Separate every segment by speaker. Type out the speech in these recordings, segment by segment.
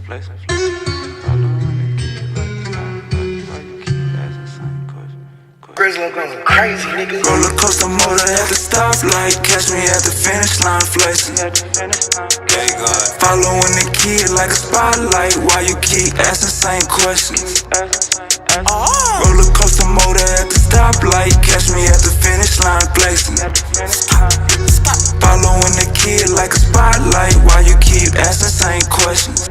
Speaker 1: flexing. Following the kid like why you keep asking same question.
Speaker 2: Grizzly going crazy, nigga.
Speaker 3: Roller coaster motor at the stoplight, catch me at the finish line flexing. Following the kid like a spotlight, why you keep asking same questions? Roller coaster motor at the stoplight, catch me at the finish line flexing. Following the kid like a spotlight, why you keep asking same questions?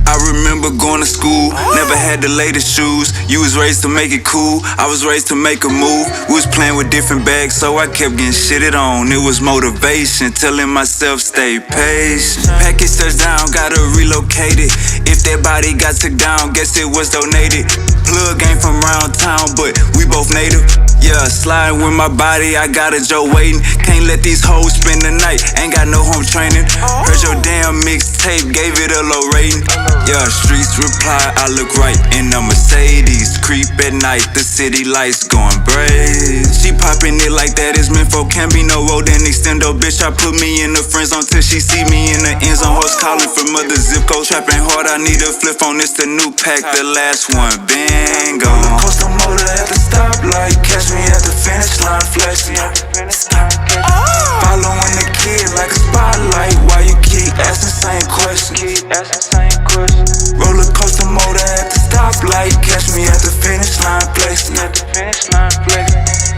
Speaker 3: I remember going to school, never had the latest shoes. You was raised to make it cool, I was raised to make a move. We was playing with different bags, so I kept getting shitted on. It was motivation, telling myself stay patient. Package touchdown, gotta relocate it. If that body got took down, guess it was donated. Plug ain't from round town, but we both native. Yeah, sliding with my body, I got a Joe waiting. Can't let these hoes spend the night, ain't got no home training. Heard your damn mixtape, gave it a low rating. Yeah, streets reply, I look right in a Mercedes. Creep at night, the city lights going braze. She popping it like that is meant for, can't be no road and extendo. Bitch, I put me in the friend zone till she see me in the end zone. Hoes calling from other zip code, trapping hard, I need a flip on this, the new pack, the last one, bingo. Coastal motor at the stoplight, catch me at the finish line flexing. Following the kid like a spotlight, why you keep asking same questions? Roller coaster motor at the stoplight, catch me at the finish line flexing.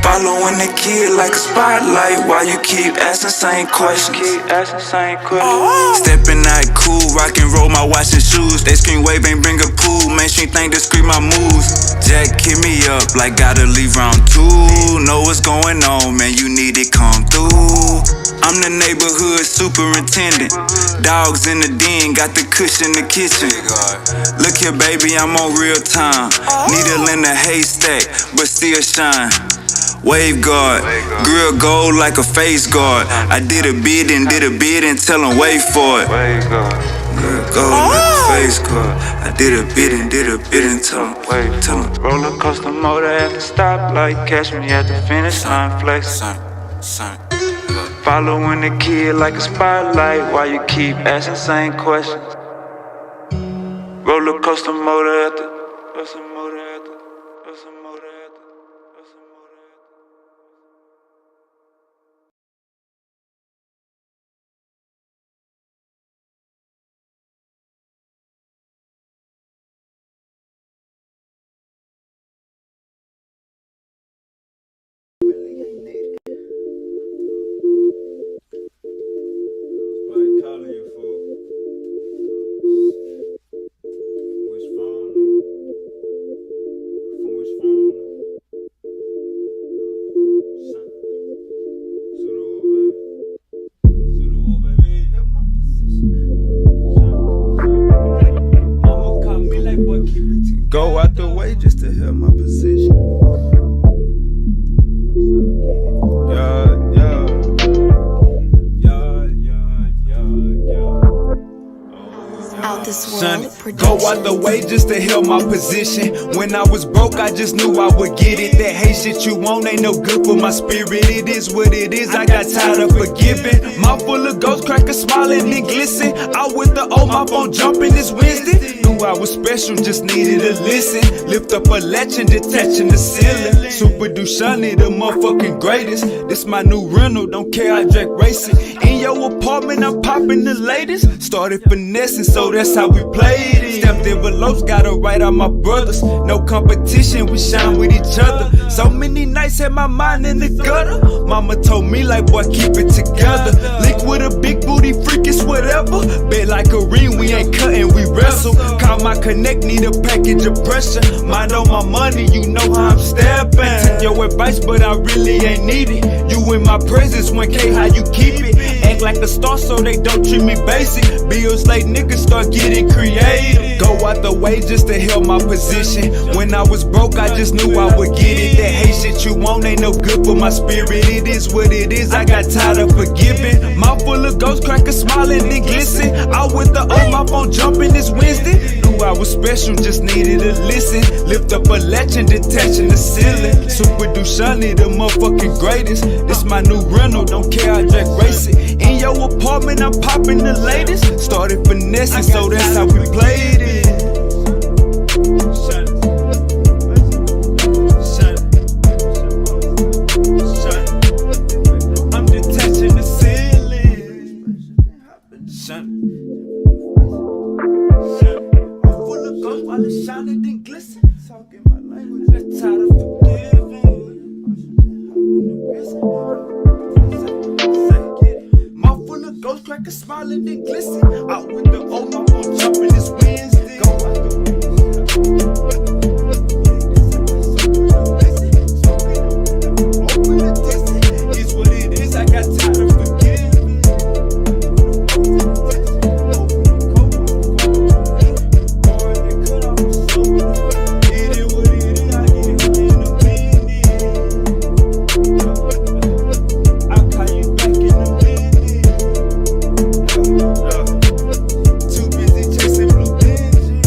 Speaker 3: Following the kid like a spotlight, why you keep asking same questions? Stepping out cool, rock and roll my watch and shoes. They scream wave, ain't bring a pool. Mainstream think they scream my moves. Jack hit me up like gotta leave round 2. Know what's going on, man, you need it come through. I'm the neighborhood superintendent. Dogs in the den, got the cushion in the kitchen. Look here, baby, I'm on real time. Needle in the haystack, but still shine. Wave guard, grill gold like a face guard. I did a bid and tell them wait for it. Grill gold like a face guard. I did a bid and tell them wait. Tell them.
Speaker 1: Roller coaster motor at the stoplight, catch me at the finish line flexing. Following the kid like a spotlight, why you keep asking same questions? Roller coaster motor at the
Speaker 3: Go out the way just to help my position.
Speaker 4: Out this world
Speaker 3: Go out the way just to help my position. When I was broke, I just knew I would get it. That hate shit you want ain't no good for my spirit. It is what it is, I got tired of forgiving. Mouth full of ghost crackers smiling and glisten. Out with the old, my phone jumping this Wednesday. Knew I was special, just needed to listen. Lift up a latch and detaching the ceiling. Super Dushani, the motherfucking greatest. This my new rental, don't care, I drag racing. In your apartment, I'm popping the latest. Started finessing, so that's how we played it. Stepped envelopes, gotta write out my brothers. No competition, we shine with each other. So many nights had my mind in the gutter. Mama told me like, boy, keep it together. Link with a big booty freak, it's whatever. Bet like a ring, we ain't cutting, we wrestle. Call my connect, need a package of pressure. Mind on my money, you know how I'm stepping. Take your advice, but I really ain't need it. You in my presence, 1K, how you keep it? Act like a star so they don't treat me basic. Bills late, niggas start getting creative. Go out the way just to help my position. When I was broke, I just knew I would get it. That hate shit you want ain't no good for my spirit. It is what it is, I got tired of forgiving. Mouth full of ghost crackers smiling and glisten. Out with the old, my phone jumping this Wednesday. Knew I was special, just needed to listen. Lift up a latch and detaching the ceiling. Super Dushani, the motherfucking greatest. This my new rental, don't care, I drag racing. In your your apartment, I'm popping the latest. Started finessing, so that's how we played it. I'm detaching the ceiling. I'm full of ghosts while it's shining and glisten. Talking my language, that's tired of forgiving. Mouth full of ghosts, crackers smiling and glisten. Out with the old, my phone jumping this Wednesday. Open the distance, it's what it is. I got tired of forgiving. It is what it is. I get it in a minute. I'll call you back in a minute. Too busy chasing blue engine.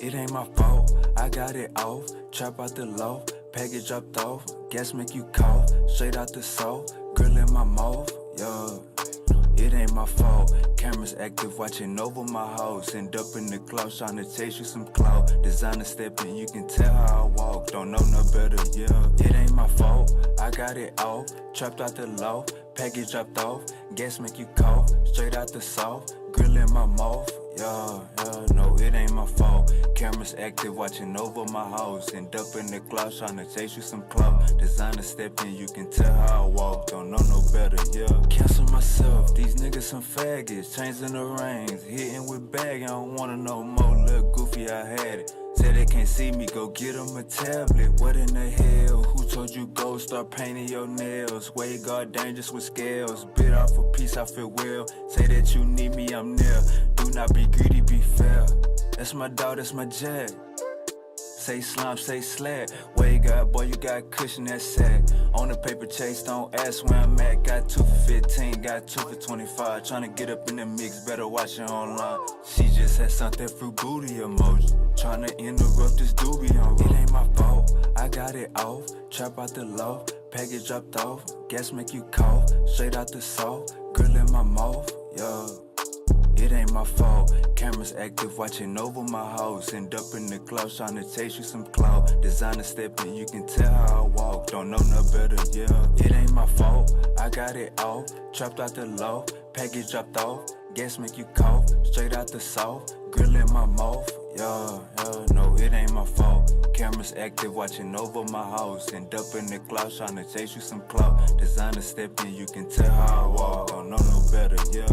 Speaker 3: It ain't my fault, I got it off. Trap out the low, package dropped off. Gas make you cough, straight out the soul. Grill in my mouth, yeah. It ain't my fault. Cameras active, watching over my house. End up in the club, trying to chase you some clout. Designer stepping, you can tell how I walk. Don't know no better, yeah. It ain't my fault, I got it off. Trapped out the low, package dropped off. Gas make you cough, straight out the south. Grill in my mouth, yeah, no, it ain't my fault. Cameras active, watching over my house. End up in the club, trying to chase you some clout. Designer stepping, you can tell how I walk. Don't know no better, yeah. Cancel myself, these niggas some faggots. Chains in the rings, hitting with bag. I don't wanna know more, look goofy, I had it. Said they can't see me, go get them a tablet. What in the hell? Who told you go start painting your nails? Way guard dangerous with scales. Bit off a piece, I feel well. Say that you need me, I'm near. Do not be greedy, be fair. That's my dog, that's my jag. Say slime, say slab. Way God, boy, you got cushion, that sack. On the paper chase, don't ask where I'm at. Got 2 for 15, got 2 for 25. Tryna get up in the mix, better watch it online. She just had something fruit booty emoji. Tryna interrupt this doobie on road. It ain't my fault, I got it off. Trap out the low, package dropped off. Gas make you cough, straight out the salt. Grill in my mouth, yeah. It ain't my fault. Cameras active, watching over my house. End up in the club, trying to chase you some clout. Designer stepping, you can tell how I walk. Don't know no better, yeah. It ain't my fault, I got it off. Trapped out the low, package dropped off. Gas make you cough, straight out the south. Grill in my mouth, yeah, no, it ain't my fault. Cameras active, watching over my house. End up in the cloud, trying to chase you some clout. Designer stepping, you can tell how I walk. Don't know no better, yeah.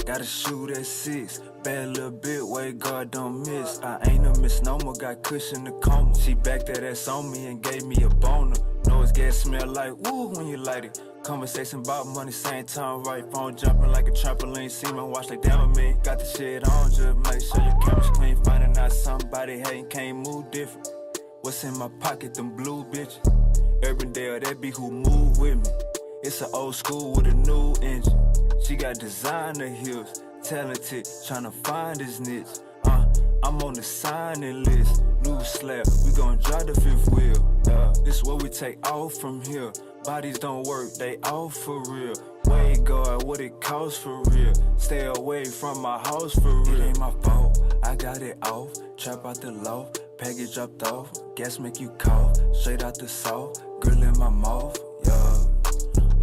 Speaker 3: Gotta shoot at 6, bad little bit, way God don't miss. I ain't a misnomer, got cushion the coma. She backed that ass on me and gave me a boner. Know it's gas smell like woo when you light it. Conversation about money, same time, right? Phone jumping like a trampoline. See me watch like damn me. Got the shit on, just make sure your camera's clean. Finding out somebody hating, can't move different. What's in my pocket, them blue bitches? Urban Dale, that be who move with me. It's an old school with a new engine. She got designer heels, talented, tryna find this niche. I'm on the signing list, new slap, we gon' drive the 5th wheel. This what we take off from here. Bodies don't work, they off for real. Way guard, what it costs for real. Stay away from my house for real. It ain't my fault, I got it off, trap out the loaf, package dropped off, gas make you cough, straight out the south, grill in my mouth, yeah.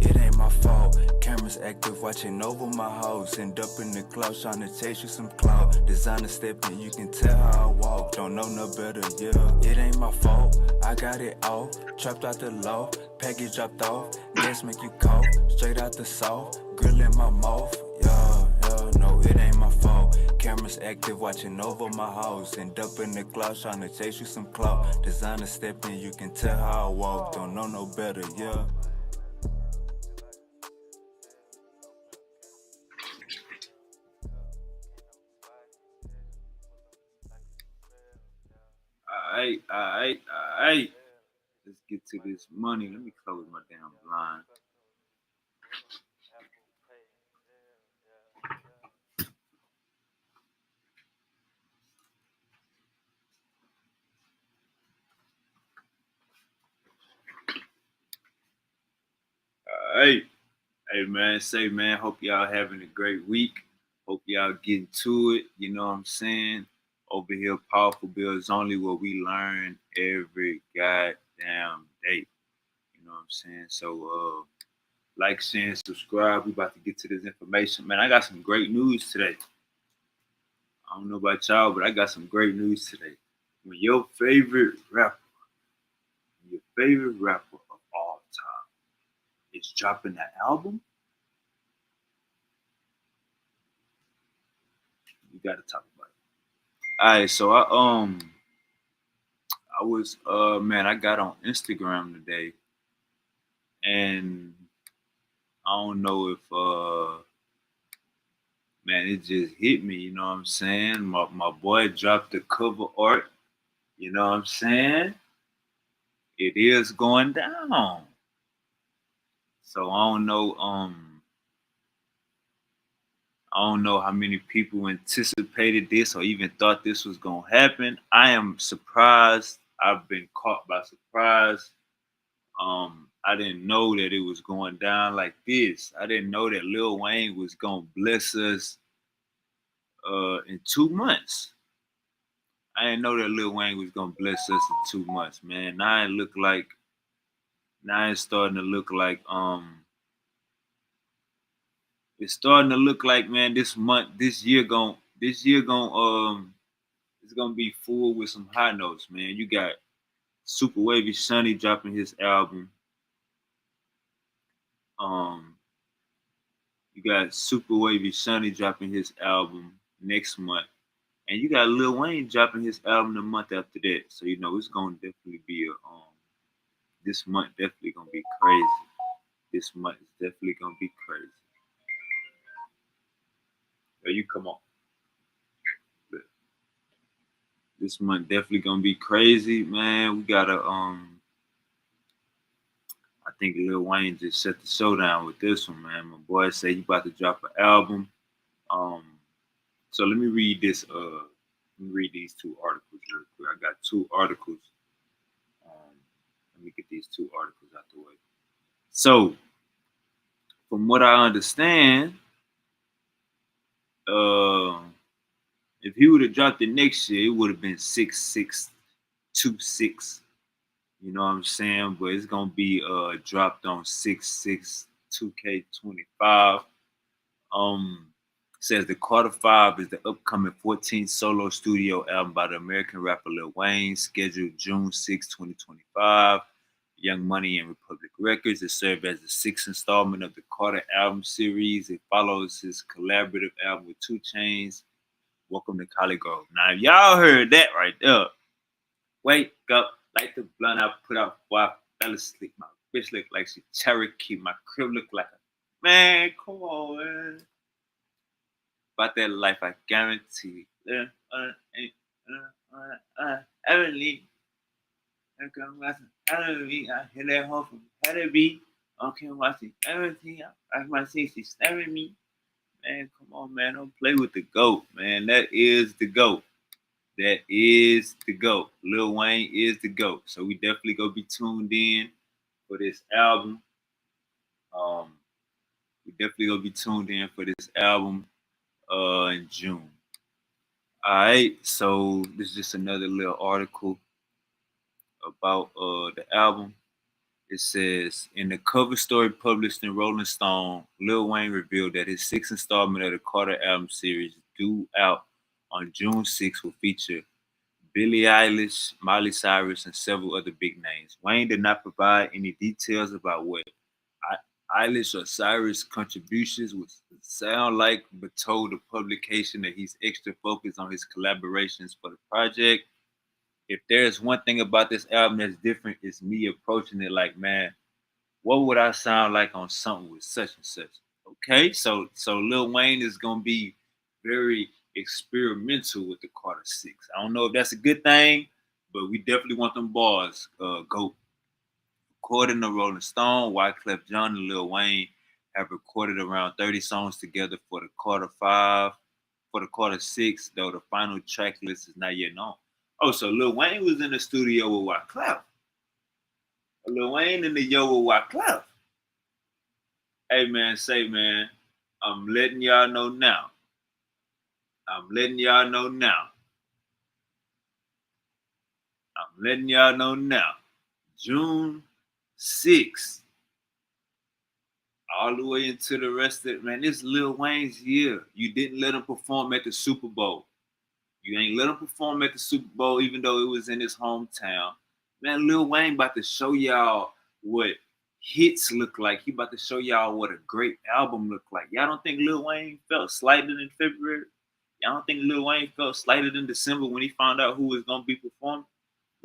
Speaker 3: It ain't my fault. Cameras active, watching over my house. End up in the clouds, trying to chase you some clout. Designer stepping, you can tell how I walk. Don't know no better, yeah. It ain't my fault. I got it off, trapped out the low, package dropped off, gas make you cough, straight out the south, grill in my mouth, yeah, yeah. No, it ain't my fault. Cameras active, watching over my house. End up in the clouds, trying to chase you some clout. Designer stepping, you can tell how I walk. Don't know no better, yeah.
Speaker 1: Alright. Let's get to this money. Let me close my damn blind. Alright. Hey man, hope y'all having a great week. Hope y'all getting to it. You know what I'm saying? Over here, Powerful Bills Only, where we learn every goddamn day. You know what I'm saying? So like, share, and subscribe. We about to get to this information. Man, I got some great news today. I don't know about y'all, but I got some great news today. When your favorite rapper of all time is dropping an album, you gotta talk about it. Alright, so I got on Instagram today, and I don't know if man, it just hit me, you know what I'm saying? My boy dropped the cover art, you know what I'm saying? It is going down. So I don't know how many people anticipated this or even thought this was gonna happen. I am surprised. I've been caught by surprise. I didn't know that it was going down like this. I didn't know that Lil Wayne was gonna bless us in 2 months. I didn't know that Lil Wayne was gonna bless us in 2 months, man. Now it's starting to look like it's starting to look like, man, this year gon' it's gonna be full with some high notes, man. You got Super Wavy Sonny dropping his album. You got Super Wavy Sonny dropping his album next month. And you got Lil Wayne dropping his album the month after that. So you know it's gonna definitely be this month definitely gonna be crazy. This month is definitely gonna be crazy. Yo, you come on. This month definitely gonna be crazy, man. We gotta I think Lil Wayne just set the show down with this one, man. My boy say he about to drop an album. So let me read this. Let me read these 2 articles real quick. I got 2 articles. Let me get these 2 articles out the way. So, from what I understand, if he would have dropped it next year, it would have been 6626. You know what I'm saying? But it's gonna be dropped on 6/6/2K25. Says the Carter 5 is the upcoming 14th solo studio album by the American rapper Lil Wayne, scheduled June 6, 2025. Young Money and Republic Records. It served as the 6th installment of the Carter album series. It follows his collaborative album with 2 Chainz, Welcome to Cali Grove. Now, if y'all heard that right there, wake up, light the blunt I put out before I fell asleep. My bitch look like she Cherokee. My crib look like a man. Come on, man. About that life, I guarantee. Heavenly. I hear that home from Heatherby. Okay, watching everything. I might see she's staring me. Man, come on, man. Don't play with the GOAT, man. That is the GOAT. That is the GOAT. Lil Wayne is the GOAT. So we definitely gonna be tuned in for this album. We definitely gonna be tuned in for this album in June. All right, so this is just another little article about the album. It says in the cover story published in Rolling Stone, Lil Wayne revealed that his sixth installment of the Carter album series, due out on June 6th, will feature Billie Eilish, Miley Cyrus, and several other big names. Wayne did not provide any details about what Eilish or Cyrus' contributions would sound like, but told the publication that he's extra focused on his collaborations for the project. If there's one thing about this album that's different, it's me approaching it like, man, what would I sound like on something with such and such? Okay, so Lil Wayne is gonna be very experimental with the Carter Six. I don't know if that's a good thing, but we definitely want them bars. Go. According to Rolling Stone, Wyclef Jean and Lil Wayne have recorded around 30 songs together for the Carter Five, for the Carter Six, though the final track list is not yet known. Oh, so Lil Wayne was in the studio with Wyclef. Lil Wayne in the yo with Wyclef. Hey man, say man, I'm letting y'all know now. I'm letting y'all know now. I'm letting y'all know now. June 6th, all the way into the rest of it, man. This Lil Wayne's year. You didn't let him perform at the Super Bowl. You ain't let him perform at the Super Bowl, even though it was in his hometown. Man, Lil Wayne about to show y'all what hits look like. He about to show y'all what a great album look like. Y'all don't think Lil Wayne felt slighted in February? Y'all don't think Lil Wayne felt slighted in December when he found out who was gonna be performing?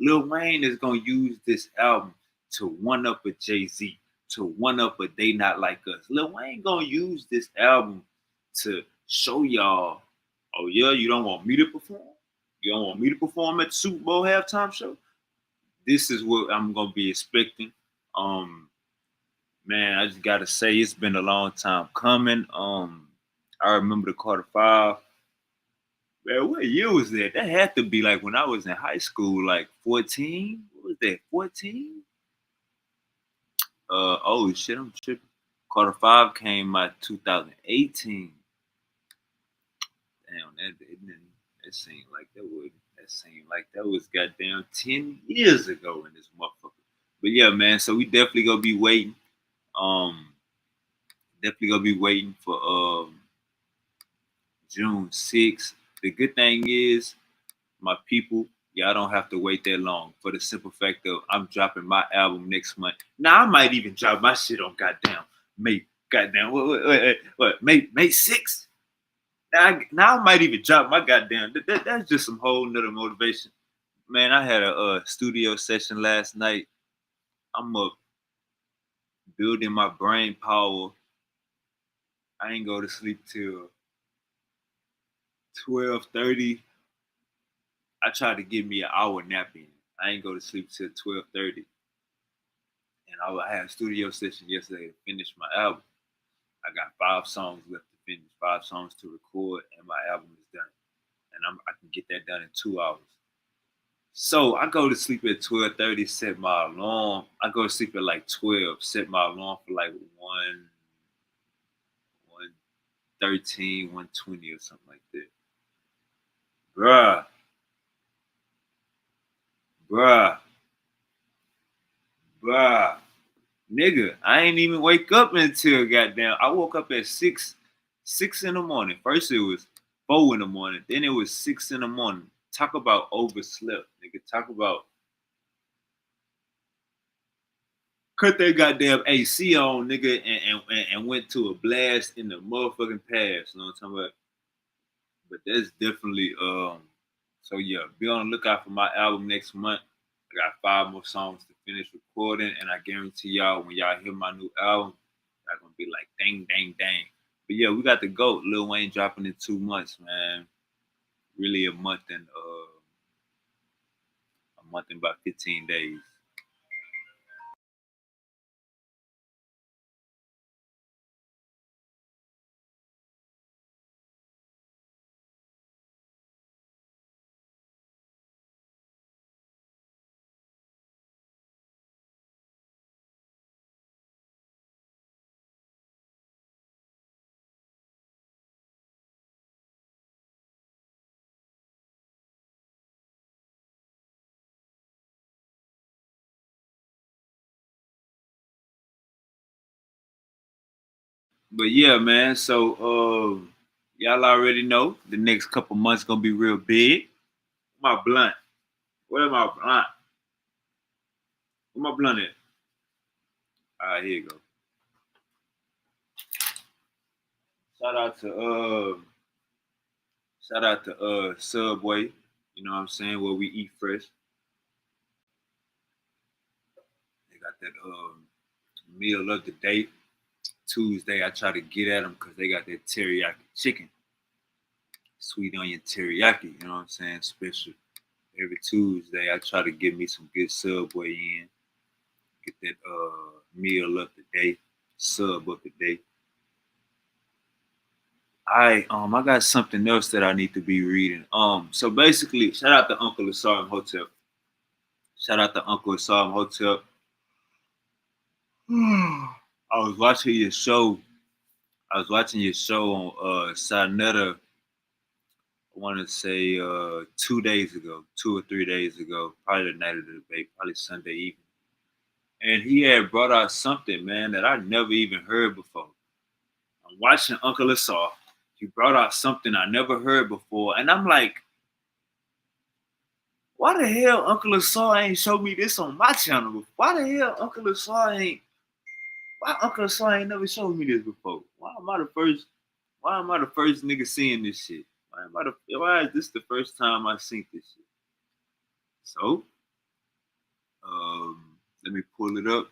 Speaker 1: Lil Wayne is gonna use this album to one up a Jay-Z, to one up a They Not Like Us. Lil Wayne gonna use this album to show y'all, oh yeah, you don't want me to perform? You don't want me to perform at the Super Bowl halftime show? This is what I'm gonna be expecting. Man, I just gotta say it's been a long time coming. I remember the Carter Five. Man, what year was that? That had to be like when I was in high school, like 14. What was that? 14? Oh shit, I'm tripping. Carter Five came out 2018. Damn, that seemed like that seemed like that was goddamn 10 years ago in this motherfucker. But yeah, man, so we definitely gonna be waiting. Um, definitely gonna be waiting for June 6th. The good thing is, my people, y'all don't have to wait that long for the simple fact of I'm dropping my album next month. Now I might even drop my shit on goddamn May. Goddamn what May 6th. Now I might even drop my goddamn. That's just some whole nother motivation. Man, I had a studio session last night. I'm up building my brain power. I ain't go to sleep till 12:30. I tried to give me an hour nap in. I ain't go to sleep till 12:30. And I had a studio session yesterday to finish my album. I got 5 songs left to finish, 5 songs to record, and my album is done. And I can get that done in 2 hours. So I go to sleep at 12:30, set my alarm. I go to sleep at like 12, set my alarm for like 1:13, 1:20 or something like that. Bruh, bruh, bruh. Nigga, I ain't even wake up until goddamn. I woke up at 6 in the morning. First it was 4 in the morning. Then it was 6 in the morning. Talk about overslept, nigga. Talk about cut that goddamn AC on, nigga, and went to a blast in the motherfucking past. You know what I'm talking about? But that's definitely so yeah, be on the lookout for my album next month. I got 5 more songs to finish recording, and I guarantee y'all when y'all hear my new album, y'all gonna be like dang, dang, dang. But yeah, we got the GOAT, Lil Wayne dropping in 2 months, man. Really a month and about 15 days. But yeah, man. So y'all already know the next couple months gonna be real big. My blunt. Where my blunt? Where my blunt at? All right, here you go. Shout out to Subway. You know what I'm saying? Where we eat fresh. They got that meal of the day. Tuesday, I try to get at them because they got that teriyaki chicken, sweet onion teriyaki. You know what I'm saying? Special. Every Tuesday, I try to get me some good Subway in. Get that meal of the day, sub of the day. I got something else that I need to be reading. So basically, shout out to Uncle Asylum Hotel. Shout out to Uncle Asylum Hotel. I was watching your show. I was watching your show on Sanetta. I want to say 2 days ago, 2 or 3 days ago, probably the night of the debate, probably Sunday evening. And he had brought out something, man, that I never even heard before. I'm watching Uncle Asar. He brought out something I never heard before, and I'm like, why the hell Uncle Asar ain't showed me this on my channel? Why the hell Uncle Asar ain't? Why Uncle Asar ain't never showed me this before? Why am I the first? Why am I the first nigga seeing this shit? Why is this the first time I seen this shit? So, let me pull it up.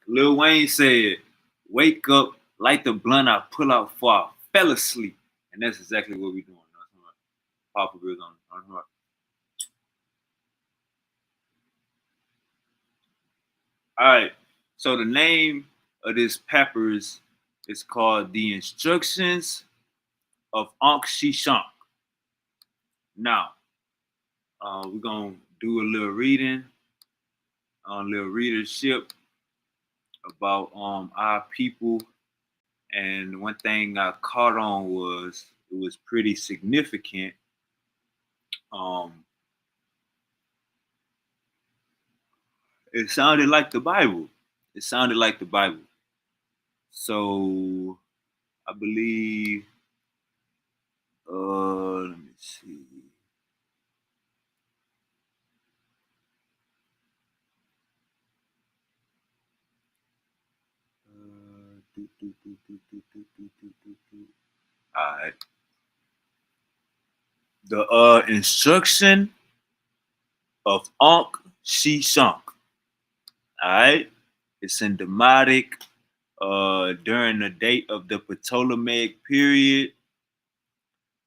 Speaker 1: Lil Wayne said, "Wake up, light the blunt I pull out before I fell asleep," and that's exactly what we doing. Papa Bears on her. All right. So the name of this peppers is called "The Instructions of Ankh Shank." Now, we're gonna do a little reading, a little readership about our people. And one thing I caught on was it was pretty significant. Um, it sounded like the Bible. It sounded like the Bible. So I believe. Let me see. All right. The instruction of Ankh Shank. All right. It's in Demotic during the date of the Ptolemaic period.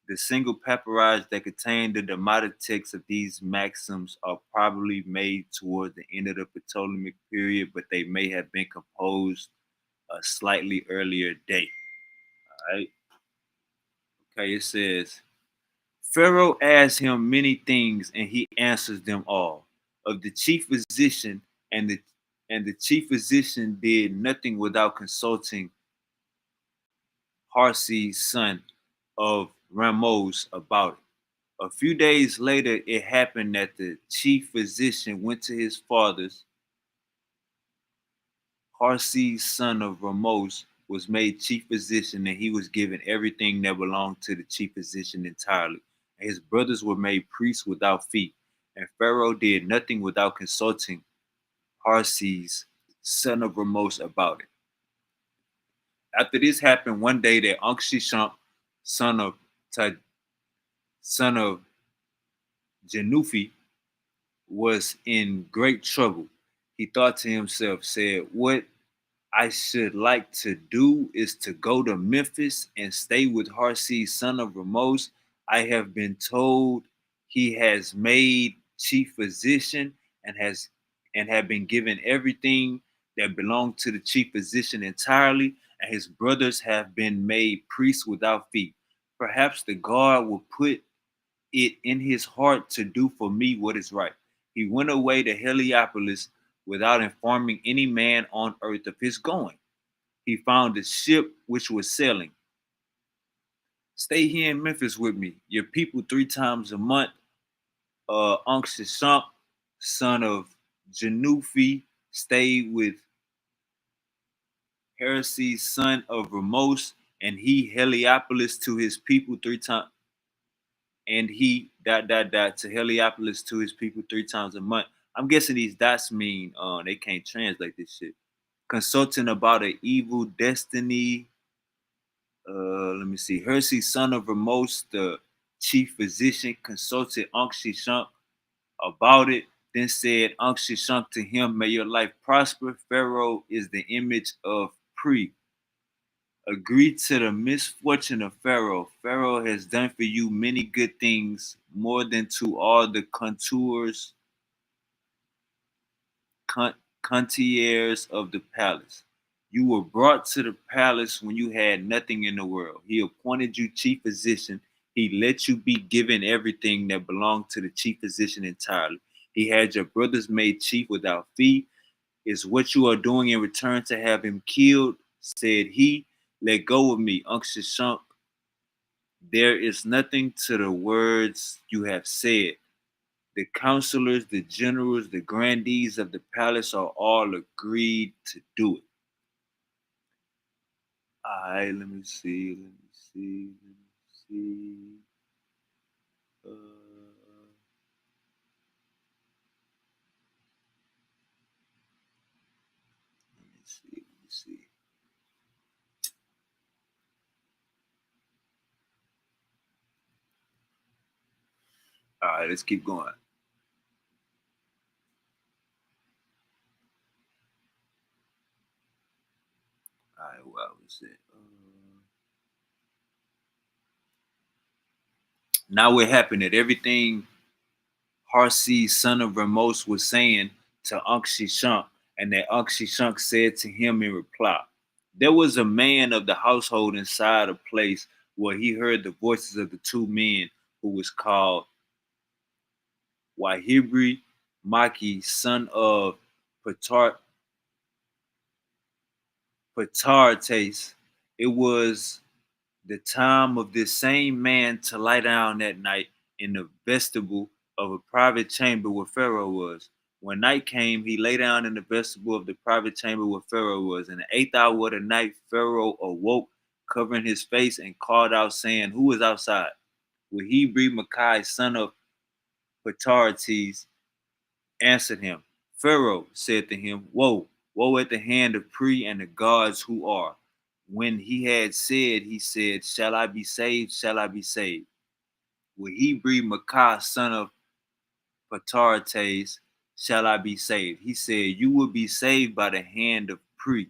Speaker 1: The single papyri that contain the Demotic text of these maxims are probably made toward the end of the Ptolemaic period, but they may have been composed a slightly earlier date. All right. Okay, it says Pharaoh asks him many things, and he answers them all. Of the chief physician, and the chief physician did nothing without consulting Harsi's son of Ramos about it. A few days later, it happened that the chief physician went to his father's. Harsi's son of Ramos was made chief physician, and he was given everything that belonged to the chief physician entirely. And his brothers were made priests without fee. And Pharaoh did nothing without consulting Harsi's son of Ramos about it. After this happened, one day that Ankh-Shamp, son of son of Jenufi, was in great trouble. He thought to himself, said, "What I should like to do is to go to Memphis and stay with Harsi, son of Ramos. I have been told he has made chief physician and have been given everything that belonged to the chief physician entirely, and his brothers have been made priests without fee. Perhaps the God will put it in his heart to do for me what is right." He went away to Heliopolis without informing any man on earth of his going. He found a ship which was sailing. Stay here in Memphis with me. Your people 3 times a month. Unc Shishunk, son of Janufi, stayed with Heresy, son of Ramos, and he Heliopolis to his people 3 times. And he to Heliopolis to his people 3 times a month. I'm guessing these dots mean they can't translate this shit. Consulting about an evil destiny. Let me see. Hersey, son of Ramos, the chief physician, consulted Unc Shishunk about it, then said Unc Shishunk to him, may your life prosper. Pharaoh is the image of Pre. Agree to the misfortune of Pharaoh. Pharaoh has done for you many good things, more than to all the contours, concierges of the palace. You were brought to the palace when you had nothing in the world. He appointed you chief physician. He let you be given everything that belonged to the chief physician entirely. He had your brothers made chief without fee. Is what you are doing in return to have him killed? Said he. Let go of me, Unc Shishunk. There is nothing to the words you have said. The counselors, the generals, the grandees of the palace are all agreed to do it. All right, let me see. Uh, let me see. All right, let's keep going. All right, what was it? Now we're happy that everything Harsi, son of Ramos, was saying to Unc Shishunk, and that Unc Shishunk said to him in reply. There was a man of the household inside a place where he heard the voices of the 2 men who was called Wahibri Maki, son of Patartes. It was the time of this same man to lie down that night in the vestibule of a private chamber where Pharaoh was. When night came, he lay down in the vestibule of the private chamber where Pharaoh was. In the 8th hour of the night, Pharaoh awoke, covering his face, and called out, saying, who is outside? Wahibri Makai, son of Patartes, answered him. Pharaoh said to him, woe, woe at the hand of Pre and the gods who are. When he had said, he said, shall I be saved? Shall I be saved? Will he breed Makkah, son of Patartes, shall I be saved? He said, you will be saved by the hand of Pre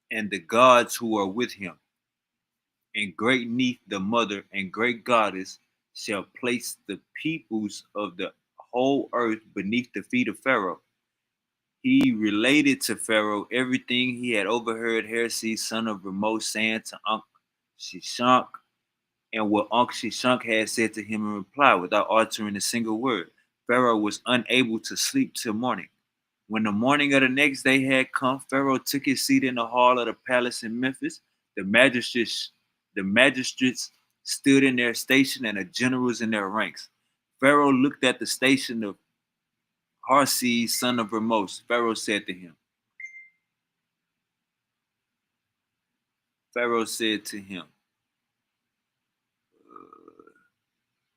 Speaker 1: and the gods who are with him. And great Neith, the mother and great goddess, shall place the peoples of the whole earth beneath the feet of Pharaoh. He related to Pharaoh everything he had overheard Hersey, son of Ramos, saying to Unc Shishunk, and what Unc Shishunk had said to him in reply without altering a single word. Pharaoh was unable to sleep till morning. When the morning of the next day had come, Pharaoh took his seat in the hall of the palace in Memphis. The magistrates stood in their station and the generals in their ranks. Pharaoh looked at the station of Harsi, son of Ramos. Pharaoh said to him,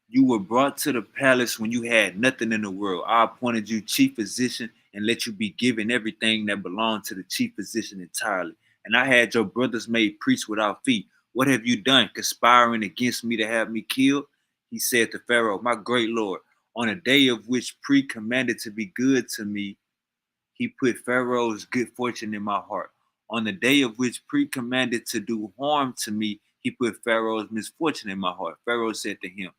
Speaker 1: you were brought to the palace when you had nothing in the world. I appointed you chief physician and let you be given everything that belonged to the chief physician entirely. And I had your brothers made priests without fee. What have you done, conspiring against me to have me killed? He said to Pharaoh, my great lord, on a day of which Pre commanded to be good to me, he put Pharaoh's good fortune in my heart. On the day of which Pre commanded to do harm to me, he put Pharaoh's misfortune in my heart. Pharaoh said to him,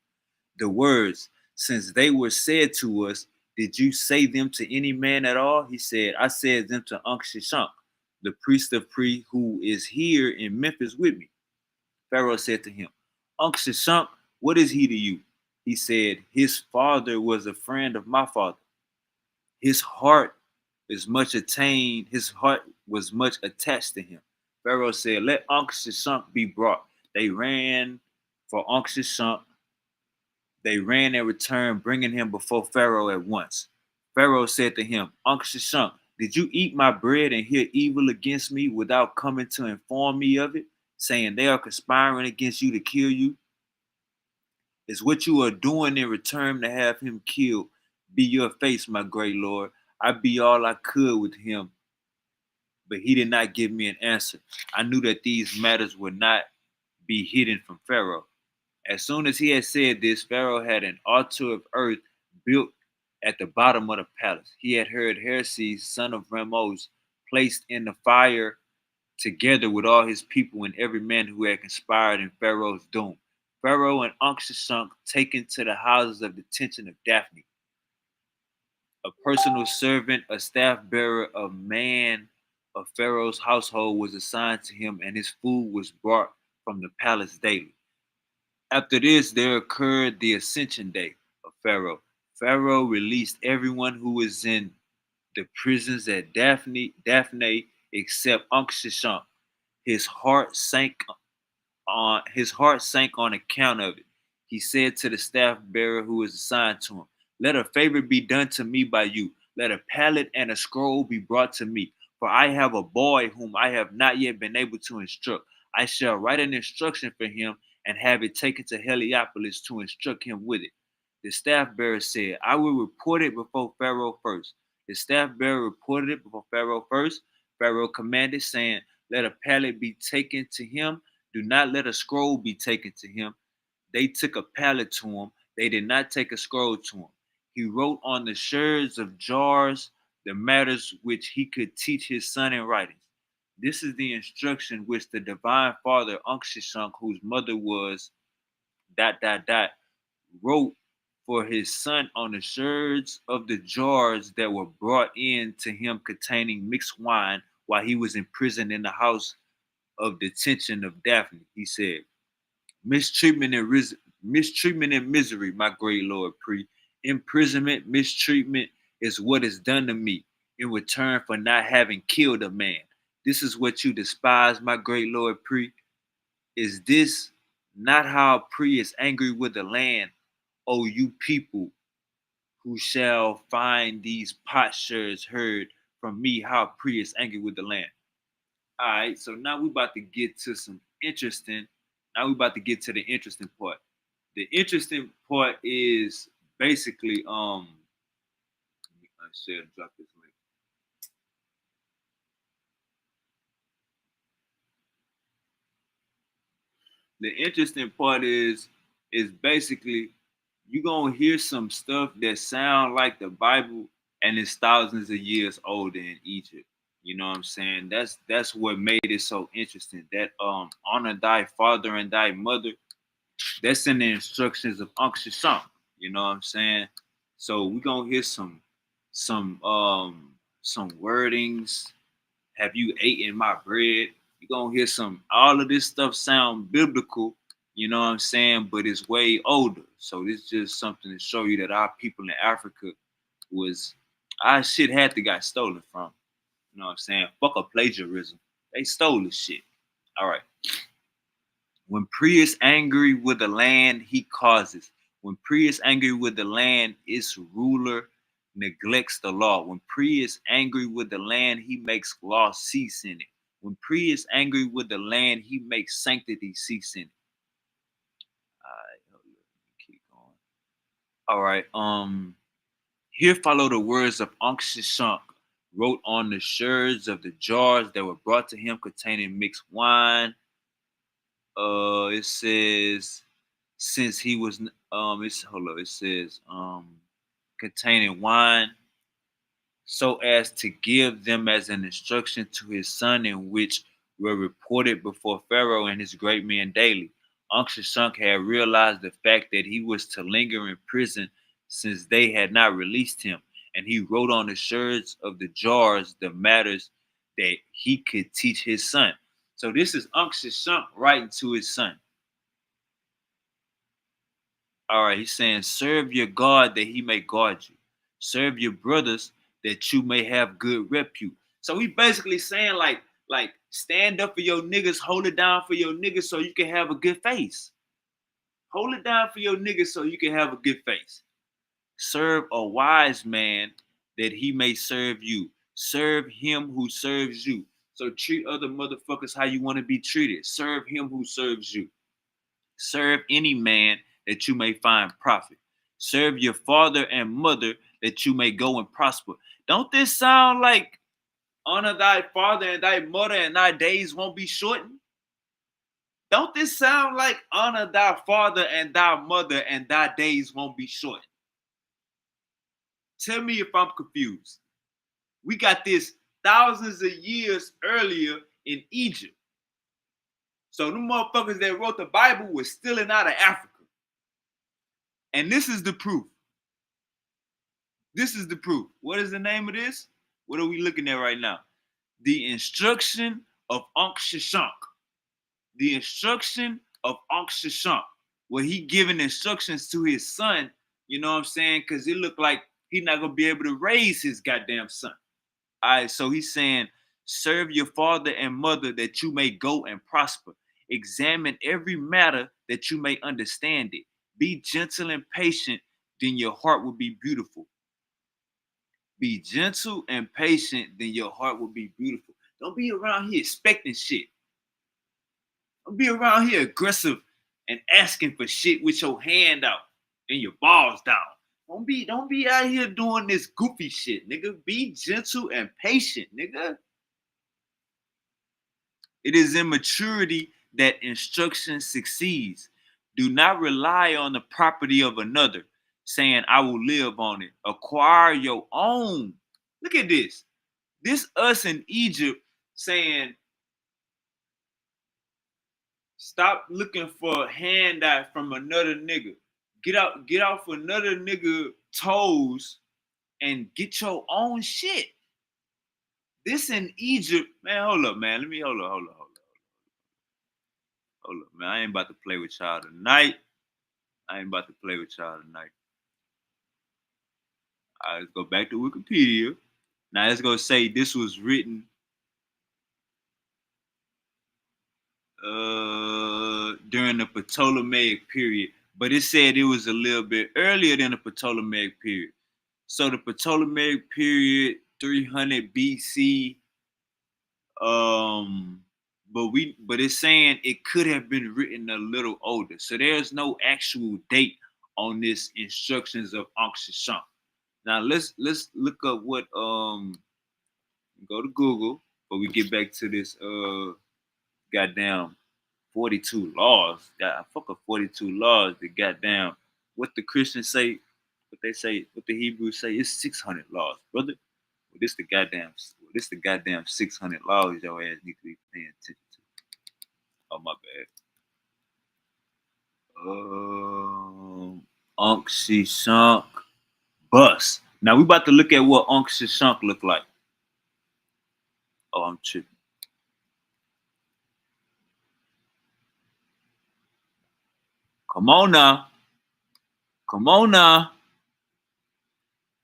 Speaker 1: the words, since they were said to us, did you say them to any man at all? He said, I said them to Unc Shishunk, the priest of Pre, who is here in Memphis with me. Pharaoh said to him, Unc Shishunk, what is he to you? He said, his father was a friend of my father. His heart was much attached to him. Pharaoh said, let Unc Shishunk be brought. They ran for Uncle Shunk. They ran and returned, bringing him before Pharaoh at once. Pharaoh said to him, Uncle Shunk, did you eat my bread and hear evil against me without coming to inform me of it, saying they are conspiring against you to kill you? Is what you are doing in return to have him killed be your face, my great lord? I be all I could with him, but he did not give me an answer. I knew that these matters would not be hidden from Pharaoh. As soon as he had said this, Pharaoh had an altar of earth built at the bottom of the palace. He had heard Herses, son of Ramos, placed in the fire together with all his people and every man who had conspired in Pharaoh's doom. Pharaoh and Ankh-Shushan taken to the houses of detention of Daphne. A personal servant, a staff bearer, a man of Pharaoh's household was assigned to him, and his food was brought from the palace daily. After this, there occurred the Ascension Day of Pharaoh. Pharaoh released everyone who was in the prisons at Daphne except Ankh-Shushan. His heart sank on account of it. He said to the staff bearer who was assigned to him, let a favor be done to me by you. Let a pallet and a scroll be brought to me. For I have a boy whom I have not yet been able to instruct. I shall write an instruction for him and have it taken to Heliopolis to instruct him with it. The staff bearer said, I will report it before Pharaoh first. The staff bearer reported it before Pharaoh first. Pharaoh commanded, saying, let a pallet be taken to him. Do not let a scroll be taken to him. They took a pallet to him. They did not take a scroll to him. He wrote on the sherds of jars the matters which he could teach his son in writings. This is the instruction which the divine father Ankh-Shushan, whose mother was ... wrote for his son on the sherds of the jars that were brought in to him containing mixed wine while he was imprisoned in the house of detention of Daphne. He said, mistreatment and misery, my great lord Pre. Imprisonment, mistreatment is what is done to me in return for not having killed a man. This is what you despise, my great lord Pre. Is this not how Pre is angry with the land, O you people who shall find these potsherds heard from me, how Pre is angry with the land? All right, so now we're about to get to some interesting. Now we're about to get to the interesting part. The interesting part is basically I should drop this link. The interesting part is basically you're gonna hear some stuff that sound like the Bible and it's thousands of years older in Egypt. You know what I'm saying? That's what made it so interesting. That honor thy father and thy mother. That's in the instructions of Uncle Shushan. You know what I'm saying? So we're gonna hear some wordings. Have you eaten my bread? You're gonna hear all of this stuff sound biblical, you know what I'm saying? But it's way older. So this is just something to show you that our people in Africa was our shit had to got stolen from. You know what I'm saying? Fuck a plagiarism. They stole the shit. All right. When Pre is angry with the land, he causes. When Pre is angry with the land, its ruler neglects the law. When Pre is angry with the land, he makes law cease in it. When Pre is angry with the land, he makes sanctity cease in it. All right, keep going. All right. Here follow the words of Ankh-Shushan, wrote on the sherds of the jars that were brought to him containing mixed wine. It says since he was it says containing wine, so as to give them as an instruction to his son, in which were reported before Pharaoh and his great men daily. Ankh-Shushan had realized the fact that he was to linger in prison since they had not released him, and he wrote on the sherds of the jars the matters that he could teach his son. So this is Ankh-Shushan writing to his son. All right, he's saying, serve your God that he may guard you. Serve your brothers that you may have good repute. So he basically saying like Stand up for your niggas. Hold it down for your niggas so you can have a good face. Hold it down for your niggas so you can have a good face. Serve a wise man that he may serve you. Serve him who serves you. So treat other motherfuckers how you want to be treated. Serve him who serves you. Serve any man that you may find profit. Serve your father and mother that you may go and prosper. Don't this sound like honor thy father and thy mother and thy days won't be shortened? Don't this sound like honor thy father and thy mother and thy days won't be shortened? Tell me if I'm confused. We got this thousands of years earlier in Egypt. So the motherfuckers that wrote the Bible were stealing out of Africa. And this is the proof. This is the proof. What is the name of this? What are we looking at right now? The instruction of Ankh Shashank. The instruction of Ankh Shashank. Where he giving instructions to his son, you know what I'm saying? Because it looked like he's not going to be able to raise his goddamn son. All right, so he's saying, serve your father and mother that you may go and prosper. Examine every matter that you may understand it. Be gentle and patient, then your heart will be beautiful. Be gentle and patient, then your heart will be beautiful. Don't be around here expecting shit. Don't be around here aggressive and asking for shit with your hand out and your balls down. Don't be out here doing this goofy shit, nigga. Be gentle and patient, nigga. It is in maturity that instruction succeeds. Do not rely on the property of another, saying, I will live on it. Acquire your own. Look at this. This us in Egypt saying, stop looking for a handout from another nigga. Get out for another nigga toes and get your own shit. This in Egypt, man, hold up, man. Hold up, man. I ain't about to play with y'all tonight. All right, let's go back to Wikipedia. Now let's go say this was written during the Ptolemaic period, but it said it was a little bit earlier than the Ptolemaic period. So the Ptolemaic period, 300 BC, but it's saying it could have been written a little older. So there's no actual date on this instructions of Ankh Shashank. Now let's look up what go to Google, but we get back to this goddamn 42 laws. God, fuck a 42 laws. The goddamn what the Christians say, what they say, what the Hebrews say is 600 laws, brother. Well, this the goddamn 600 laws your ass need to be paying attention to. Oh my bad. Ankh Shashank bus. Now we about to look at what Ankh Shashank look like. Oh, I'm tripping. Come on now.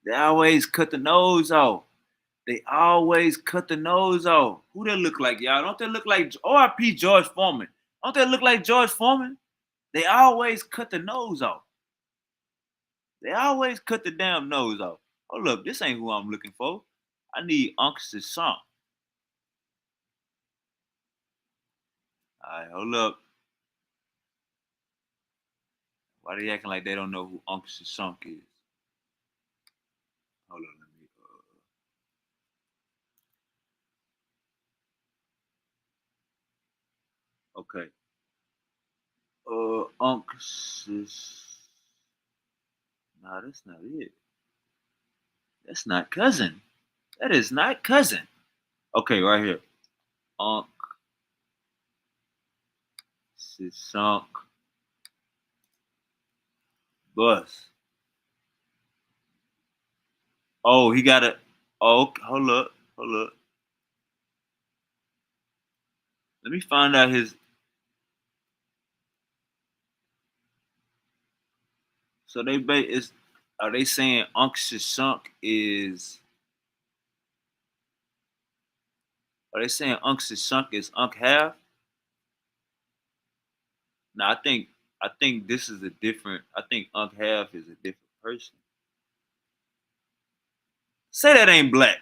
Speaker 1: They always cut the nose off. Who they look like, y'all? Don't they look like ORP George Foreman? Don't they look like George Foreman? They always cut the nose off. They always cut the damn nose off. Hold up, this ain't who I'm looking for. I need Ankh Shashank. All right, hold up. Why they acting like they don't know who Ankh Shashank is? Hold on, let me. Okay. Ankh Shashank. Nah, that's not it. That's not cousin. That is not cousin. Okay, right here. Ankh Shashank bus. Oh, he got a. Oh, hold up. Let me find out his. So are they saying Ankh Shashank is? Are they saying Unc Shunk is Unc Half? No, I think this is a different. I think Unc Half is a different person. Say that ain't black.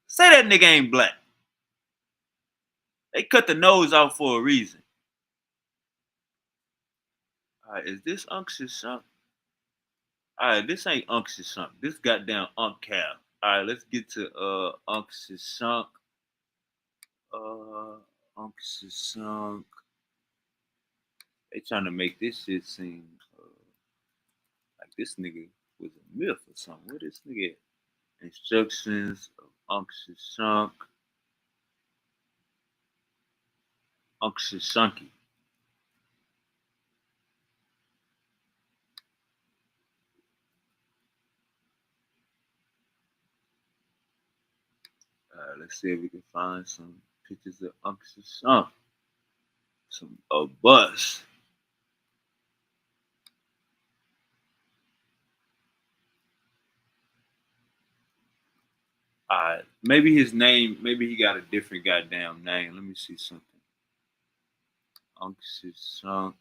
Speaker 1: Say that nigga ain't black. They cut the nose off for a reason. All right, is this Unc Shunk? All right, this ain't Unc Shunk. This goddamn Unc Calf. All right, let's get to Unc Shunk. Unc Shunk. They trying to make this shit seem like this nigga was a myth or something. Where this nigga at? Instructions of Unc Shunk. Unc Shunky. Let's see if we can find some pictures of Unc Shunk. Some a bus. Alright, maybe his name, maybe he got a different goddamn name. Let me see something. Unc Shunk.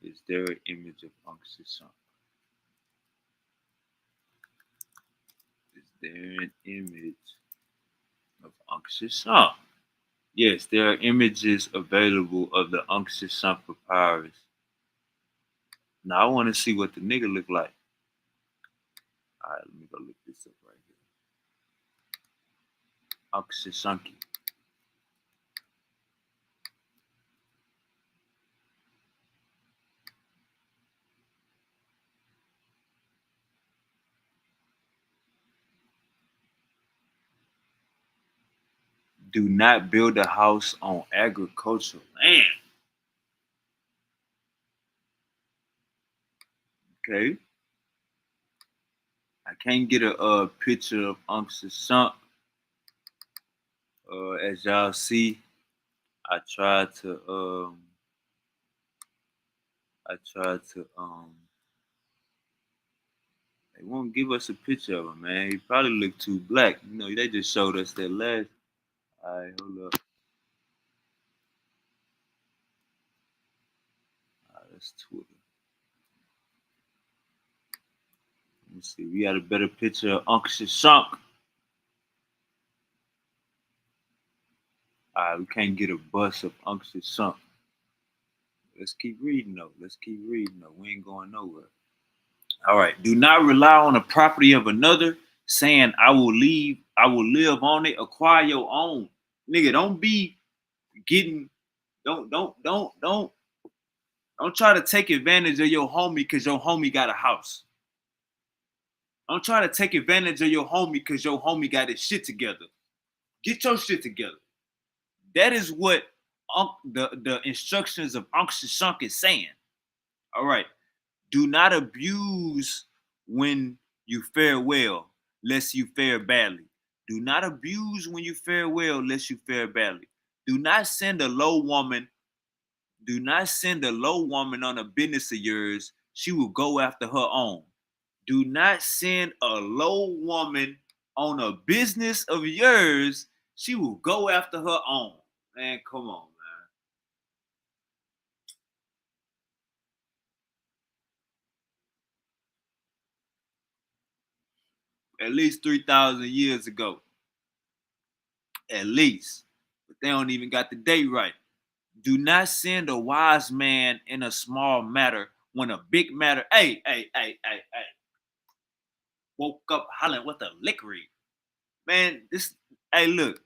Speaker 1: Is there an image of Unc Shunk? Is there an image of Unc Shunk? Yes, there are images available of the Unc Shunk papyrus. Now I want to see what the nigga look like. Alright, let me go look this up right here. Unc Shunky. Do not build a house on agricultural land. Okay. I can't get a picture of Unc Shunk. As y'all see, I tried to they won't give us a picture of him, man. He probably looked too black. You know, they just showed us that last. Alright, hold up. Alright, that's Twitter. Let me see. We got a better picture of Unc Shunk. Alright, we can't get a bus of Unc Shunk. Let's keep reading though. We ain't going nowhere. All right. Do not rely on the property of another, saying I will live on it, acquire your own. Nigga, don't be getting don't try to take advantage of your homie because your homie got a house. Don't try to take advantage of your homie because your homie got his shit together. Get your shit together. That is what the instructions of Unc Shunk is saying. All right. Do not abuse when you fare well, lest you fare badly. Do not abuse when you fare well, lest you fare badly. Do not send a low woman. Do not send a low woman on a business of yours. She will go after her own. Do not send a low woman on a business of yours. She will go after her own. Man, come on, man. At least 3,000 years ago. At least. But they don't even got the date right. Do not send a wise man in a small matter when a big matter. Hey. Woke up hollering with a lickery. Man, this, hey, look.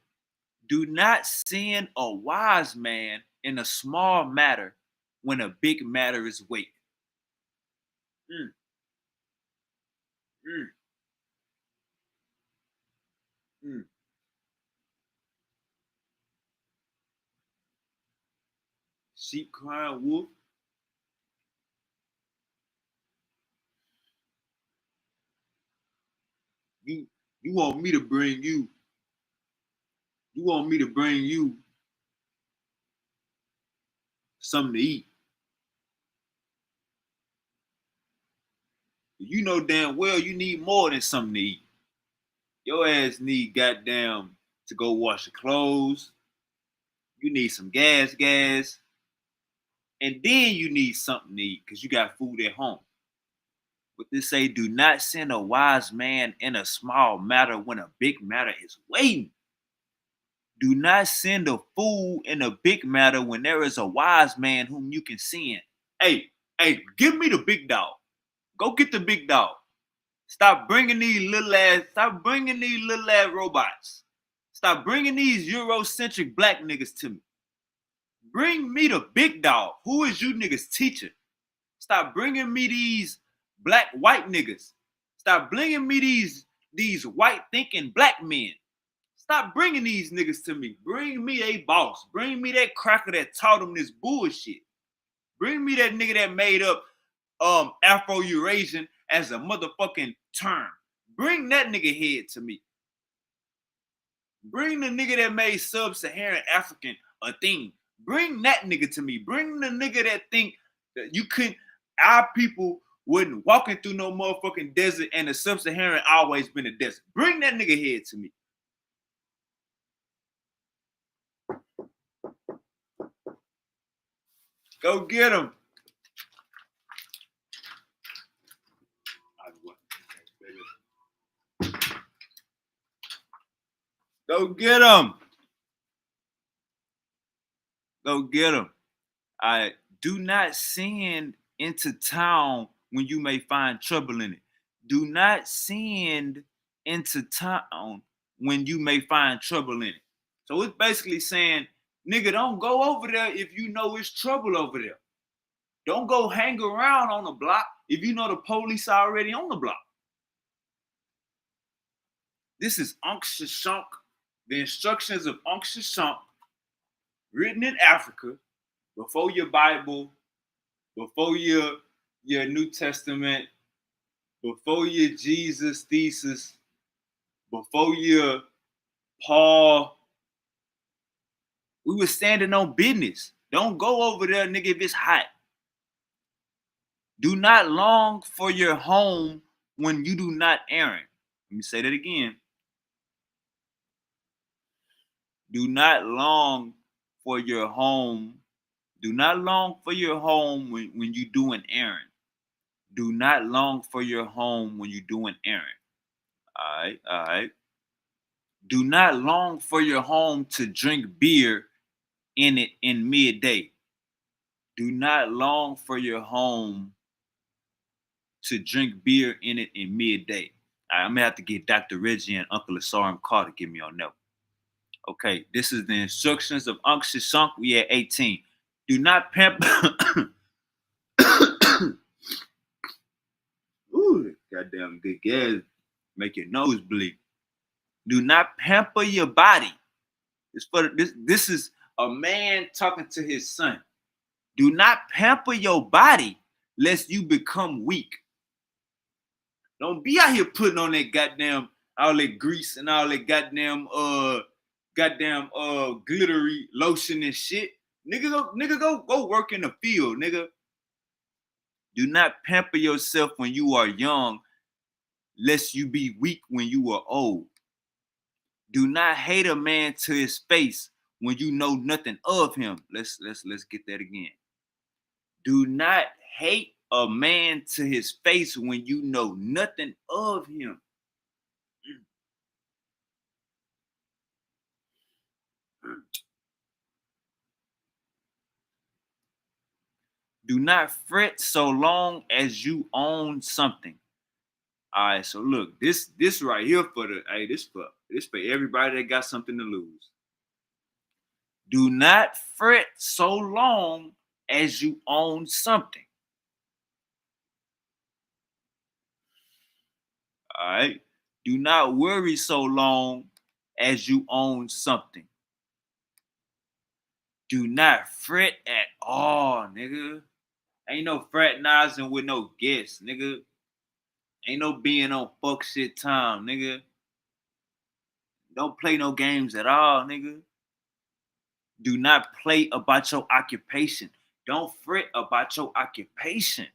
Speaker 1: Do not send a wise man in a small matter when a big matter is waiting. Mm, mm, mm. Sheep crying wolf. You you want me to bring you. You want me to bring you something to eat. You know damn well you need more than something to eat. Your ass need goddamn to go wash your clothes. You need some gas, and then you need something to eat because you got food at home. But they say, do not send a wise man in a small matter when a big matter is waiting. Do not send a fool in a big matter when there is a wise man whom you can send. Hey, give me the big dog. Go get the big dog. Stop bringing these little ass robots. Stop bringing these Eurocentric black niggas to me. Bring me the big dog. Who is you niggas teacher? Stop bringing me these black white niggas. Stop bringing me these white thinking black men. Stop bringing these niggas to me. Bring me a boss. Bring me that cracker that taught them this bullshit. Bring me that nigga that made up Afro-Eurasian as a motherfucking term. Bring that nigga head to me. Bring the nigga that made sub-Saharan African a thing. Bring that nigga to me. Bring the nigga that think that our people wouldn't walking through no motherfucking desert and the sub-Saharan always been a desert. Bring that nigga head to me. Go get him. Go get him. Go get him. I do not send into town when you may find trouble in it. Do not send into town when you may find trouble in it. So it's basically saying, nigga, don't go over there if you know it's trouble over there. Don't go hang around on the block if you know the police are already on the block. This is Ankh Shashank, the instructions of Ankh Shashank, written in Africa, before your Bible, before your New Testament, before your Jesus thesis, before your Paul. We were standing on business. Don't go over there, nigga, if it's hot. Do not long for your home when you do not errand. Let me say that again. Do not long for your home. Do not long for your home when you do an errand. Do not long for your home when you do an errand. All right. Do not long for your home to drink beer in it in midday. Do not long for your home to drink beer in it in midday. All right, I'm gonna have to get Dr. Reggie and Uncle Asarim Carr to get me on that. Okay, this is the instructions of Ankh Shashank. We at 18. Do not pamper. Ooh, goddamn good gas. Make your nose bleed. Do not pamper your body. This is a man talking to his son. Do not pamper your body lest you become weak. Don't be out here putting on that goddamn all that grease and all that goddamn glittery lotion and shit. Nigga go work in the field, nigga. Do not pamper yourself when you are young, lest you be weak when you are old. Do not hate a man to his face when you know nothing of him. Let's get that again. Do not hate a man to his face when you know nothing of him. Do not fret so long as you own something. All right, so look, this right here this for everybody that got something to lose. Do not fret so long as you own something. All right. Do not worry so long as you own something. Do not fret at all, nigga. Ain't no fraternizing with no guests, nigga. Ain't no being on fuck shit time, nigga. Don't play no games at all, nigga. Do not play about your occupation. Don't fret about your occupation.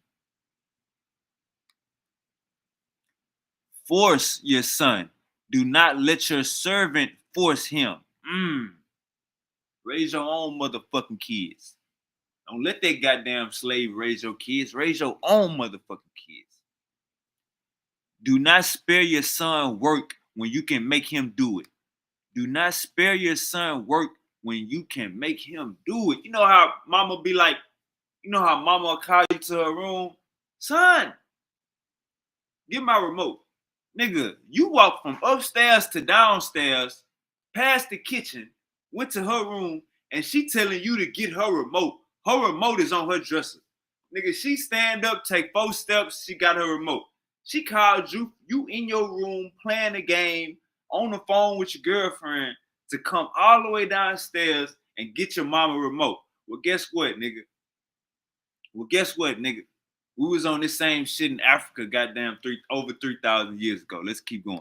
Speaker 1: Force your son. Do not let your servant force him. Raise your own motherfucking kids. Don't let that goddamn slave raise your kids. Raise your own motherfucking kids. Do not spare your son work when you can make him do it. Do not spare your son work when you can make him do it. You know how mama be like, you know how mama will call you to her room? Son, get my remote. Nigga, you walk from upstairs to downstairs, past the kitchen, went to her room, and she telling you to get her remote. Her remote is on her dresser. Nigga, she stand up, take 4 steps, she got her remote. She called you in your room playing the game on the phone with your girlfriend to come all the way downstairs and get your mama remote. Well, guess what, nigga? We was on this same shit in Africa, goddamn, over 3,000 years ago. Let's keep going.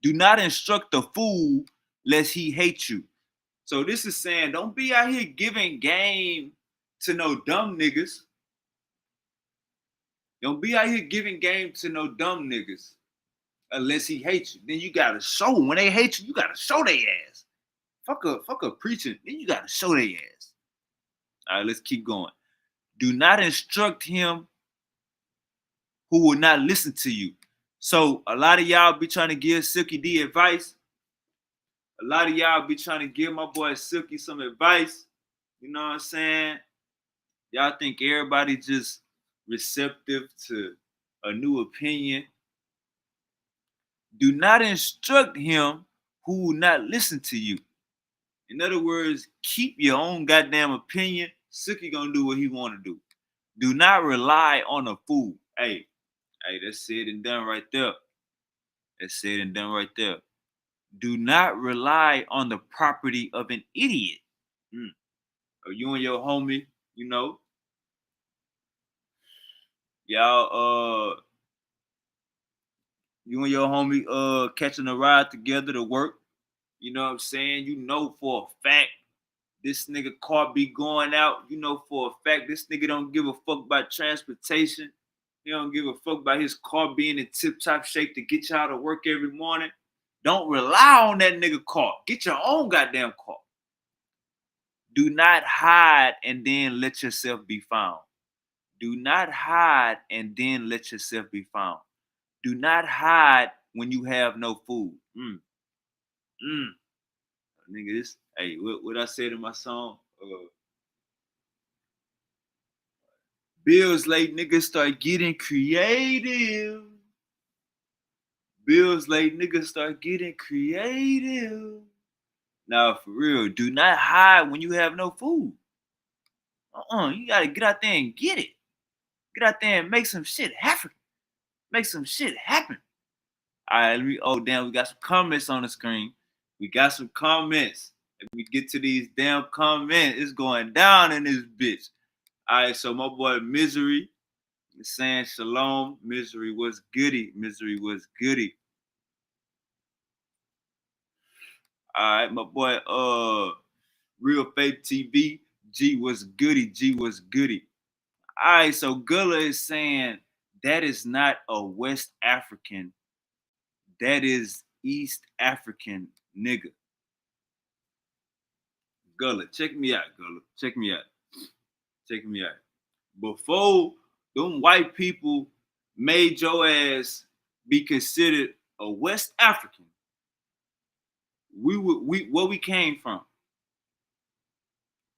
Speaker 1: Do not instruct a fool lest he hate you. So this is saying, don't be out here giving game to no dumb niggas. Don't be out here giving game to no dumb niggas unless he hates you. Then you gotta show when they hate you. You gotta show their ass. Fuck a preacher. Then you gotta show their ass. All right, let's keep going. Do not instruct him who will not listen to you. So a lot of y'all be trying to give Silky D advice. A lot of y'all be trying to give my boy Silky some advice. You know what I'm saying? Y'all think everybody just receptive to a new opinion. Do not instruct him who will not listen to you. In other words, keep your own goddamn opinion. Silky gonna do what he want to do. Do not rely on a fool. Hey, that's said and done right there. That's said and done right there. Do not rely on the property of an idiot. Or you and your homie, you know, y'all, you and your homie catching a ride together to work. You know what I'm saying? You know for a fact this nigga car be going out. You know for a fact this nigga don't give a fuck about transportation. He don't give a fuck about his car being in tip-top shape to get y'all to work every morning. Don't rely on that nigga car. Get your own goddamn car. Do not hide and then let yourself be found. Do not hide and then let yourself be found. Do not hide when you have no food. Nigga, this, hey, what I said in my song? Bills late, niggas start getting creative. Bills late, niggas start getting creative. Now, for real, do not hide when you have no food. You gotta get out there and get it. Get out there and make some shit happen. Make some shit happen. All right, we got some comments on the screen. We got some comments. If we get to these damn comments, it's going down in this bitch. All right, so my boy Misery is saying shalom. Misery was goody. Misery was goody. All right, my boy Real Faith TV, G was goody. G was goody. All right, so Gullah is saying that is not a West African. That is East African nigga. Gullah, check me out, Gullah. Check me out. Check me out. Before them white people made your ass be considered a West African, where we came from?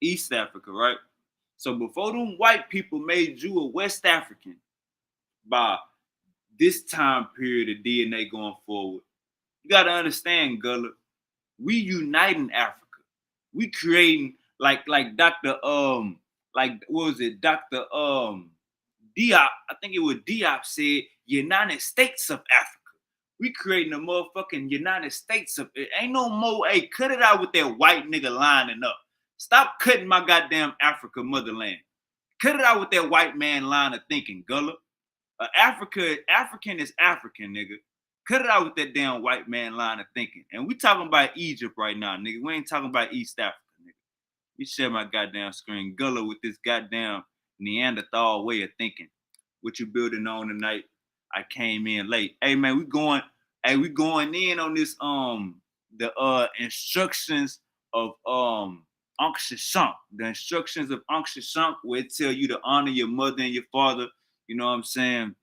Speaker 1: East Africa, right? So before them white people made you a West African, by this time period of DNA going forward, you gotta understand, Gullah, we uniting Africa. We creating like Dr. Like what was it? Dr. Diop, I think it was Diop said, United States of Africa. We creating a motherfucking United States of it. Ain't no more, hey, cut it out with that white nigga lining up. Stop cutting my goddamn Africa motherland. Cut it out with that white man line of thinking, Gullah. African is African, nigga. Cut it out with that damn white man line of thinking. And we talking about Egypt right now, nigga. We ain't talking about East Africa, nigga. You share my goddamn screen. Gullah with this goddamn Neanderthal way of thinking. What you building on tonight? I came in late. Hey, man, we going Hey, we going in on this the instructions of Uncle Shashank. The instructions of Uncle Shashank where it tell you to honor your mother and your father. You know what I'm saying?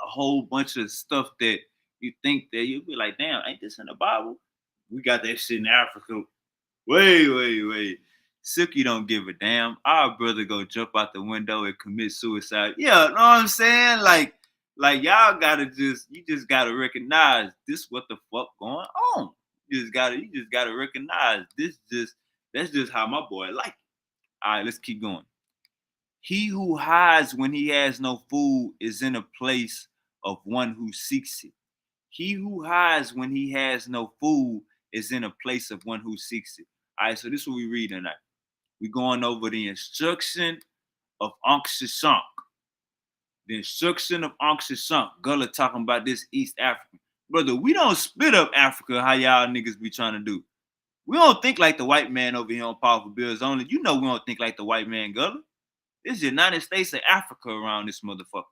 Speaker 1: A whole bunch of stuff that you think that you'll be like, damn, ain't this in the Bible? We got that shit in Africa. Wait. Silky don't give a damn. Our brother go jump out the window and commit suicide. Yeah, know what I'm saying? Like y'all you just gotta recognize this what the fuck going on. You just gotta recognize that's just how my boy like it. All right, let's keep going. He who hides when he has no food is in a place of one who seeks it. He who hides when he has no food is in a place of one who seeks it. All right, so this is what we read tonight. We're going over the instruction of Ankh Shashank. The instruction of Ankh Shashank. Gullah talking about this East African. Brother, we don't split up Africa how y'all niggas be trying to do. We don't think like the white man over here on Powerful Bills Only. You know we don't think like the white man, Gullah. It's the United States of Africa around this motherfucker.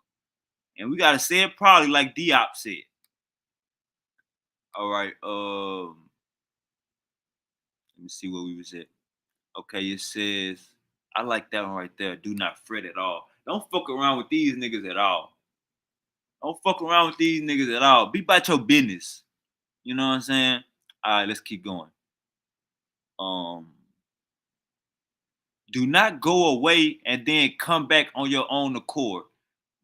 Speaker 1: And we gotta say it probably like Diop said. All right, let me see where we was at. Okay, it says, I like that one right there. Do not fret at all. Don't fuck around with these niggas at all. Don't fuck around with these niggas at all. Be about your business. You know what I'm saying? All right, let's keep going. Do not go away and then come back on your own accord.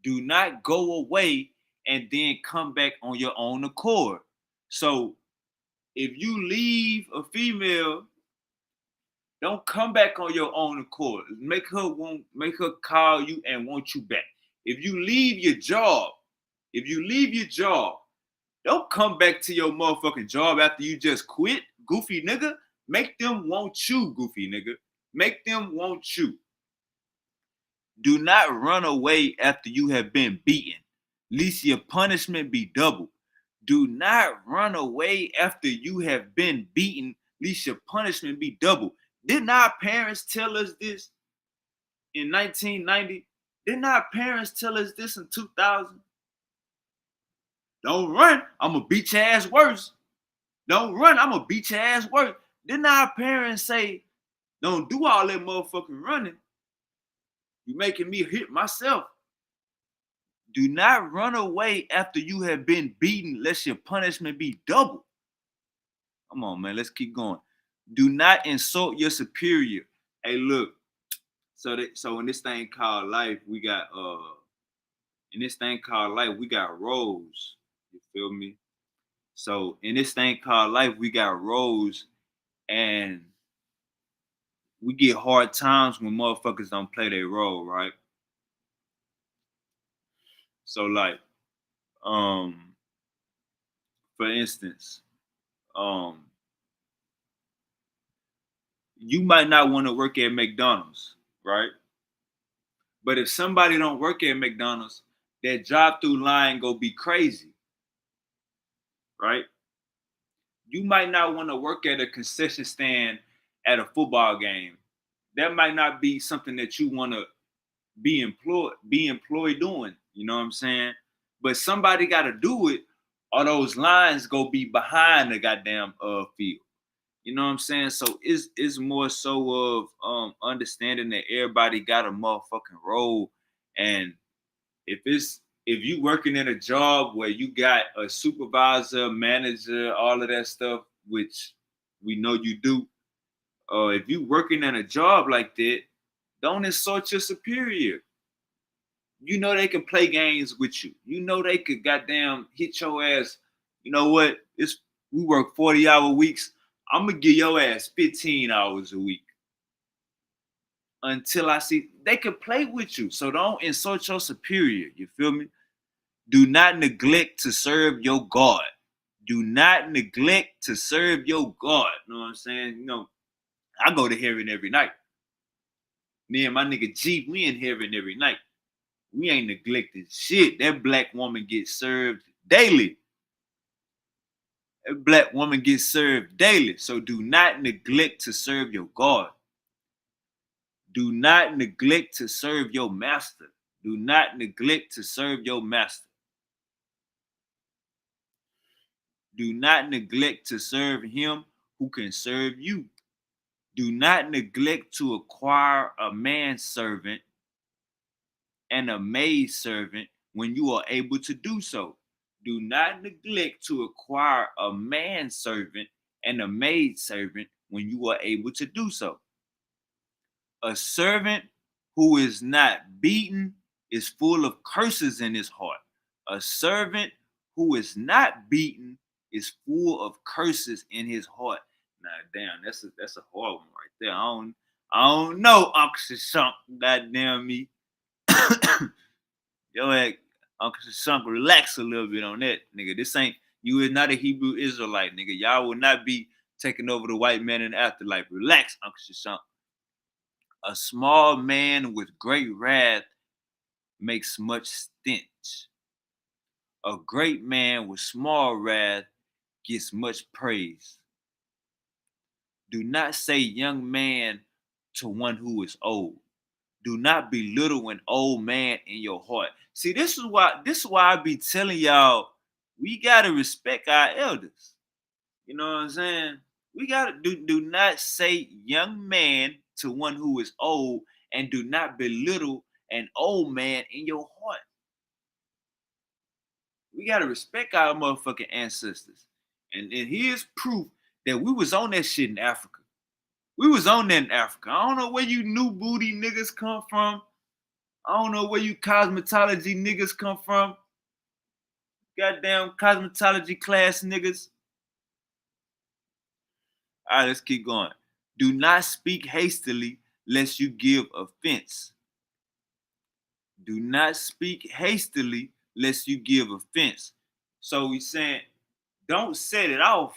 Speaker 1: Do not go away and then come back on your own accord. So if you leave a female, don't come back on your own accord. Make her call you and want you back. If you leave your job, don't come back to your motherfucking job after you just quit, goofy nigga. Make them want you, goofy nigga. Make them want you. Do not run away after you have been beaten, lest your punishment be double. Do not run away after you have been beaten, lest your punishment be double. Didn't our parents tell us this in 1990? Didn't our parents tell us this in 2000? Don't run, I'm gonna beat your ass worse. Don't run, I'm gonna beat your ass worse. Didn't our parents say, don't do all that motherfucking running? You making me hit myself. Do not run away after you have been beaten, lest your punishment be double. Come on, man, let's keep going. Do not insult your superior. Hey, look. So in this thing called life, we got roles. You feel me? So in this thing called life, we got roles, and we get hard times when motherfuckers don't play their role, right? So like, for instance, you might not want to work at McDonald's, right? But if somebody don't work at McDonald's, that drive-through line go be crazy, right? You might not want to work at a concession stand at a football game. That might not be something that you want to be employed doing. You know what I'm saying? But somebody got to do it, or those lines go be behind the goddamn field. You know what I'm saying? So it's more so of understanding that everybody got a motherfucking role, and if you working in a job where you got a supervisor, manager, all of that stuff, which we know you do, if you working in a job like that, don't insult your superior. You know they can play games with you. You know they could goddamn hit your ass. You know what? We work 40-hour weeks. I'm gonna give your ass 15 hours a week until I see they can play with you. So don't insult your superior. You feel me? Do not neglect to serve your God. Do not neglect to serve your God. You know what I'm saying? You know, I go to heaven every night. Me and my nigga G, we in heaven every night. We ain't neglecting shit. That black woman gets served daily. That black woman gets served daily. So do not neglect to serve your God. Do not neglect to serve your master. Do not neglect to serve your master. Do not neglect to serve him who can serve you. Do not neglect to acquire a manservant and a maidservant when you are able to do so. Do not neglect to acquire a manservant and a maidservant when you are able to do so. A servant who is not beaten is full of curses in his heart. A servant who is not beaten is full of curses in his heart. Now, damn, that's a hard one right there. I don't know, Uncle Shunk. Goddamn me. Yo, Uncle Shunk, relax a little bit on that, nigga. This ain't, you is not a Hebrew Israelite, nigga. Y'all will not be taking over the white man in the afterlife. Relax, Uncle Shunk. A small man with great wrath makes much stench. A great man with small wrath gets much praise. Do not say young man to one who is old. Do not belittle an old man in your heart. See, this is why I be telling y'all, we gotta respect our elders. You know what I'm saying? We gotta do not say young man to one who is old, and do not belittle an old man in your heart. We gotta respect our motherfucking ancestors. And here's proof that we was on that shit in Africa. We was on that in Africa. I don't know where you new booty niggas come from. I don't know where you cosmetology niggas come from. Goddamn cosmetology class niggas. All right, let's keep going. Do not speak hastily lest you give offense. Do not speak hastily lest you give offense. So he's saying, don't set it off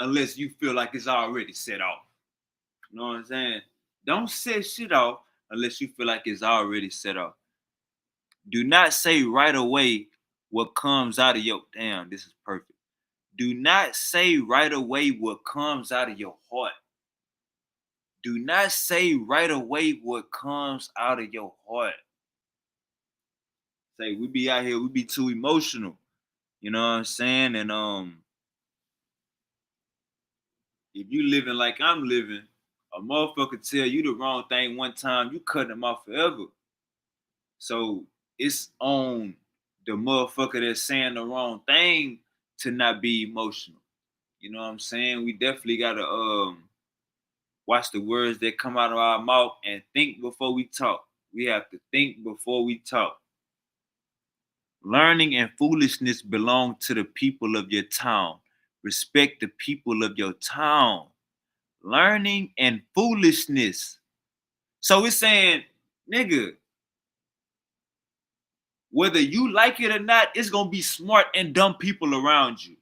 Speaker 1: unless you feel like it's already set off. You know what I'm saying? Don't set shit off unless you feel like it's already set off. Do not say right away what comes out of your, damn, this is perfect. Do not say right away what comes out of your heart. Do not say right away what comes out of your heart. Say, we be out here, we be too emotional. You know what I'm saying? And if you living like I'm living, a motherfucker tell you the wrong thing one time, you cutting them off forever. So it's on the motherfucker that's saying the wrong thing to not be emotional. You know what I'm saying? We definitely gotta watch the words that come out of our mouth and think before we talk. We have to think before we talk. Learning and foolishness belong to the people of your town. Respect the people of your town. Learning and foolishness. So it's saying, nigga, whether you like it or not, it's gonna be smart and dumb people around you.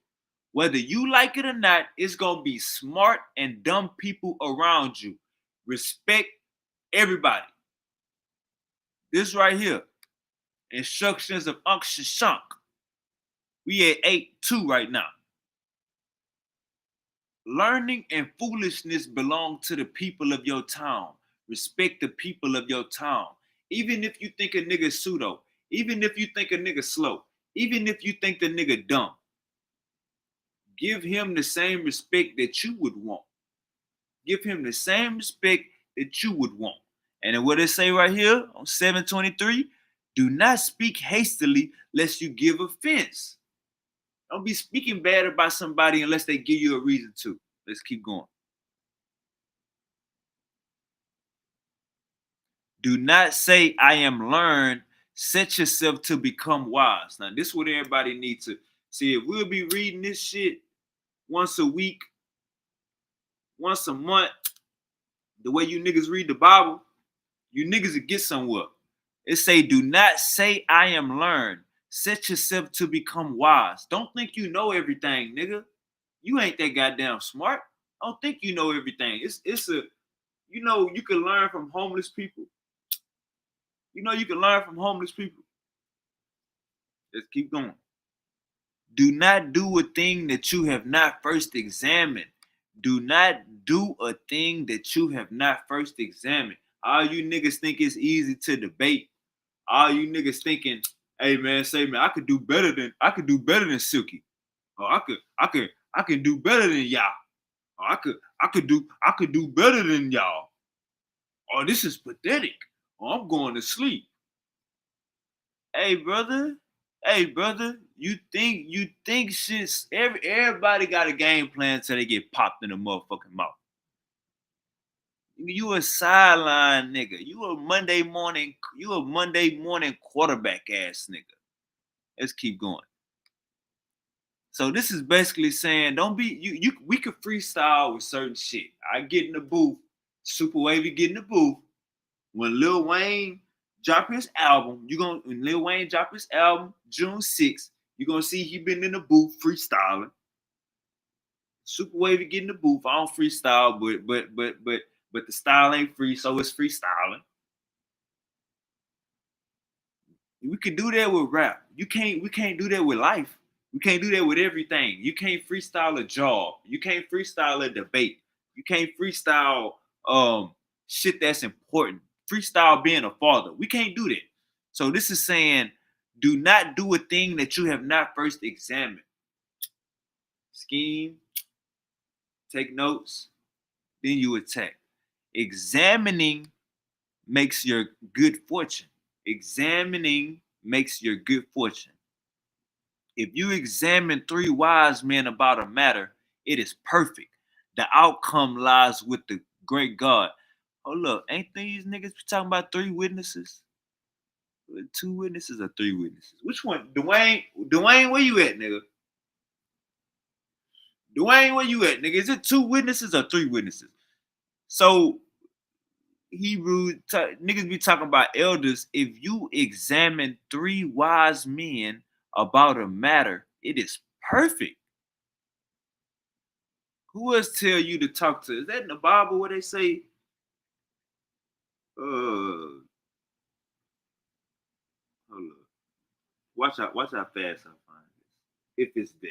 Speaker 1: Whether you like it or not, it's gonna be smart and dumb people around you. Respect everybody. This right here. Instructions of Uncle Shunk. We at 8-2 right now. Learning and foolishness belong to the people of your town. Respect the people of your town. Even if you think a nigga pseudo, even if you think a nigga slow, even if you think the nigga dumb, give him the same respect that you would want. Give him the same respect that you would want. And then what it say right here on 723, do not speak hastily lest you give offense. Don't be speaking bad about somebody unless they give you a reason to. Let's keep going. Do not say, I am learned. Set yourself to become wise. Now, this is what everybody needs to see. If we'll be reading this shit once a week, once a month, the way you niggas read the Bible, you niggas will get somewhere. It say, do not say, I am learned. Set yourself to become wise. Don't think you know everything, nigga. You ain't that goddamn smart. Don't think you know everything. It's a, you know, you can learn from homeless people. You know, you can learn from homeless people. Let's keep going. Do not do a thing that you have not first examined. Do not do a thing that you have not first examined. All you niggas think it's easy to debate. All you niggas thinking, hey man, say man, I could do better than Silky. Oh, I can do better than y'all. Oh, I could do better than y'all. Oh, this is pathetic. Oh, I'm going to sleep. Hey, brother. Hey, brother. You think shit's everybody got a game plan till they get popped in the motherfucking mouth. You a sideline nigga. You a Monday morning quarterback ass nigga. Let's keep going. So this is basically saying don't be you we could freestyle with certain shit. I get in the booth, Super Wavy get in the booth. When Lil Wayne drop his album, when Lil Wayne drop his album June 6th, you're gonna see he been in the booth freestyling. Super Wavy get in the booth. I don't freestyle, but the style ain't free, so it's freestyling. We can do that with rap. We can't do that with life. We can't do that with everything. You can't freestyle a job. You can't freestyle a debate. You can't freestyle shit that's important. Freestyle being a father. We can't do that. So this is saying do not do a thing that you have not first examined. Scheme, take notes, then you attack. Examining makes your good fortune. Examining makes your good fortune. If you examine 3 wise men about a matter, it is perfect. The outcome lies with the great God. Hold up, ain't these niggas talking about 3 witnesses? 2 witnesses or 3 witnesses? Which one? Dwayne, where you at, nigga? Dwayne, where you at, nigga? Is it 2 witnesses or 3 witnesses? So niggas be talking about elders. If you examine 3 wise men about a matter, it is perfect. Who else tell you to talk to? Is that in the Bible where they say, hold up. Watch how fast I find this. If it's there.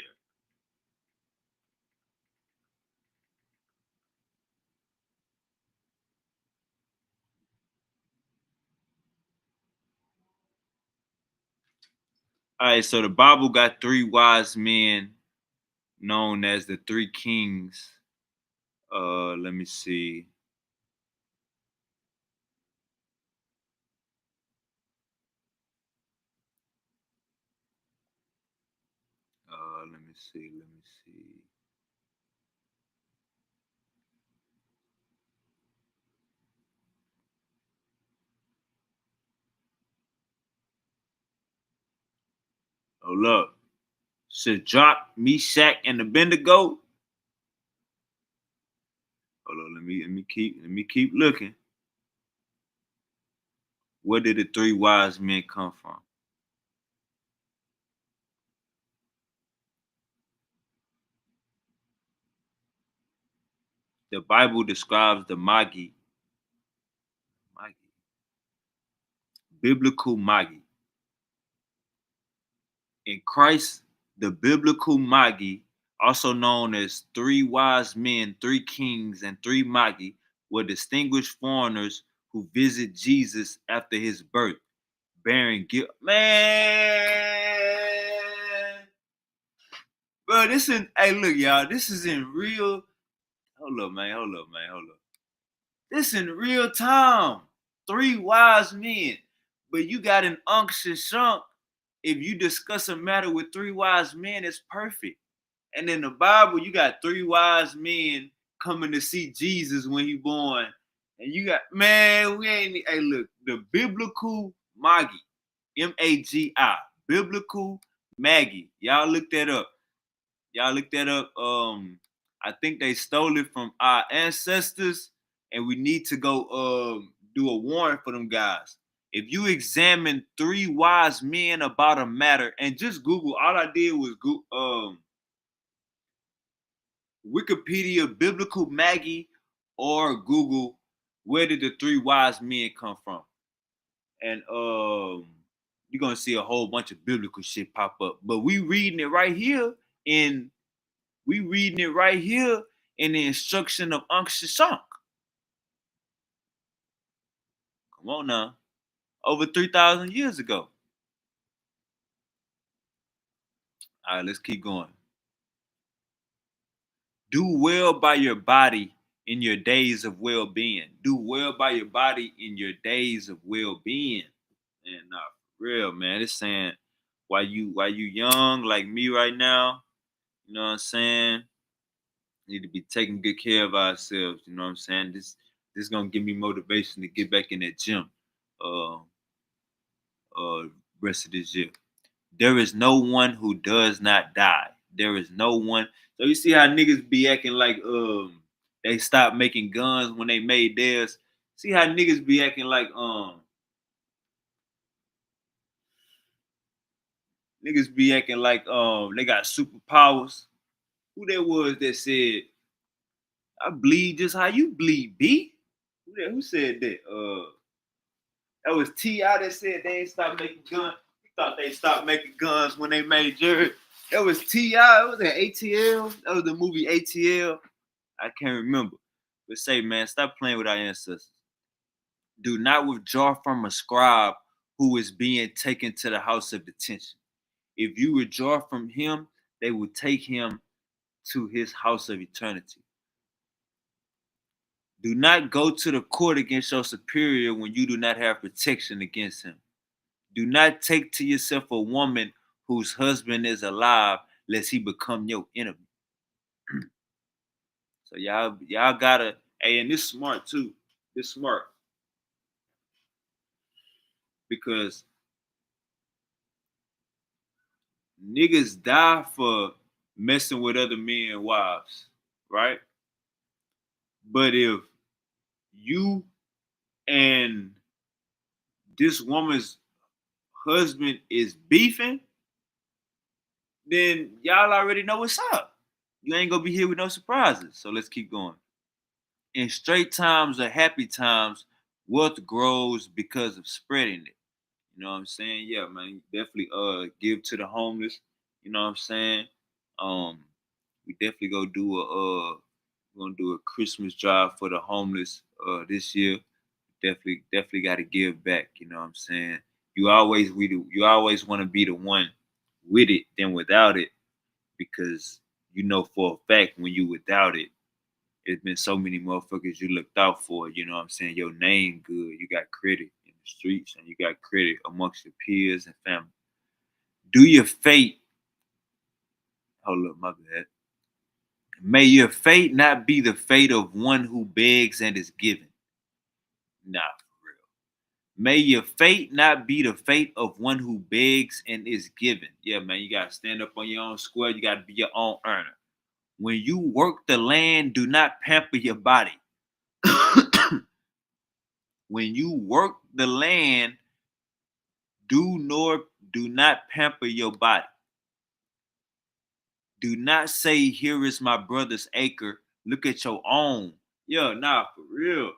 Speaker 1: All right, so the Bible got 3 wise men known as the 3 kings. Let me see. Let me see. Oh look. Shadrach, Meshach, and Abednego. Hold on, let me keep looking. Where did the 3 wise men come from? The Bible describes the Magi, biblical Magi. In Christ, the biblical Magi, also known as 3 wise men, 3 kings, and 3 Magi, were distinguished foreigners who visit Jesus after his birth, bearing guilt. Man, bro, hey, look, y'all, this is in real. Hold up, man. This in real time. 3 wise men. But you got an unctuous shunk. If you discuss a matter with 3 wise men, it's perfect. And in the Bible, you got 3 wise men coming to see Jesus when he born. And you got, man, hey, look, the biblical Magi, Magi, biblical Maggie. Y'all look that up. I think they stole it from our ancestors, and we need to go do a warrant for them guys. If you examine 3 wise men about a matter, and just Google, all I did was Wikipedia biblical Maggie or Google where did the 3 wise men come from, and you're gonna see a whole bunch of biblical shit pop up. But we reading it right here in the instruction of Uncle Shashank. Come on now. Over 3,000 years ago. All right, let's keep going. Do well by your body in your days of well-being. Do well by your body in your days of well-being. And for real, man. It's saying while you young like me right now, you know what I'm saying? Need to be taking good care of ourselves. You know what I'm saying? This gonna give me motivation to get back in that gym. Uh, Rest of this year. There is no one who does not die. There is no one. So you see how niggas be acting like they stopped making guns when they made theirs. See how niggas be acting like they got superpowers. Who that was that said I bleed just how you bleed, B? Who said that? That was T.I. that said they ain't stopped making guns. He thought they stopped making guns when they made Jared. That was T.I. It was at ATL. That was the movie ATL. I can't remember. But say, man, stop playing with our ancestors. Do not withdraw from a scribe who is being taken to the house of detention. If you withdraw from him, they will take him to his house of eternity. Do not go to the court against your superior when you do not have protection against him. Do not take to yourself a woman whose husband is alive, lest he become your enemy. So y'all gotta, hey, and this smart too. This smart. Because niggas die for messing with other men's wives, right? But if you and this woman's husband is beefing, then y'all already know what's up. You ain't gonna be here with no surprises. So let's keep going. In straight times or happy times, wealth grows because of spreading it. You know what I'm saying? Yeah, man. Definitely give to the homeless. You know what I'm saying? We definitely gonna do a Christmas drive for the homeless this year. Definitely gotta give back, you know what I'm saying? You always want to be the one with it than without it, because you know for a fact when you without it, it's been so many motherfuckers you looked out for, you know what I'm saying? Your name good, you got credit in the streets, and you got credit amongst your peers and family. Do your fate. Hold up, my bad. May your fate not be the fate of one who begs and is given. Nah, for real. May your fate not be the fate of one who begs and is given. Yeah, man, you gotta stand up on your own square. You gotta be your own earner. When you work the land, do not pamper your body. When you work the land, do not pamper your body. Do not say, here is my brother's acre. Look at your own. Yeah, nah, for real.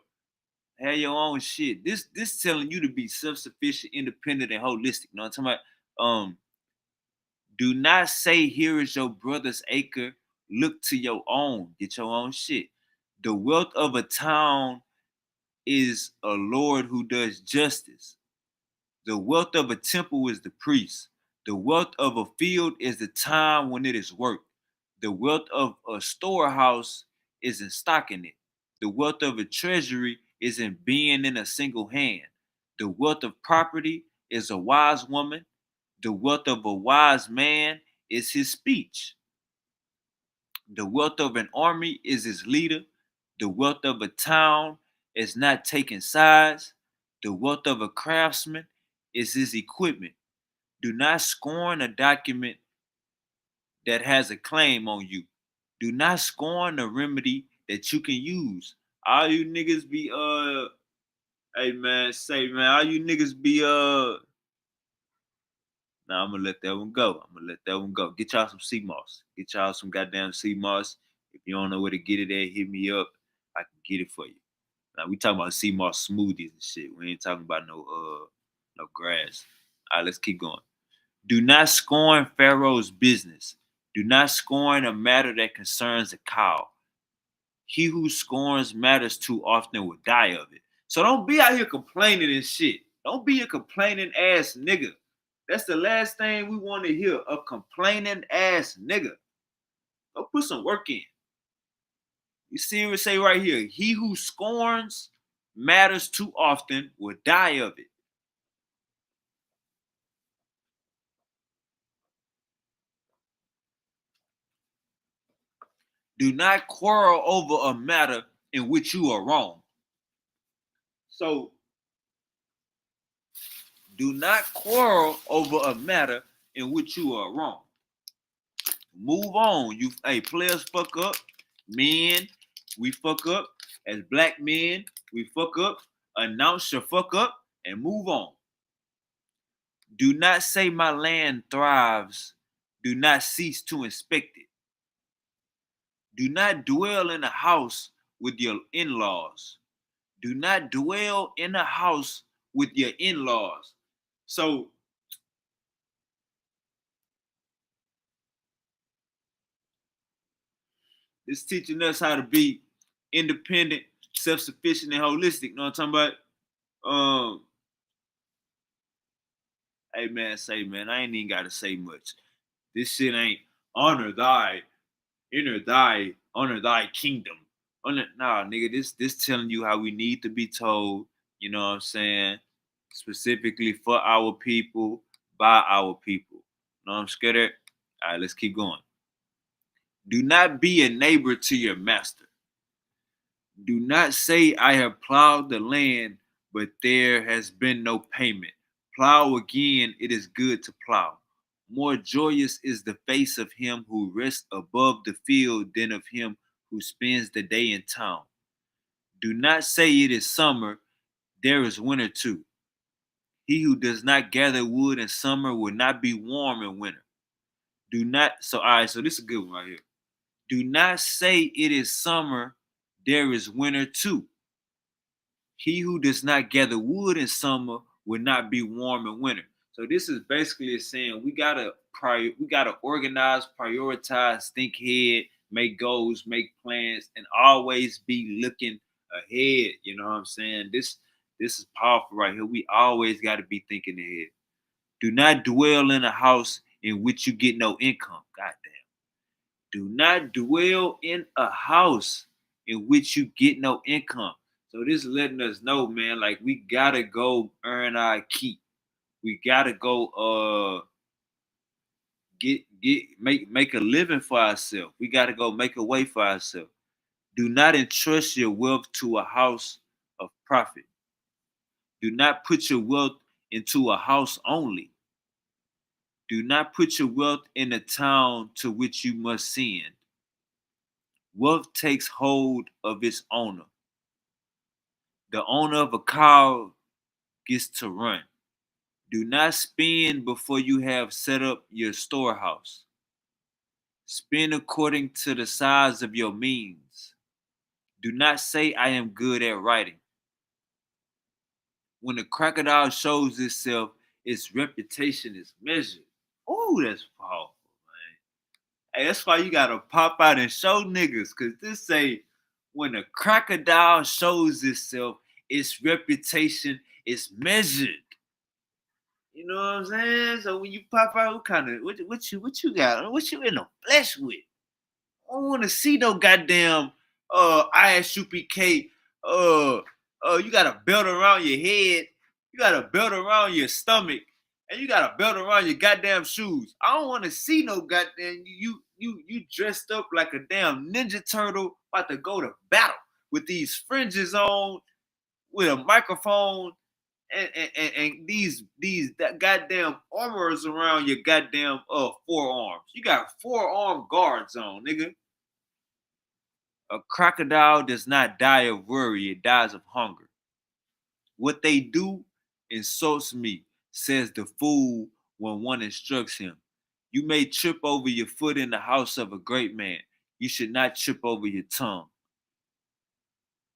Speaker 1: Have your own shit. This telling you to be self-sufficient, independent, and holistic. You know what I'm talking about? Do not say, here is your brother's acre. Look to your own. Get your own shit. The wealth of a town is a Lord who does justice. The wealth of a temple is the priest. The wealth of a field is the time when it is worked. The wealth of a storehouse is in stocking it. The wealth of a treasury is in being in a single hand. The wealth of property is a wise woman. The wealth of a wise man is his speech. The wealth of an army is his leader. The wealth of a town is not taking sides. The wealth of a craftsman is his equipment. Do not scorn a document that has a claim on you. Do not scorn a remedy that you can use. All you niggas be hey man, say man, all you niggas be Nah, I'm gonna let that one go. Get y'all some sea moss. Get y'all some goddamn sea moss. If you don't know where to get it at, hit me up. I can get it for you. Now we talking about sea moss smoothies and shit. We ain't talking about no grass. All right, let's keep going. Do not scorn Pharaoh's business. Do not scorn a matter that concerns a cow. He who scorns matters too often will die of it. So don't be out here complaining and shit. Don't be a complaining ass nigga. That's the last thing we want to hear, a complaining ass nigga. Go put some work in. You see what it say right here? He who scorns matters too often will die of it. Do not quarrel over a matter in which you are wrong. So do not quarrel over a matter in which you are wrong. Move on. Hey, players fuck up. Men, we fuck up. As black men, we fuck up. Announce your fuck up and move on. Do not say my land thrives. Do not cease to inspect it. Do not dwell in a house with your in-laws. Do not dwell in a house with your in-laws. So it's teaching us how to be independent, self-sufficient, and holistic. You know what I'm talking about? Hey man, I ain't even gotta say much. This shit ain't honor thy, honor thy kingdom. Nah, nigga, this telling you how we need to be told, you know what I'm saying? Specifically for our people, by our people. You know what I'm scared of? All right, let's keep going. Do not be a neighbor to your master. Do not say, I have plowed the land, but there has been no payment. Plow again, it is good to plow. More joyous is the face of him who rests above the field than of him who spends the day in town. Do not say it is summer, there is winter too. He who does not gather wood in summer will not be warm in winter. Do not, so all right, so this is a good one right here. Do not say it is summer, there is winter too. He who does not gather wood in summer will not be warm in winter. So this is basically saying we gotta organize, prioritize, think ahead, make goals, make plans, and always be looking ahead. You know what I'm saying? This is powerful right here. We always got to be thinking ahead. Do not dwell in a house in which you get no income. Goddamn. Do not dwell in a house in which you get no income. So this is letting us know, man, like we gotta go earn our keep. We gotta go make a living for ourselves. We gotta go make a way for ourselves. Do not entrust your wealth to a house of profit. Do not put your wealth into a house only. Do not put your wealth in a town to which you must send. Wealth takes hold of its owner. The owner of a cow gets to run. Do not spend before you have set up your storehouse. Spend according to the size of your means. Do not say, I am good at writing. When a crocodile shows itself, its reputation is measured. Oh, that's powerful, man. Hey, that's why you gotta pop out and show niggas, cause this say, when a crocodile shows itself, its reputation is measured. You know what I'm saying? So when you pop out, what you got? What you in the flesh with? I don't want to see no goddamn ISUPK. You got a belt around your head, you got a belt around your stomach, and you got a belt around your goddamn shoes. I don't want to see no goddamn you dressed up like a damn ninja turtle about to go to battle with these fringes on, with a microphone and these that goddamn armors around your goddamn forearms. You got forearm guards on, nigga. A crocodile does not die of worry, it dies of hunger. What they do insults me, says the fool when one instructs him. You may trip over your foot in the house of a great man. You should not trip over your tongue.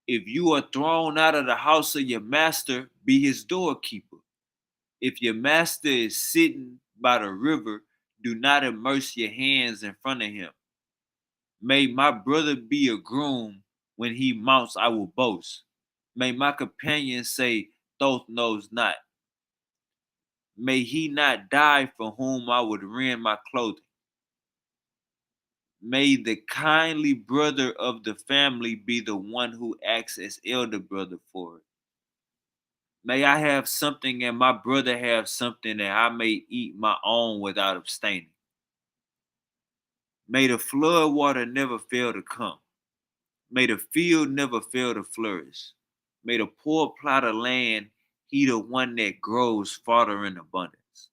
Speaker 1: If you are thrown out of the house of your master, be his doorkeeper. If your master is sitting by the river, do not immerse your hands in front of him. May my brother be a groom. When he mounts, I will boast. May my companion say, Thoth knows not. May he not die for whom I would rend my clothing. May the kindly brother of the family be the one who acts as elder brother for it. May I have something and my brother have something that I may eat my own without abstaining. May the flood water never fail to come. May the field never fail to flourish. May the poor plot of land he the one that grows farther in abundance.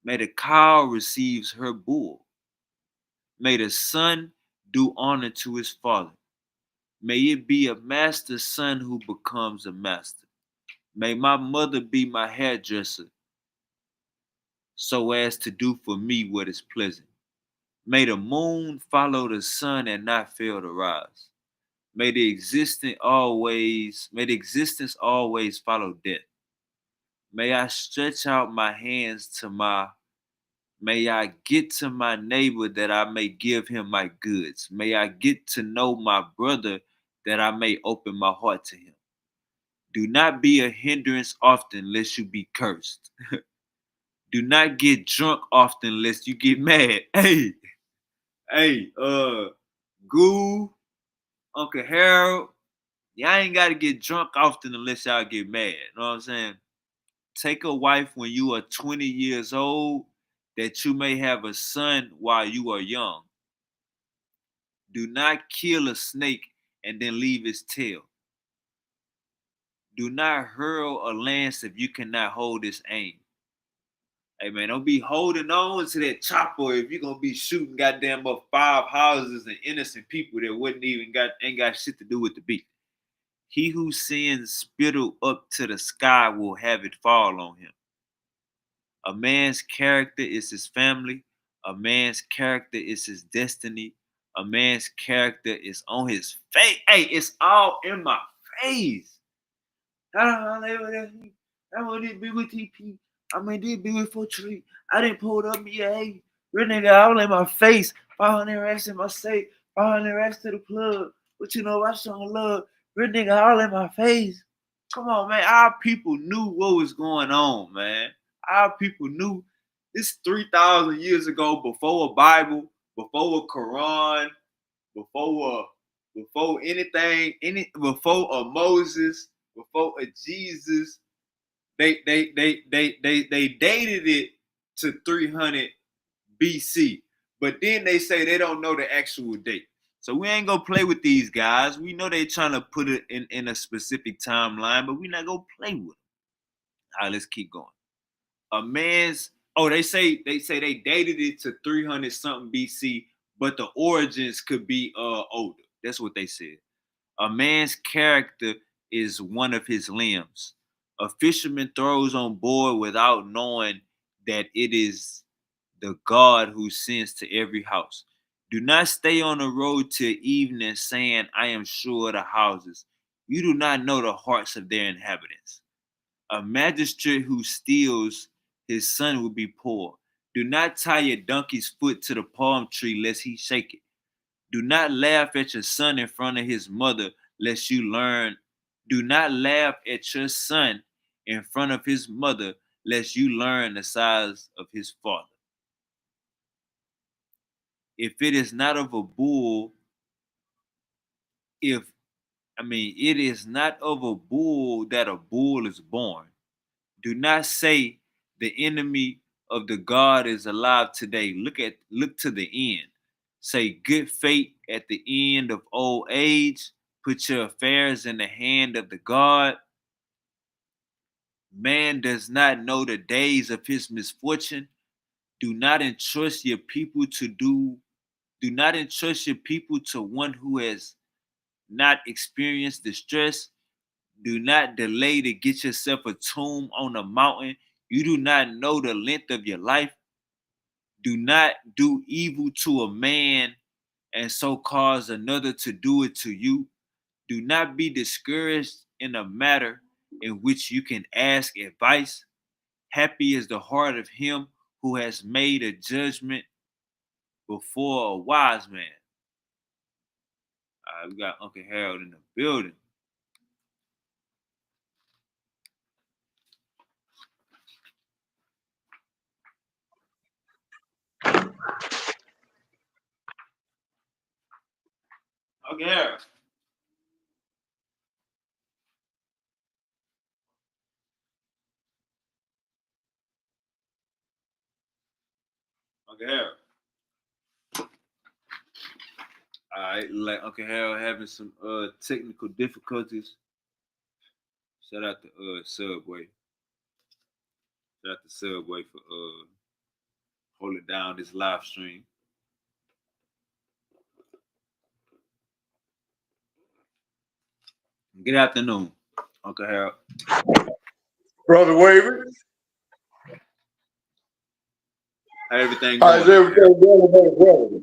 Speaker 1: May the cow receives her bull. May the son do honor to his father. May it be a master's son who becomes a master. May my mother be my hairdresser so as to do for me what is pleasant. May the moon follow the sun and not fail to rise. May the existence always follow death. May I stretch out my hands to may I get to my neighbor that I may give him my goods. May I get to know my brother that I may open my heart to him. Do not be a hindrance often lest you be cursed. Do not get drunk often lest you get mad. Hey, Goo, Uncle Harold, y'all ain't gotta get drunk often unless y'all get mad. You know what I'm saying? Take a wife when you are 20 years old that you may have a son while you are young. Do not kill a snake and then leave his tail. Do not hurl a lance if you cannot hold its aim. Hey man, don't be holding on to that chopper if you're gonna be shooting goddamn up 5 houses and innocent people that wouldn't even ain't got shit to do with the beat. He who sends spittle up to the sky will have it fall on him. A man's character is his family. A man's character is his destiny. A man's character is on his face. Hey, it's all in my face. I want to be with TP. I mean, this be with 4 I didn't pull it up me. Hey, real nigga, all in my face. 500 racks in my safe. 500 racks to the plug. But you know, I showing love. Real nigga, all in my face. Come on, man. Our people knew what was going on, man. Our people knew this 3,000 years ago, before a Bible, before a Quran, before anything, before a Moses, before a Jesus. They dated it to 300 BC, but then they say they don't know the actual date. So we ain't gonna play with these guys. We know they trying to put it in a specific timeline, but we not gonna play with them. All right, let's keep going. A man's they say they dated it to 300 something BC, but the origins could be older. That's what they said. A man's character is one of his limbs. A fisherman throws on board without knowing that it is the God who sends to every house. Do not stay on the road till evening saying, I am sure of the houses. You do not know the hearts of their inhabitants. A magistrate who steals his son will be poor. Do not tie your donkey's foot to the palm tree lest he shake it. Do not laugh at your son in front of his mother, lest you learn. Do not laugh at your son in front of his mother, lest you learn the size of his father. If it is not of a bull, it is not of a bull that a bull is born. Do not say the enemy of the God is alive today. Look to the end. Say good fate at the end of old age. Put your affairs in the hand of the God. Man does not know the days of his misfortune. Do not entrust your people to one who has not experienced distress. Do not delay to get yourself a tomb on a mountain. You do not know the length of your life. Do not do evil to a man and so cause another to do it to you. Do not be discouraged in a matter in which you can ask advice. Happy is the heart of him who has made a judgment before a wise man. All right, we got Uncle Harold in the building. Okay, Harold. Okay, Harold. All right, like Uncle Harold having some technical difficulties. Shout out to Subway. Shout out to Subway for holding down this live stream. Good afternoon, Uncle Harold.
Speaker 2: Brother Waver.
Speaker 1: How everything
Speaker 2: How's
Speaker 1: going, Uncle Harold?
Speaker 2: everything going, brother?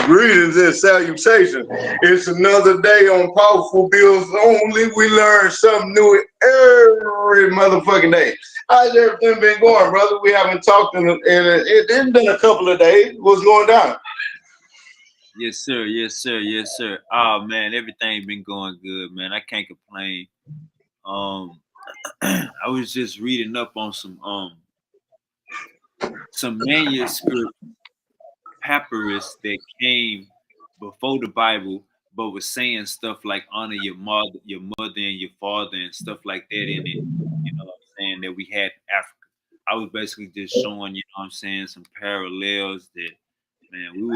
Speaker 2: Greetings and salutations. It's another day on Powerful Bills Only. We learn something new every motherfucking day. How's everything been going, brother? We haven't talked in it's been a couple of days. What's going down?
Speaker 1: Yes, sir. Yes, sir. Yes, sir. Oh man, everything been going good, man. I can't complain. Um, I was just reading up on some manuscript papyrus that came before the Bible, but was saying stuff like honor your mother and your father and stuff like that in it. You know what I'm saying? That we had in Africa. I was basically just showing, you know what I'm saying, some parallels that man, we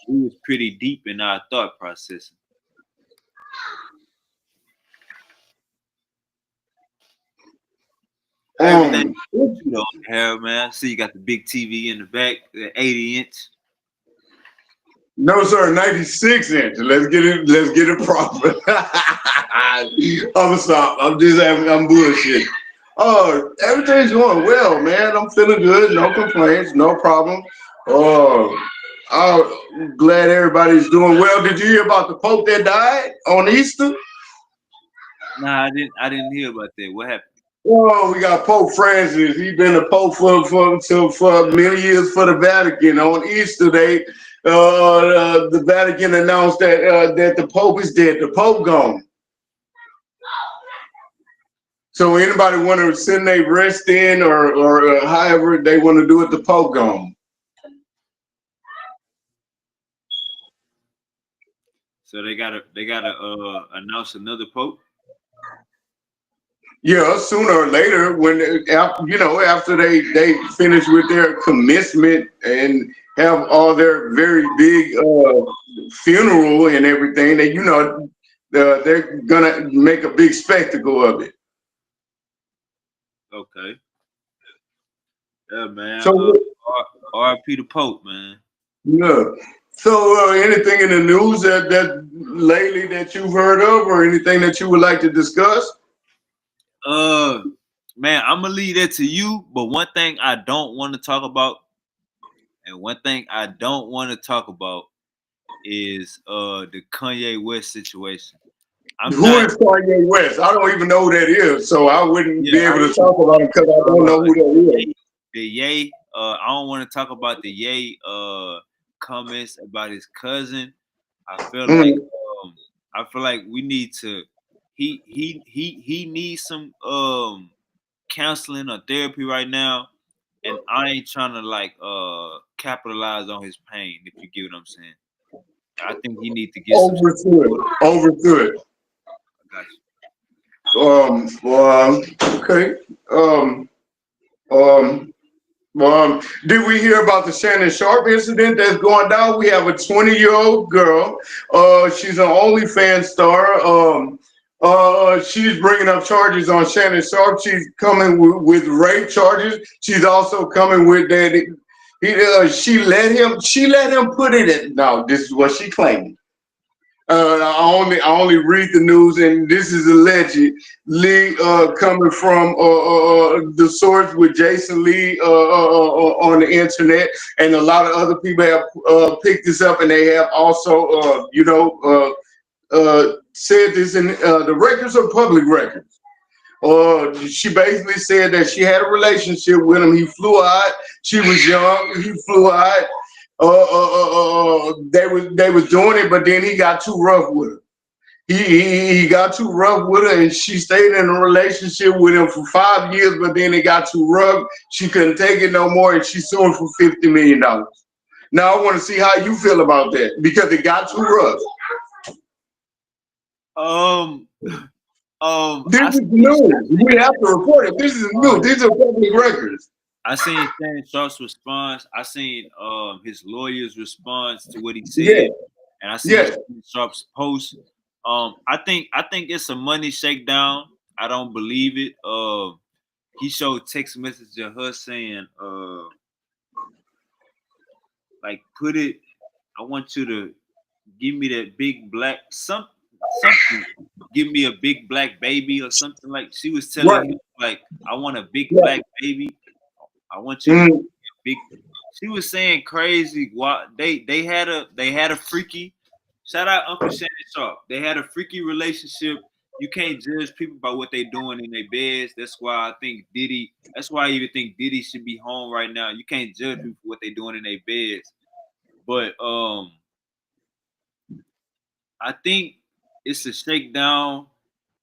Speaker 1: was pretty deep in our thought processing. Everything you don't have, man. I see you got the big TV in the back, the 80-inch.
Speaker 2: No, sir, 96 inch. Let's get it proper. I'm stop. I'm bullshit. Oh, everything's going well, man. I'm feeling good, no complaints, no problem. I'm glad everybody's doing well. Did you hear about the Pope that died on Easter?
Speaker 1: Nah, I didn't hear about that. What happened?
Speaker 2: Oh, we got Pope Francis. He's been a pope for many years for the Vatican. On Easter Day, the Vatican announced that the Pope is dead. The Pope gone. So anybody want to send their rest in or however they want to do it, the Pope gone.
Speaker 1: So they gotta announce another pope.
Speaker 2: Yeah, sooner or later, after they finish with their commencement and have all their very big funeral and everything, they're gonna make a big spectacle of it.
Speaker 1: Okay. Yeah, man.
Speaker 2: So,
Speaker 1: R.I.P. the Pope, man.
Speaker 2: yeah. So, anything in the news that lately that you've heard of, or anything that you would like to discuss?
Speaker 1: Man, I'm gonna leave that to you. But one thing I don't want to talk about, and one thing I don't want to talk about is the Kanye West situation. I'm
Speaker 2: Who
Speaker 1: not.
Speaker 2: is Kanye West? I don't even know who that is, so I wouldn't be
Speaker 1: Yeah,
Speaker 2: able to talk about him because I don't know who that is.
Speaker 1: the Ye. I don't want to talk about the Ye comments about his cousin. I feel like
Speaker 2: Mhm.
Speaker 1: we need to. He needs some counseling or therapy right now, and I ain't trying to like capitalize on his pain. If you get what I'm saying, I think he needs to get some.
Speaker 2: Overstood.
Speaker 1: I got you.
Speaker 2: Okay. Did we hear about the Shannon Sharp incident that's going down? We have a 20-year-old girl. She's an OnlyFans star. She's bringing up charges on Shannon Sharp. She's coming with rape charges. She's also coming with that. She let him put it in. No, this is what she claimed. I only read the news, and this is allegedly coming from the source with Jason Lee on the internet, and a lot of other people have picked this up, and they have also, said this in the records are public records. She basically said that she had a relationship with him. He flew out. She was young. He flew out. They was doing it, but then he got too rough with her. He got too rough with her, and she stayed in a relationship with him for 5 years, but then it got too rough. She couldn't take it no more, and she sued him for $50 million. Now I want to see how you feel about that because it got too rough.
Speaker 1: Um,
Speaker 2: This
Speaker 1: I
Speaker 2: is
Speaker 1: seen,
Speaker 2: new. We have to report it. This is new. These are public records.
Speaker 1: I seen Shannon Sharp's response. I seen his lawyer's response to what he
Speaker 2: Yeah,
Speaker 1: said, and I seen
Speaker 2: yeah.
Speaker 1: Shannon Sharp's post. I think it's a money shakedown. I don't believe it. He showed text message of her saying, like, put it. I want you to give me that big black something. Give me a big black baby or something like. She was
Speaker 2: Right.
Speaker 1: telling him like, I want a big
Speaker 2: Right.
Speaker 1: black baby. I want you to
Speaker 2: Mm,
Speaker 1: big. She was saying crazy. What they had a freaky. Shout out Uncle Shannon Sharp. They had a freaky relationship. You can't judge people by what they're doing in their beds. That's why I think Diddy. That's why I even think Diddy should be home right now. You can't judge people for what they're doing in their beds. But I think it's a shakedown,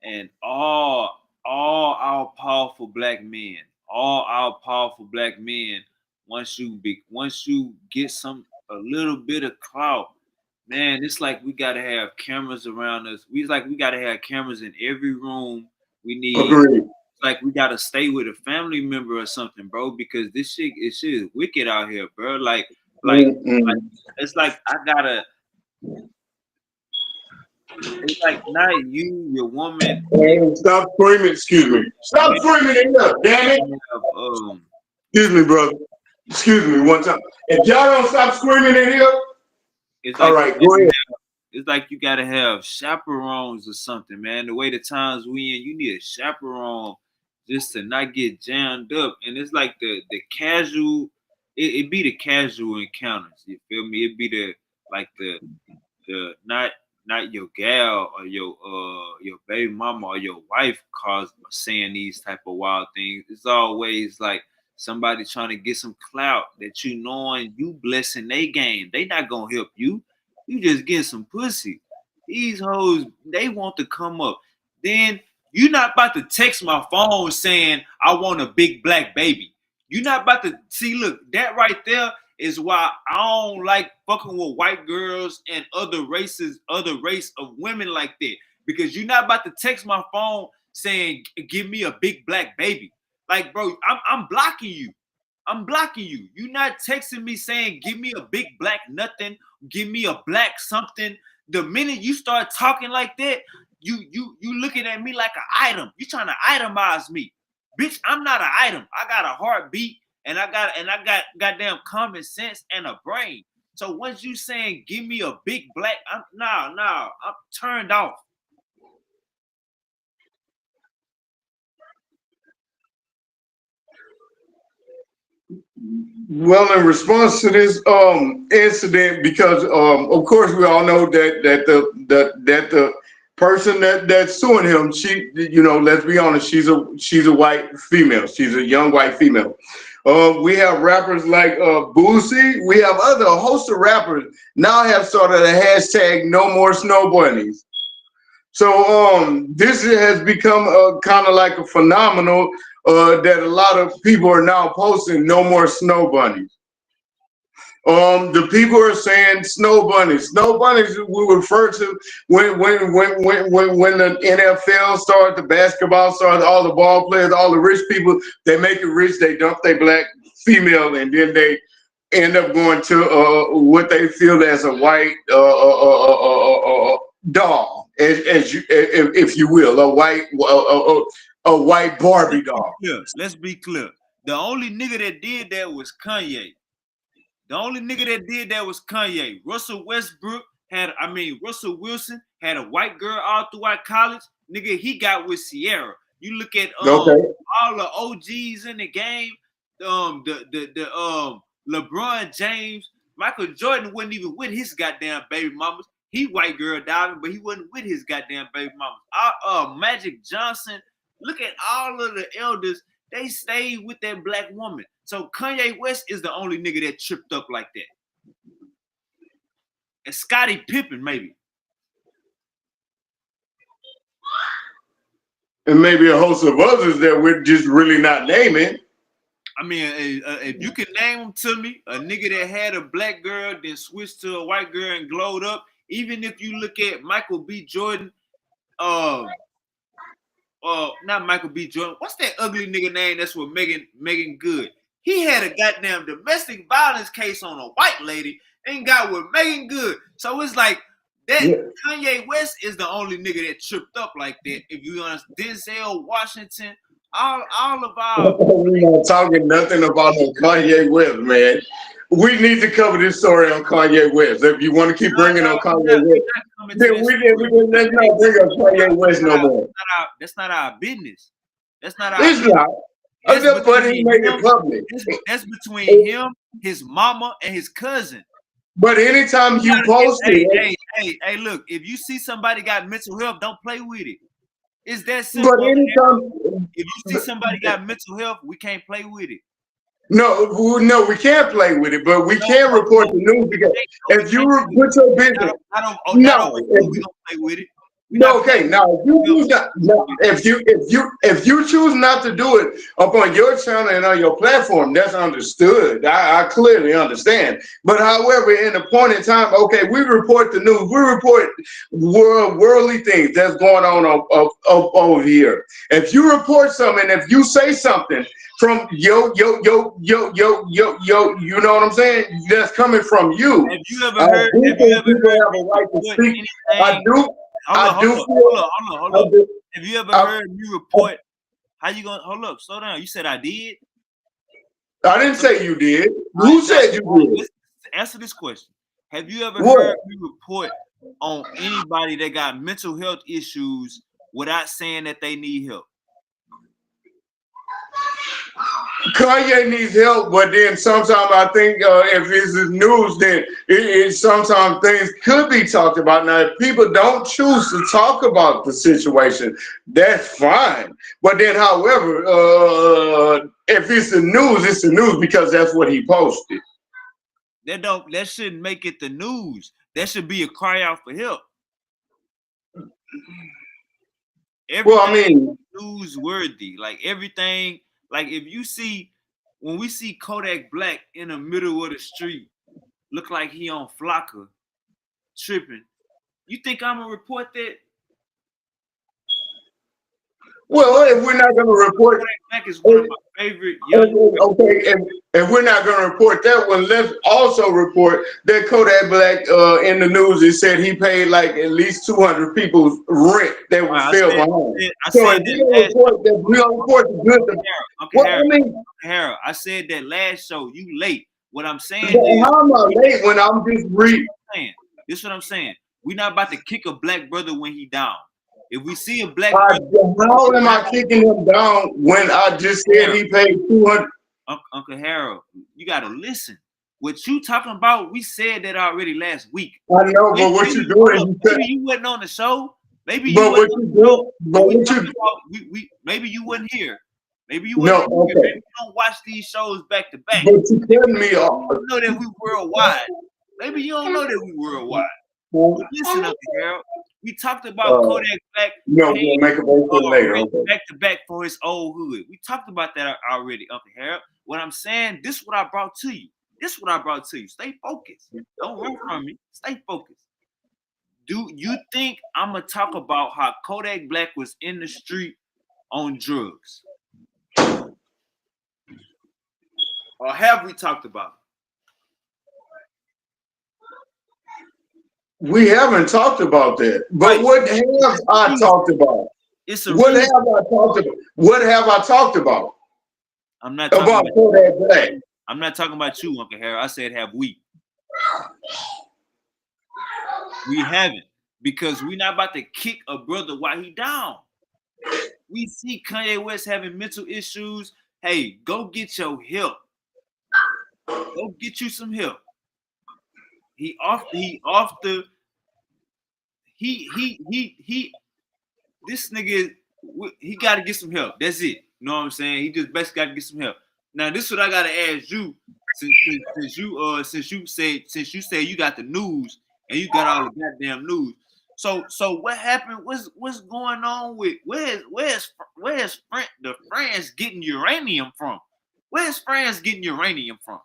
Speaker 1: and all our powerful black men, all our powerful black men, once you get a little bit of clout, man, it's like we gotta have cameras around us. We gotta have cameras in every room. We need
Speaker 2: agreed.
Speaker 1: like we gotta stay with a family member or something, bro, because this shit is wicked out here, bro. Like
Speaker 2: Mm.
Speaker 1: it's like I gotta it's like not you, your woman,
Speaker 2: Stop screaming. Excuse me. Stop
Speaker 1: you
Speaker 2: screaming in here. Damn it.
Speaker 1: have
Speaker 2: Excuse me, brother. Excuse me one time. If y'all don't stop screaming in here,
Speaker 1: it's
Speaker 2: all
Speaker 1: like
Speaker 2: right, go ahead.
Speaker 1: you gotta have chaperones or something, man. The way the times we in, you need a chaperone just to not get jammed up. And it's like the casual, it be the casual encounters. You feel me? It be the like the not your gal or your baby mama or your wife cause saying these type of wild things. It's always like somebody trying to get some clout that you knowing you blessing they game. They not gonna help you. You just get some pussy. These hoes, they want to come up. Then you not about to text my phone saying I want a big black baby. You not about to see. Look, that right there is why I don't like fucking with white girls and other races, other race of women like that. Because you're not about to text my phone saying, give me a big black baby. Like, bro, I'm blocking you. I'm blocking you. You're not texting me saying, give me a big black nothing, give me a black something. The minute you start talking like that, you looking at me like an item. You trying to itemize me. Bitch, I'm not an item. I got a heartbeat and I got goddamn common sense and a brain. So once you saying give me a big black, I'm turned off.
Speaker 2: Well, in response to this incident, because of course we all know that the person that's suing him, she, let's be honest, she's a white female. She's a young white female. We have rappers like Boosie. We have a host of rappers now have started a hashtag No More Snow Bunnies. So this has become kind of like a phenomenal that a lot of people are now posting no more snow bunnies. The people are saying snow bunnies. Snow bunnies we refer to when the NFL started, the basketball started, all the ball players, all the rich people, they make it rich, they dump their black female, and then they end up going to what they feel as a white doll, as you, if you will, a white Barbie doll.
Speaker 1: Let's be clear. The only nigga that did that was Kanye. The only nigga that did that was Kanye. Russell Wilson had a white girl all throughout college. Nigga, he got with Sierra. You look at
Speaker 2: Okay.
Speaker 1: all the OGs in the game, the LeBron James, Michael Jordan wasn't even with his goddamn baby mamas. He white girl diving, but he wasn't with his goddamn baby mamas. Magic Johnson, look at all of the elders. They stayed with that black woman. So Kanye West is the only nigga that tripped up like that. And Scottie Pippen, maybe.
Speaker 2: And maybe a host of others that we're just really not naming.
Speaker 1: I mean, if you can name them to me, a nigga that had a black girl, then switched to a white girl and glowed up. Even if you look at Michael B. Jordan, not Michael B. Jordan. What's that ugly nigga name that's with Megan Good? He had a goddamn domestic violence case on a white lady and got with Megan Good. So it's like that Kanye West is the only nigga that tripped up like that. If you understand, Denzel Washington, all of our
Speaker 2: We're not talking nothing about no Kanye West, man. We need to cover this story on Kanye West. If you want to keep bringing up Kanye West, then let's not bring up Kanye West no more.
Speaker 1: That's not our business. That's not our
Speaker 2: It's
Speaker 1: business.
Speaker 2: not. But he made it public.
Speaker 1: That's between him, his mama, and his cousin.
Speaker 2: But anytime you post it,
Speaker 1: hey, look, if you see somebody got mental health, don't play with it. It's that simple.
Speaker 2: But anytime,
Speaker 1: if you see somebody got mental health, we can't play with it.
Speaker 2: No, we can't play with it, but we can report the news because if you put your business,
Speaker 1: we don't play with it.
Speaker 2: No, okay. Now, if you choose not to do it up on your channel and on your platform, that's understood. I clearly understand. But however, in a point in time, okay, we report the news. We report worldly things that's going on up over here. If you report something, if you say something from yo, you know what I'm saying? That's coming from you.
Speaker 1: Have you ever heard? Have you ever heard
Speaker 2: have a right to speak? I do.
Speaker 1: Hold up. Have you ever heard me report? How you gonna hold up? Slow down. You said I did.
Speaker 2: I didn't say you did. Who said you did?
Speaker 1: Let's answer this question. Have you ever heard me report on anybody that got mental health issues without saying that they need help?
Speaker 2: Kanye needs help, but then sometimes I think if it's news, then sometimes things could be talked about. Now, if people don't choose to talk about the situation, that's fine. But then, however, if it's the news because that's what he posted.
Speaker 1: That shouldn't make it the news. That should be a cry out for help. Everything newsworthy, like everything. Like if you see, when we see Kodak Black in the middle of the street, look like he on Flocka, tripping, you think I'm gonna report that?
Speaker 2: Well, if we're not gonna report,
Speaker 1: Kodak Black is one of my favorite young.
Speaker 2: Okay, if we're not gonna report that one, let's also report that Kodak Black in the news. It said he paid like at least 200 people's rent that was still behind. So if we don't report the good.
Speaker 1: Harold, I said that last show. You late. What I'm saying
Speaker 2: is, how am I late when I'm just reading?
Speaker 1: This is what I'm saying. We're not about to kick a black brother when he down. If we see a black brother,
Speaker 2: how am I kicking him down when I just said he paid 200?
Speaker 1: Uncle Harold, you gotta listen. What you talking about? We said that already last week.
Speaker 2: I know, but what you doing?
Speaker 1: Maybe you wasn't on the show. Maybe you.
Speaker 2: But what you doing? But what
Speaker 1: you? Maybe you wasn't here. Maybe you wasn't here.
Speaker 2: Okay.
Speaker 1: Maybe you don't watch these shows back to back.
Speaker 2: But you cutting me off.
Speaker 1: You know that we worldwide. Maybe you don't know that we worldwide. Listen up, Harold. We talked about Kodak Black.
Speaker 2: We'll make a vote for later. Okay.
Speaker 1: Back to back for his old hood. We talked about that already, Uncle Harold. What I'm saying, this is what I brought to you. Stay focused. Don't run from me. Stay focused. Do you think I'm gonna talk about how Kodak Black was in the street on drugs? Or have we talked about it?
Speaker 2: We haven't talked about that. But what have I talked about? What have I talked about?
Speaker 1: I'm not talking
Speaker 2: about Kodak Black.
Speaker 1: I'm not talking about you, Uncle Harold. I said have we. We haven't, because we're not about to kick a brother while he down. We see Kanye West having mental issues. Hey, go get your help. Go get you some help. He this nigga, he got to get some help. That's it. You know what I'm saying? He just basically got to get some help. Now, this is what I gotta ask you, since you say you got the news and you got all the goddamn news. So what happened? What's going on with where's the France getting uranium from? Where's France getting uranium from?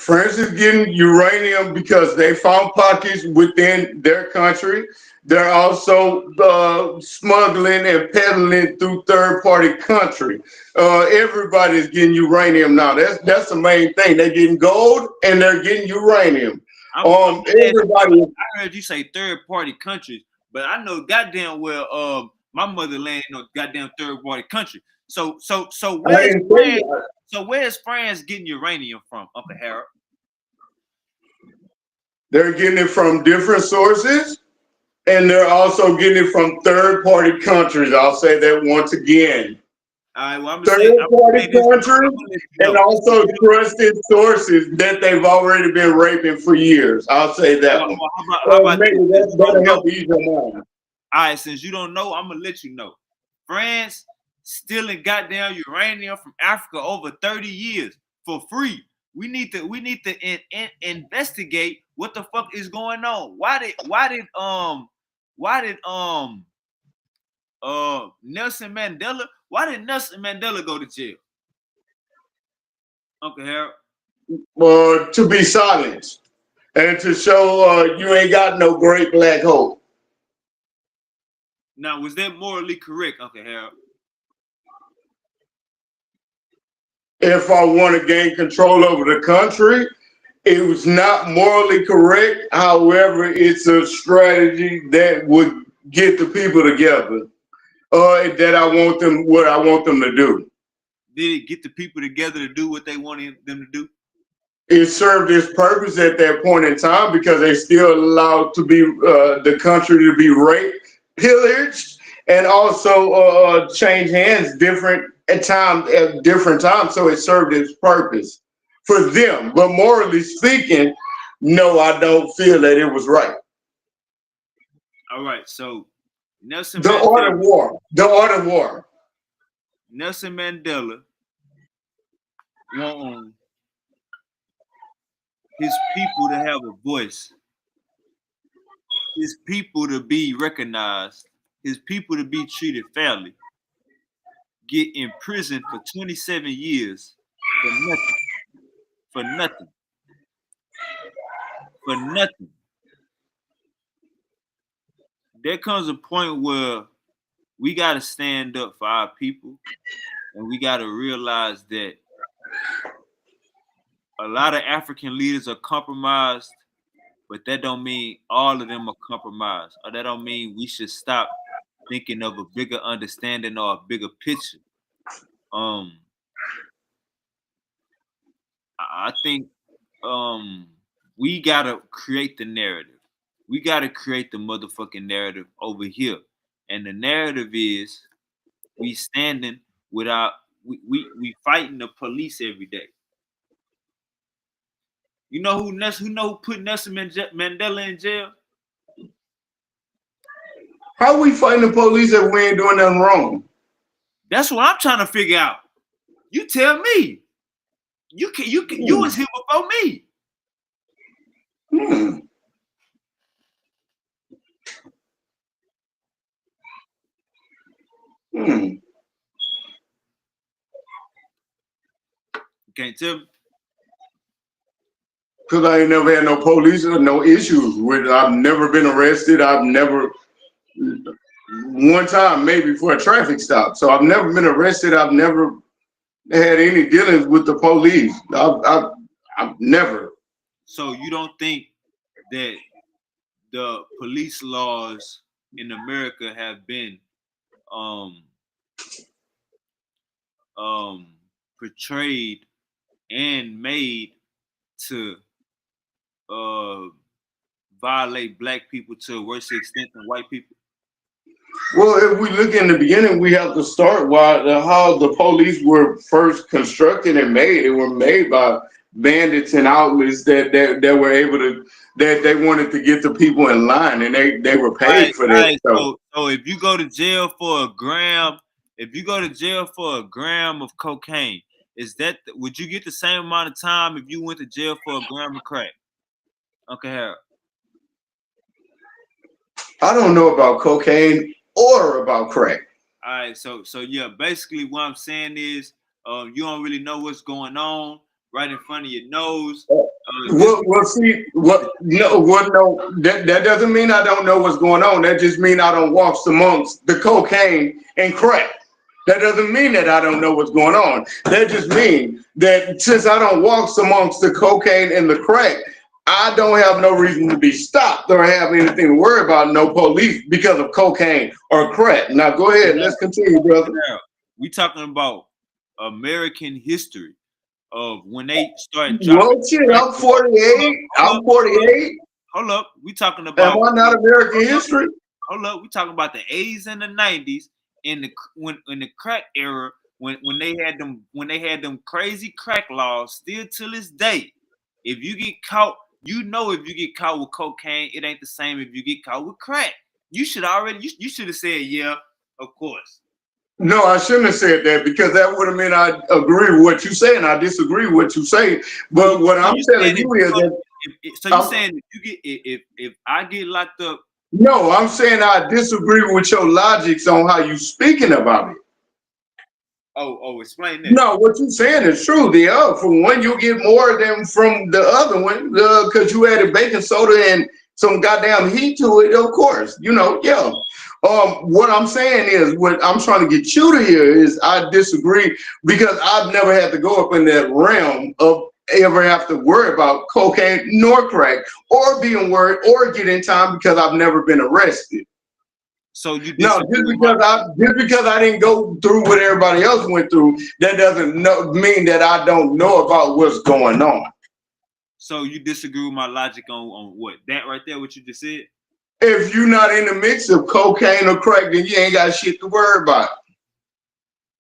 Speaker 2: France is getting uranium because they found pockets within their country. They're also smuggling and peddling through third-party country. Everybody's getting uranium now. That's the main thing. They're getting gold and they're getting uranium. Everybody.
Speaker 1: I heard you say third-party countries, but I know goddamn well my motherland, goddamn third-party country. So where's France? So where's France getting uranium from, Uncle Harold?
Speaker 2: They're getting it from different sources, and they're also getting it from third-party countries. I'll say that once again.
Speaker 1: All right, well,
Speaker 2: third-party countries and also trusted sources that they've already been raping for years. I'll say that one.
Speaker 1: How about
Speaker 2: maybe that'll help ease your mind.
Speaker 1: All right, since you don't know, I'm gonna let you know. France stealing goddamn uranium from Africa over 30 years for free. We need to investigate what the fuck is going on. Why did Nelson Mandela? Why did Nelson Mandela go to jail? Uncle Harold?
Speaker 2: To be silenced and to show you ain't got no great black hope.
Speaker 1: Now, was that morally correct, Uncle Harold?
Speaker 2: If I want to gain control over the country, it was not morally correct. However, it's a strategy that would get the people together. That I want them to do.
Speaker 1: Did it get the people together to do what they wanted them to do?
Speaker 2: It served its purpose at that point in time because they still allowed to be the country to be raped, pillaged, and also change hands at different times. So it served its purpose for them. But morally speaking, no, I don't feel that it was right.
Speaker 1: All right, so Nelson
Speaker 2: The art of war.
Speaker 1: Nelson Mandela want his people to have a voice, his people to be recognized, his people to be treated fairly, get imprisoned for 27 years for nothing. There comes a point where we got to stand up for our people, and we got to realize that a lot of African leaders are compromised, but that don't mean all of them are compromised, or that don't mean we should stop thinking of a bigger understanding or a bigger picture. I think we gotta create the narrative. We gotta create the motherfucking narrative over here, and the narrative is we standing without we fighting the police every day. You know who put Nelson Mandela in jail?
Speaker 2: How we fighting the police if we ain't doing nothing wrong?
Speaker 1: That's what I'm trying to figure out. You tell me. You was here before me. You can't tell me.
Speaker 2: Because I ain't never had no police or no issues with it. I've never been arrested. I've never, one time maybe for a traffic stop. So I've never been arrested. I've never had any dealings with the police. I've never.
Speaker 1: So you don't think that the police laws in America have been portrayed and made to violate black people to a worse extent than white people?
Speaker 2: Well, if we look in the beginning, we have to start how the police were first constructed and made. They were made by bandits and outlets that were able to, that they wanted to get the people in line, and they were paid for that.
Speaker 1: Right. So if you go to jail for a gram, of cocaine, would you get the same amount of time if you went to jail for a gram of crack? Okay, Harold.
Speaker 2: I don't know about cocaine or about crack.
Speaker 1: All right, so yeah, basically what I'm saying is you don't really know what's going on right in front of your nose.
Speaker 2: Well, see, no, that doesn't mean I don't know what's going on. That just means I don't walk amongst the cocaine and crack. That doesn't mean that I don't know what's going on. That just means that since I don't walk amongst the cocaine and the crack, I don't have no reason to be stopped or have anything to worry about, no police because of cocaine or crack. Now go ahead, let's continue, brother.
Speaker 1: We talking about American history of when they started dropping.
Speaker 2: Well, shit, I'm 48. I'm 48.
Speaker 1: Hold up. We talking about.
Speaker 2: Am I not American history?
Speaker 1: Hold up. We talking about the 80s and the 90s in the crack era when they had them crazy crack laws. Still to this day, if you get caught, if you get caught with cocaine, it ain't the same if you get caught with crack. You should have said, yeah, of course.
Speaker 2: No, I shouldn't have said that because that would have meant I agree with what you say and I disagree with what you say. But what I'm telling you is that.
Speaker 1: So you're saying if I get locked up?
Speaker 2: No, I'm saying I disagree with your logics on how you speaking about it.
Speaker 1: Oh, explain that.
Speaker 2: No, what you're saying is true. From one you get more than from the other one because you added baking soda and some goddamn heat to it. Of course, yeah. What I'm saying is, what I'm trying to get you to hear is I disagree because I've never had to go up in that realm of ever have to worry about cocaine nor crack or being worried or get in time because I've never been arrested.
Speaker 1: So you
Speaker 2: just because I didn't go through what everybody else went through, that doesn't mean that I don't know about what's going on.
Speaker 1: So you disagree with my logic on what? That right there, what you just said?
Speaker 2: If you're not in the mix of cocaine or crack, then you ain't got shit to worry about.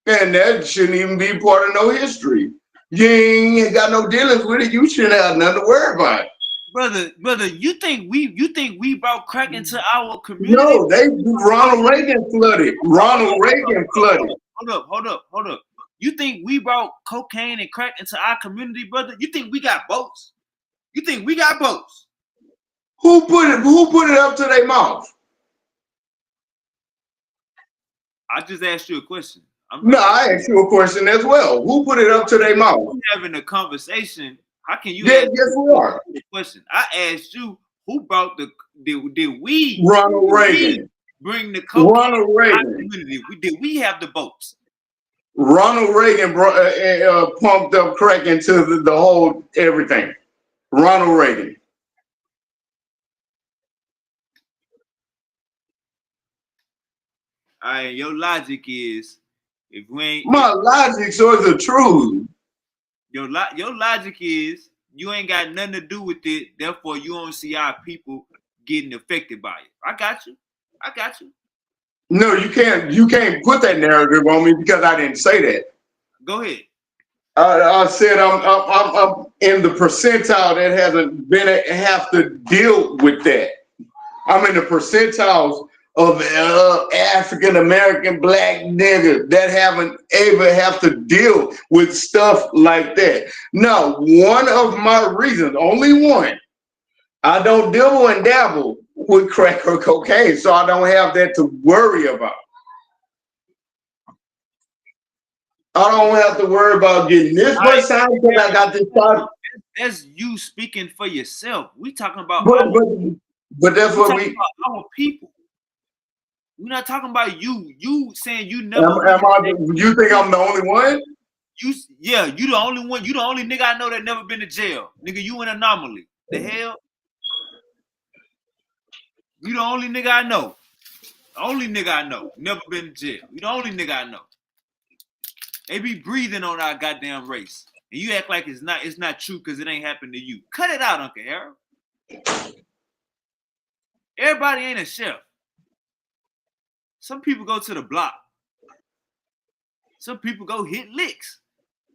Speaker 2: And that shouldn't even be part of no history. You ain't got no dealings with it. You shouldn't have nothing to worry about.
Speaker 1: Brother, you think we brought crack into our community?
Speaker 2: No, Ronald Reagan flooded.
Speaker 1: Hold up. You think we brought cocaine and crack into our community, brother? You think we got boats?
Speaker 2: Who put it up to their mouth?
Speaker 1: I just asked you a question.
Speaker 2: I asked you a question as well. Who put it up to their mouth?
Speaker 1: We're having a conversation. How can you?
Speaker 2: Yes, we are.
Speaker 1: Question. I asked you who brought did we?
Speaker 2: Ronald Reagan.
Speaker 1: Bring the cocaine
Speaker 2: Ronald Reagan.
Speaker 1: Community. Did we have the boats?
Speaker 2: Ronald Reagan pumped up crack into the whole everything. Ronald Reagan.
Speaker 1: All right, your logic is if we ain't.
Speaker 2: My logic is the truth.
Speaker 1: Your logic is you ain't got nothing to do with it, therefore you don't see our people getting affected by it. I got you.
Speaker 2: No, you can't put that narrative on me because I didn't say that.
Speaker 1: Go ahead.
Speaker 2: I said I'm in the percentile that hasn't have to deal with that. I'm in the percentiles of African American black niggas that haven't ever have to deal with stuff like that. No, one of my reasons, only one, I don't dibble and dabble with crack or cocaine, so I don't have that to worry about. I don't have to worry about getting this much time because I got this time.
Speaker 1: That's you speaking for yourself. We talking about
Speaker 2: but that's what we
Speaker 1: our people. We're not talking about you. You saying you never.
Speaker 2: You think I'm the only one?
Speaker 1: You the only one. You the only nigga I know that never been to jail. Nigga, you an anomaly. The hell? You the only nigga I know. Never been to jail. You the only nigga I know. They be breathing on our goddamn race. And you act like it's not true because it ain't happened to you. Cut it out, Uncle Harold. Everybody ain't a chef. Some people go to the block. Some people go hit licks.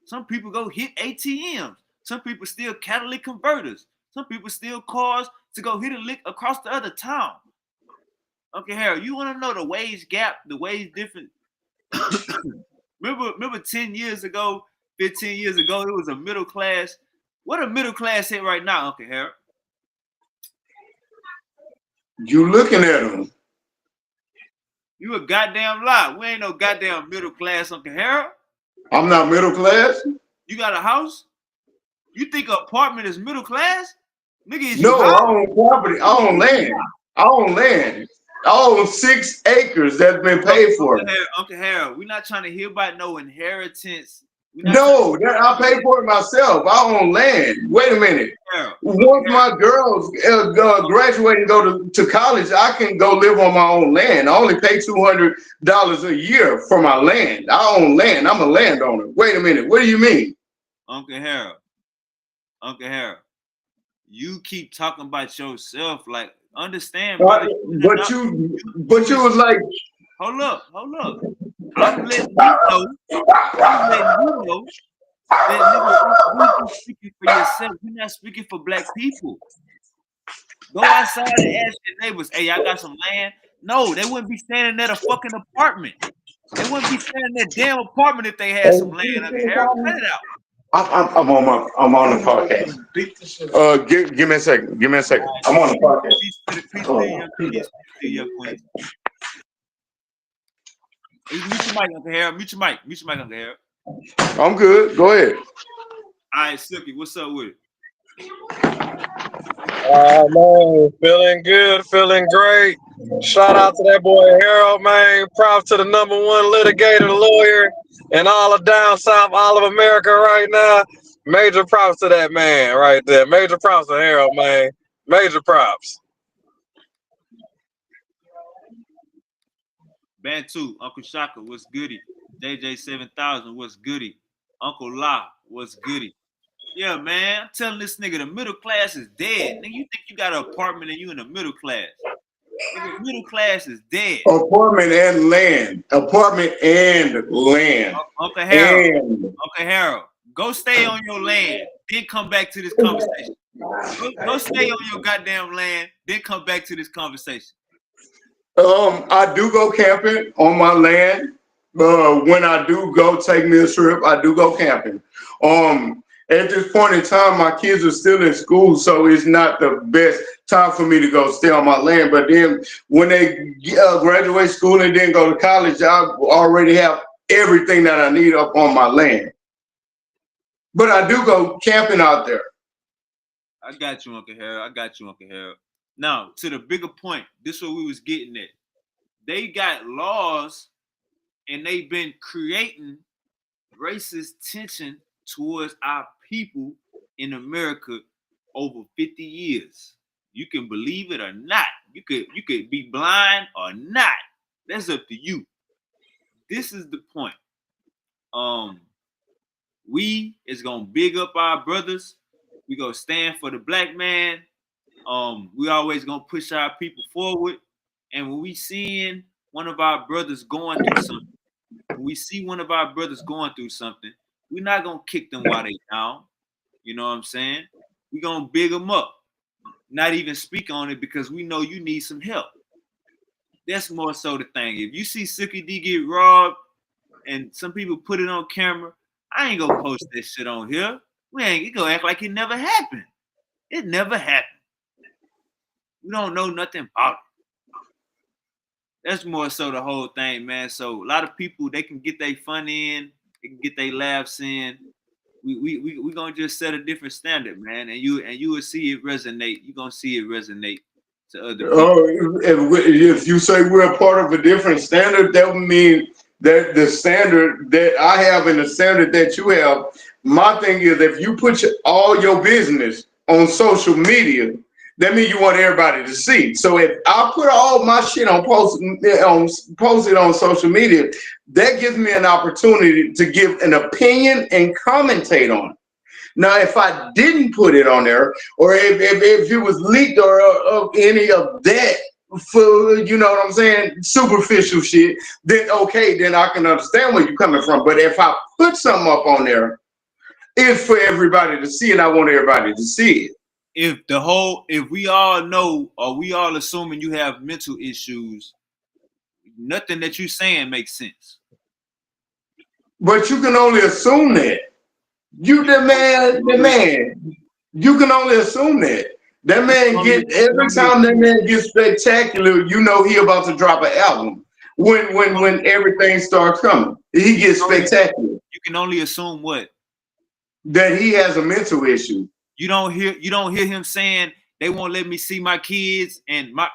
Speaker 1: Some people go hit ATMs. Some people steal catalytic converters. Some people steal cars to go hit a lick across the other town. Okay, Harold, you want to know the wage gap, the wage difference? remember 10 years ago, 15 years ago, it was a middle class. What a middle class hit right now, Uncle Harold?
Speaker 2: You looking at them.
Speaker 1: You a goddamn lie. We ain't no goddamn middle class, Uncle Harold.
Speaker 2: I'm not middle class.
Speaker 1: You got a house? You think an apartment is middle class? Nigga, is you
Speaker 2: No,
Speaker 1: high?
Speaker 2: I own property. I own land. I own land. I own 6 acres that's been paid for.
Speaker 1: Uncle Harold, we're not trying to hear about no inheritance.
Speaker 2: No, I pay for it myself. I own land. Wait a minute. Once my girls graduate and go to college, I can go live on my own land. I only pay $200 a year for my land. I own land. I'm a landowner. Wait a minute. What do you mean?
Speaker 1: Uncle Harold, you keep talking about yourself. Like, understand, brother.
Speaker 2: But you was like,
Speaker 1: hold up. I'm letting you know that nigga, you speaking for yourself. You're not speaking for black people. Go outside and ask your neighbors, hey, I got some land. No, they wouldn't be staying in that fucking apartment. They wouldn't be staying in that damn apartment if they had some land. Cut it out.
Speaker 2: I'm on the podcast. Give me a second. I'm on the podcast.
Speaker 1: Mute your mic, Uncle Harold. Mute your mic, Uncle Harold.
Speaker 2: I'm good. Go ahead.
Speaker 1: All right, Silky, what's up with it?
Speaker 5: Man, feeling good, feeling great. Shout out to that boy Harold, man. Props to the #1 litigator, lawyer, and all of down south, all of America right now. Major props to that man right there. Major props to Harold, man. Major props.
Speaker 1: Bantu, Uncle Shaka, what's goody? JJ 7000, what's goody? Uncle La, what's goody? Yeah, man, I'm telling this nigga the middle class is dead. Nigga, you think you got an apartment and you in the middle class? Nigga, middle class is dead.
Speaker 2: Apartment and land.
Speaker 1: Uncle Harold, go stay on your land, then come back to this conversation. Go stay on your goddamn land, then come back to this conversation.
Speaker 2: I do go camping on my land. When I do go take me a trip, I do go camping. At this point in time, my kids are still in school, so it's not the best time for me to go stay on my land. But then when they graduate school and then go to college, I already have everything that I need up on my land. But I do go camping out there.
Speaker 1: I got you, Uncle Harold. Now, to the bigger point, this is what we was getting at. They got laws and they've been creating racist tension towards our people in America over 50 years. You can believe it or not. You could be blind or not. That's up to you. This is the point. We is gonna big up our brothers. We gonna stand for the black man. We always gonna push our people forward. And when we seeing one of our brothers going through something, we're not gonna kick them while they down. You know what I'm saying? We're gonna big them up. Not even speak on it because we know you need some help. That's more so the thing. If you see Silky D get robbed and some people put it on camera, I ain't gonna post that shit on here. You gonna act like it never happened. It never happened. We don't know nothing about it. That's more so the whole thing, man. So a lot of people, they can get their fun in, they can get their laughs in. We gonna just set a different standard, man, and you will see it resonate. You gonna see it resonate to other people.
Speaker 2: If you say we're a part of a different standard, that would mean that the standard that I have and the standard that you have. My thing is, if you put all your business on social media, that means you want everybody to see. So if I put all my shit post it on social media, that gives me an opportunity to give an opinion and commentate on it. Now, if I didn't put it on there, or if it was leaked or of any of that, for, you know what I'm saying, superficial shit, then okay, then I can understand where you're coming from. But if I put something up on there, it's for everybody to see, and I want everybody to see it.
Speaker 1: If we all know, or we all assuming you have mental issues, nothing that you saying makes sense.
Speaker 2: But you can only assume that. You the man. You can only assume that. That man every time that man gets spectacular, you know he about to drop an album. When everything starts coming, he gets spectacular.
Speaker 1: You can only assume what?
Speaker 2: that he has a mental issue.
Speaker 1: You don't hear him saying they won't let me see my kids and my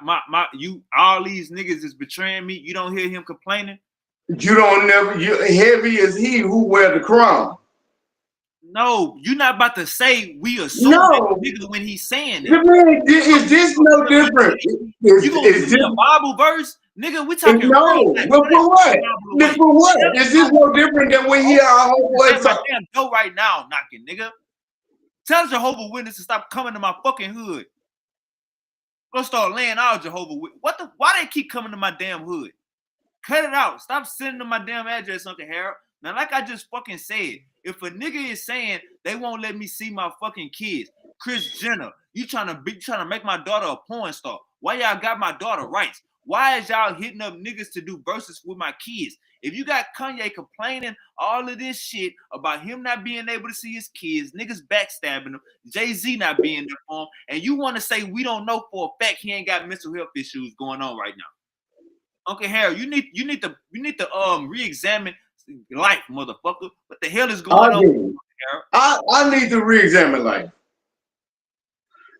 Speaker 1: all these niggas is betraying me. You don't hear him complaining.
Speaker 2: You don't never. Heavy is he who wear the crown.
Speaker 1: No, you're not about to say we assume
Speaker 2: No,
Speaker 1: nigga when he's saying it.
Speaker 2: man, is this no different?
Speaker 1: You gonna give me a Bible verse, nigga? We talking
Speaker 2: no. But for what? For what? Is this no different than when he our homeboy talk?
Speaker 1: Damn door right now, knocking, nigga. Tell Jehovah Witness to stop coming to my fucking hood. Go start laying out Jehovah Witness. Why they keep coming to my damn hood? Cut it out. Stop sending them my damn address, Uncle Harold. Now, like I just fucking said, if a nigga is saying they won't let me see my fucking kids, Kris Jenner, you trying to make my daughter a porn star. Why y'all got my daughter rights? Why is y'all hitting up niggas to do verses with my kids? If you got Kanye complaining all of this shit about him not being able to see his kids, niggas backstabbing him, Jay-Z not being there for him, and you want to say we don't know for a fact he ain't got mental health issues going on right now. Uncle Harold, you need to re-examine life, motherfucker. What the hell is going on?
Speaker 2: I need to re-examine life.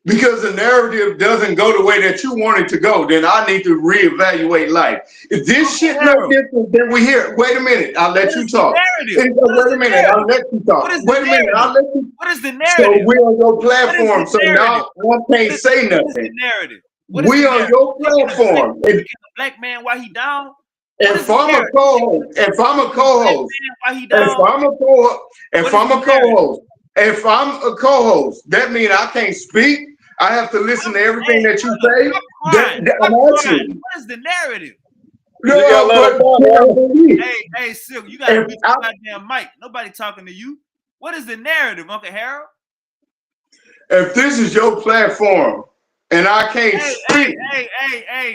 Speaker 2: Because the narrative doesn't go the way that you want it to go, then I need to reevaluate life. If this shit no different than we hear, wait a minute, I'll let you talk. Wait a minute, I'll let you talk. Wait a minute, I'll let you.
Speaker 1: What is the narrative?
Speaker 2: So we're on your platform, so now one can't say nothing. What is the narrative? We on your platform.
Speaker 1: If a black man, why he down?
Speaker 2: If I'm a co-host, if I'm a co-host, that means I can't speak. I have to listen to everything that you say. I'm asking.
Speaker 1: What is the narrative? Hey, Silk, you gotta be goddamn mic. Nobody talking to you. What is the narrative, Uncle Harold?
Speaker 2: If this is your platform and I can't speak,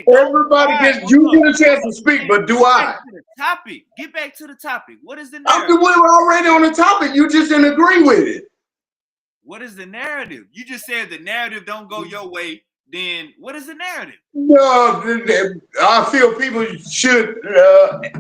Speaker 2: everybody you get a chance to speak, but do I?
Speaker 1: Topic. Get back to the topic. What is the narrative?
Speaker 2: We were already on the topic. You just didn't agree with it.
Speaker 1: What is the narrative? You just said the narrative don't go your way. Then what is the narrative?
Speaker 2: No, I feel people should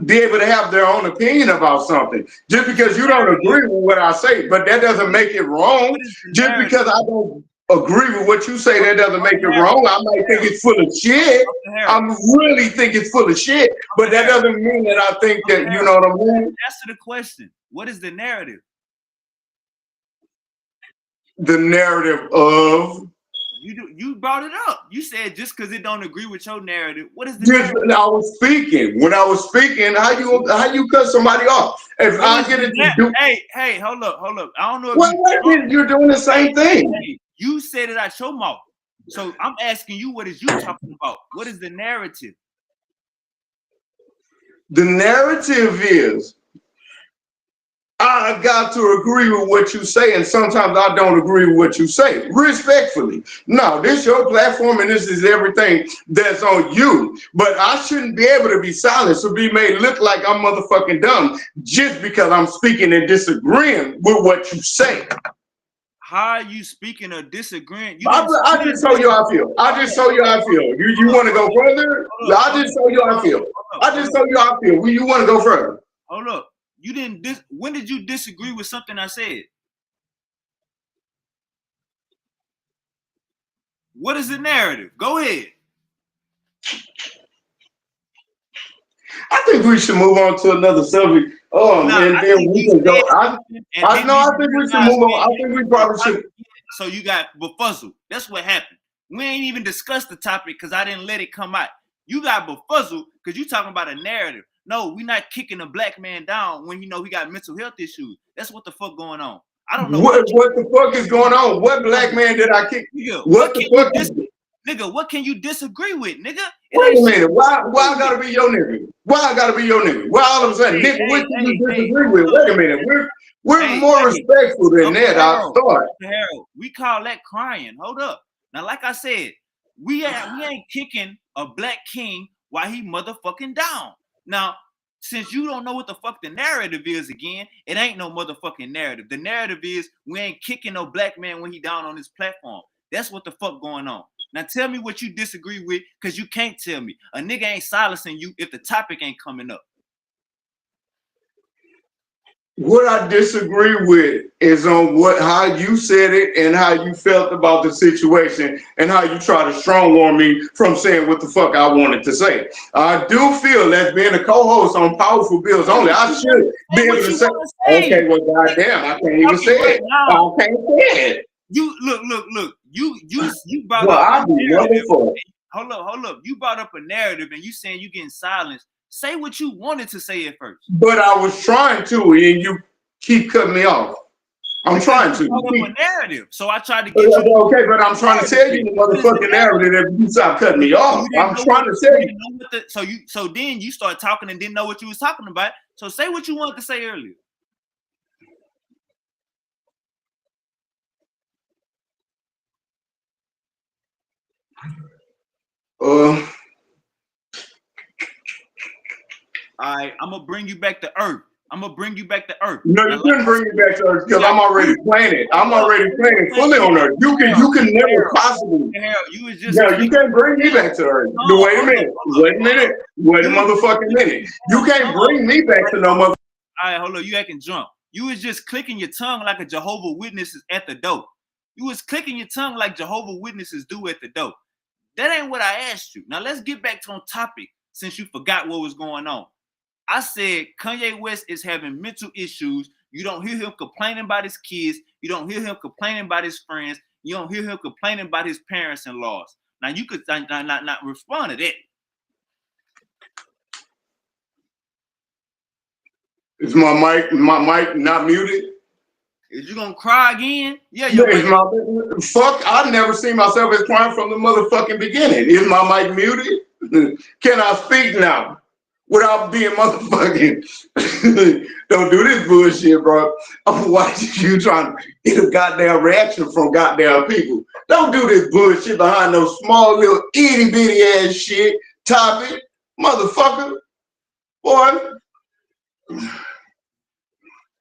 Speaker 2: be able to have their own opinion about something. Just because you don't agree with what I say, but that doesn't make it wrong. Just because I don't agree with what you say, that doesn't make it wrong. I might think it's full of shit. I really think it's full of shit, but that doesn't mean that I think that, you know what I mean?
Speaker 1: Answer the question. What is the narrative?
Speaker 2: The narrative of
Speaker 1: you brought it up. You said just because it don't agree with your narrative. What is the narrative?
Speaker 2: I was speaking. When I was speaking, how you cut somebody off? If I get it to do,
Speaker 1: hey, hold up. I don't know if
Speaker 2: you're doing the same thing.
Speaker 1: Hey, you said it out your mouth. So I'm asking you, what is you talking about? What is the narrative?
Speaker 2: The narrative is I got to agree with what you say, and sometimes I don't agree with what you say. Respectfully. No, this is your platform, and this is everything that's on you. But I shouldn't be able to be silent or be made look like I'm motherfucking dumb just because I'm speaking and disagreeing with what you say.
Speaker 1: How are you speaking or disagreeing?
Speaker 2: I just told you how I feel. I just told you how I feel. You want to go further? I just told you how I feel. I just told you how I feel. You want to go further?
Speaker 1: Hold up. You didn't. When did you disagree with something I said? What is the narrative? Go ahead.
Speaker 2: I think we should move on to another subject. And then we can go. I think we should move on. I think we probably should.
Speaker 1: So you got befuzzled. That's what happened. We ain't even discussed the topic because I didn't let it come out. You got befuzzled because you talking about a narrative. No, we're not kicking a black man down when you know he got mental health issues. That's what the fuck going on. I don't know
Speaker 2: what the fuck is going on. What black man did I kick?
Speaker 1: Nigga,
Speaker 2: what the fuck
Speaker 1: nigga, what can you disagree with, nigga?
Speaker 2: Wait a minute. Why I gotta be your nigga? Why I gotta be your nigga? Why all of a sudden, nigga, what can you disagree with? Wait a minute. We're more respectful than that, I thought.
Speaker 1: Harold, we call that crying. Hold up. Now, like I said, we ain't kicking a black king while he motherfucking down. Now, since you don't know what the fuck the narrative is again, it ain't no motherfucking narrative. The narrative is we ain't kicking no black man when he down on this platform. That's what the fuck going on. Now tell me what you disagree with, because you can't tell me. A nigga ain't silencing you if the topic ain't coming up.
Speaker 2: What I disagree with is on how you said it and how you felt about the situation and how you try to strong arm me from saying what the fuck I wanted to say. I do feel that being a co-host on Powerful Bills Only, I should be able to say, okay, well, goddamn, I can't even say it. I can't say it.
Speaker 1: You look. You brought
Speaker 2: Well,
Speaker 1: up
Speaker 2: I
Speaker 1: a
Speaker 2: do
Speaker 1: narrative.
Speaker 2: wonderful.
Speaker 1: Hold up. You brought up a narrative and you saying you getting silenced. Say what you wanted to say at first.
Speaker 2: But I was trying to, and you keep cutting me off. I'm trying to.
Speaker 1: You brought up a narrative, so I tried to get you.
Speaker 2: Okay, but I'm trying to tell you the motherfucking narrative if you stop cutting me off. I'm trying to tell you.
Speaker 1: So then you start talking and didn't know what you was talking about. So say what you wanted to say earlier. Alright, I'm gonna bring you back to earth.
Speaker 2: No, you couldn't bring me back to earth because I'm already playing it. I'm already playing it fully on earth. You can never possibly. You can't bring me back to earth. Wait a minute. Wait a motherfucking minute. You can't bring me back to no mother.
Speaker 1: All right, hold on. You acting drunk. You was just clicking your tongue like a Jehovah Witnesses at the door. You was clicking your tongue like Jehovah Witnesses do at the door. That ain't what I asked you. Now let's get back to on topic since you forgot what was going on. I said Kanye West is having mental issues. You don't hear him complaining about his kids. You don't hear him complaining about his friends. You don't hear him complaining about his parents-in-laws. Now you could not respond to that.
Speaker 2: Is my mic not muted?
Speaker 1: Is you gonna cry again? Yeah,
Speaker 2: fuck. I never seen myself as crying from the motherfucking beginning. Is my mic muted? Can I speak now? Without being motherfucking, don't do this bullshit, bro. I'm watching you trying to get a goddamn reaction from goddamn people. Don't do this bullshit behind those small little itty bitty ass shit topic, motherfucker. Boy,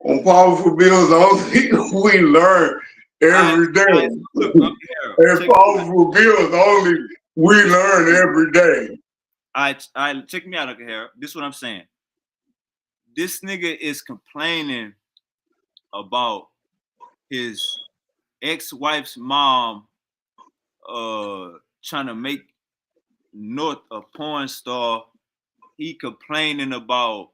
Speaker 2: on Powerful Bills Only, we learn every day. And Powerful Bills Only, we learn every day.
Speaker 1: All right, check me out, Uncle Harold. This is what I'm saying. This nigga is complaining about his ex-wife's mom trying to make North a porn star. He complaining about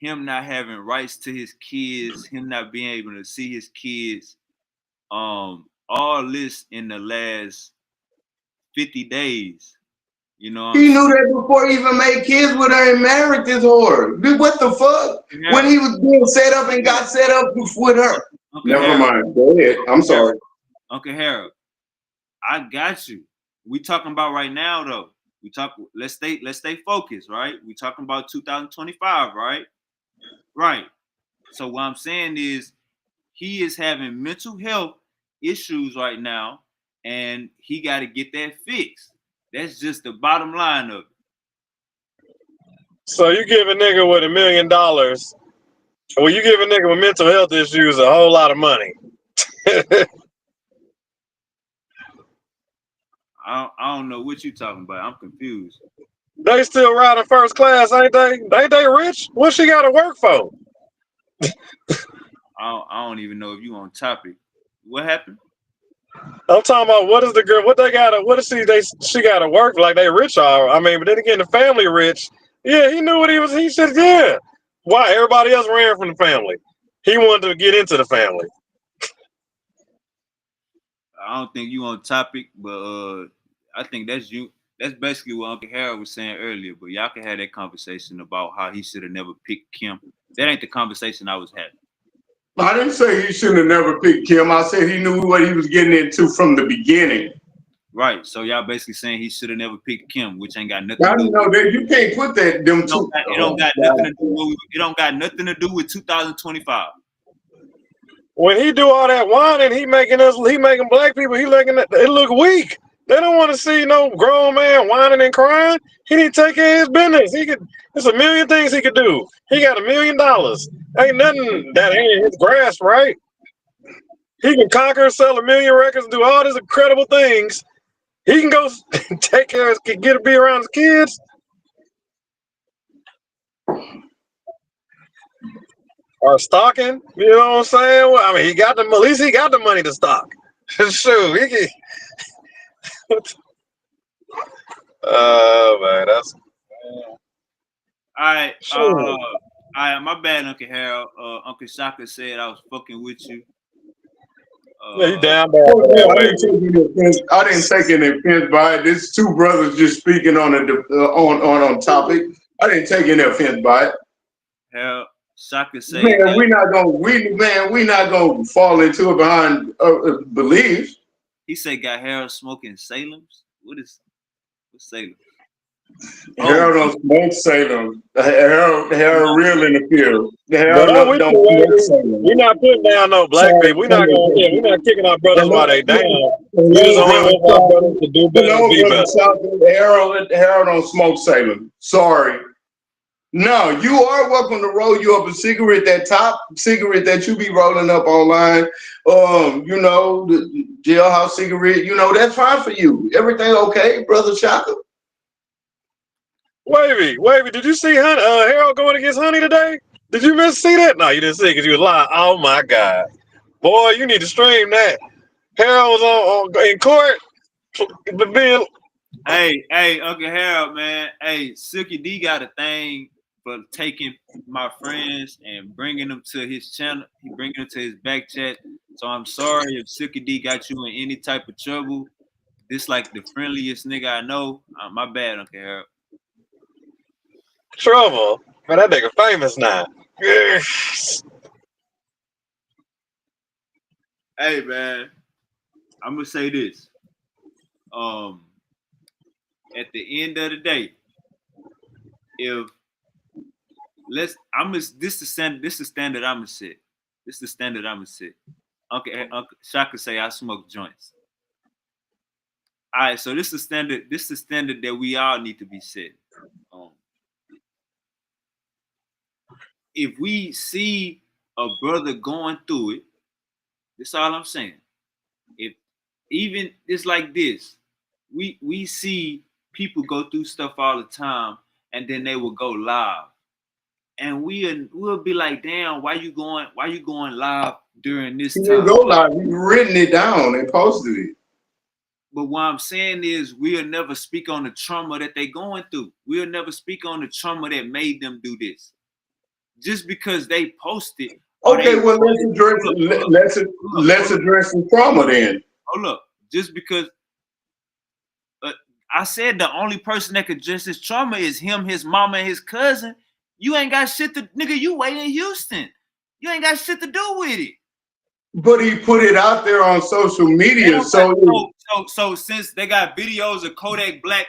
Speaker 1: him not having rights to his kids, him not being able to see his kids. All this in the last 50 days. You know,
Speaker 2: he knew that before he even made kids with her and married this whore. Dude, what the fuck? Yeah. When he was being set up and got set up with her. Never mind. Go ahead. I'm sorry.
Speaker 1: Uncle Harold, I got you. We talking about right now though. Let's stay focused, right? We talking about 2025, right? Right. So what I'm saying is he is having mental health issues right now, and he got to get that fixed. That's just the bottom line of it.
Speaker 5: So you give a nigga with $1 million, well, you give a nigga with mental health issues a whole lot of money.
Speaker 1: I don't know what you talking about. I'm confused.
Speaker 5: They still riding first class, ain't they? Ain't they rich? What she got to work for?
Speaker 1: I don't even know if you on topic. What happened?
Speaker 5: I'm talking about what is the girl? What she got to work like they rich are? I mean, but then again, the family rich. Yeah, he knew what he was. He said, yeah. Why everybody else ran from the family? He wanted to get into the family.
Speaker 1: I don't think you on topic, but I think that's you. That's basically what Uncle Harold was saying earlier. But y'all can have that conversation about how he should have never picked Kim. That ain't the conversation I was having.
Speaker 2: I didn't say he shouldn't have never picked Kim. I said he knew what he was getting into from the beginning.
Speaker 1: Right. So y'all basically saying he should have never picked Kim, which ain't got nothing
Speaker 2: to do with it. You can't put that them two.
Speaker 1: It don't got nothing to do with 2025.
Speaker 5: When he do all that whining, he making black people, it look weak. They don't want to see no grown man whining and crying. He need to take care of his business. There's a million things he could do. He got $1 million. Ain't nothing that ain't in his grasp, right? He can conquer, sell 1 million records, do all these incredible things. He can go take care of be around his kids. or stocking. You know what I'm saying? Well, I mean, he got the at least he got the money to stock. Shoot, he can. Man, that's
Speaker 1: All right.
Speaker 5: shoot.
Speaker 1: All right. My bad, Uncle Harold. Uncle Shaka said I was fucking with you.
Speaker 5: Yeah, you
Speaker 1: Uh,
Speaker 5: down bad
Speaker 2: Oh,
Speaker 5: for
Speaker 2: yeah,
Speaker 5: that, baby.
Speaker 2: I didn't take any offense by it. This two brothers just speaking on on topic. I didn't take any offense by it.
Speaker 1: Harold Shaka say
Speaker 2: Man,
Speaker 1: that
Speaker 2: we not gonna fall into it behind beliefs.
Speaker 1: he said got Harold smoking Salem's. What's Salem? Oh,
Speaker 2: Harold don't smoke Salem. Harold
Speaker 1: no.
Speaker 2: real in the field.
Speaker 5: But
Speaker 2: Harold
Speaker 5: I'm with
Speaker 2: don't
Speaker 5: you,
Speaker 2: smoke
Speaker 5: baby.
Speaker 2: Salem.
Speaker 5: We're not putting down no black
Speaker 2: Sorry,
Speaker 5: people. We're not going. Yeah, we're not kicking our brothers while they down. We just
Speaker 2: hello,
Speaker 5: only
Speaker 2: brother
Speaker 5: want our brothers
Speaker 2: Chocolate.
Speaker 5: to do better and
Speaker 2: Hello,
Speaker 5: be
Speaker 2: brother
Speaker 5: better.
Speaker 2: Chocolate. Harold don't smoke Salem. Sorry. No, you are welcome to roll you up a cigarette, that top cigarette that you be rolling up online. The jailhouse cigarette, that's fine for you. Everything okay, brother Shaka?
Speaker 5: Wavy, did you see Harold going against Honey today? Did you miss see that? No, you didn't see it because you was lying. Oh my God, boy, you need to stream that. Harold was in court, but then
Speaker 1: Hey, Uncle Harold, man. Hey, Silky D got a thing for taking my friends and bringing them to his channel. He bringing them to his back chat. So I'm sorry if Silky D got you in any type of trouble. This like the friendliest nigga I know. My bad, Uncle Harold.
Speaker 5: trouble. Man, that nigga famous now.
Speaker 1: Hey, man. I'm gonna say this. At the end of the day, if this is standard I'm gonna set. This is the standard I'm gonna set. Uncle Shaka say I smoke joints. All right, so this is standard. This is standard that we all need to be set. Um, if we see a brother going through it, that's all I'm saying. If even it's like this, we see people go through stuff all the time, and then they will go live, and we'll be like, damn, why you going live during this
Speaker 2: He didn't
Speaker 1: time?
Speaker 2: go live. He written it down and posted it.
Speaker 1: But what I'm saying is we'll never speak on the trauma that they're going through. We'll never speak on the trauma that made them do this. Just because they posted or they
Speaker 2: Okay, well let's address the trauma then.
Speaker 1: hold up. Just because I said the only person that could address his trauma is him, his mama, and his cousin. You ain't got shit to nigga, you wait in Houston. You ain't got shit to do with it.
Speaker 2: But he put it out there on social media,
Speaker 1: So since they got videos of Kodak Black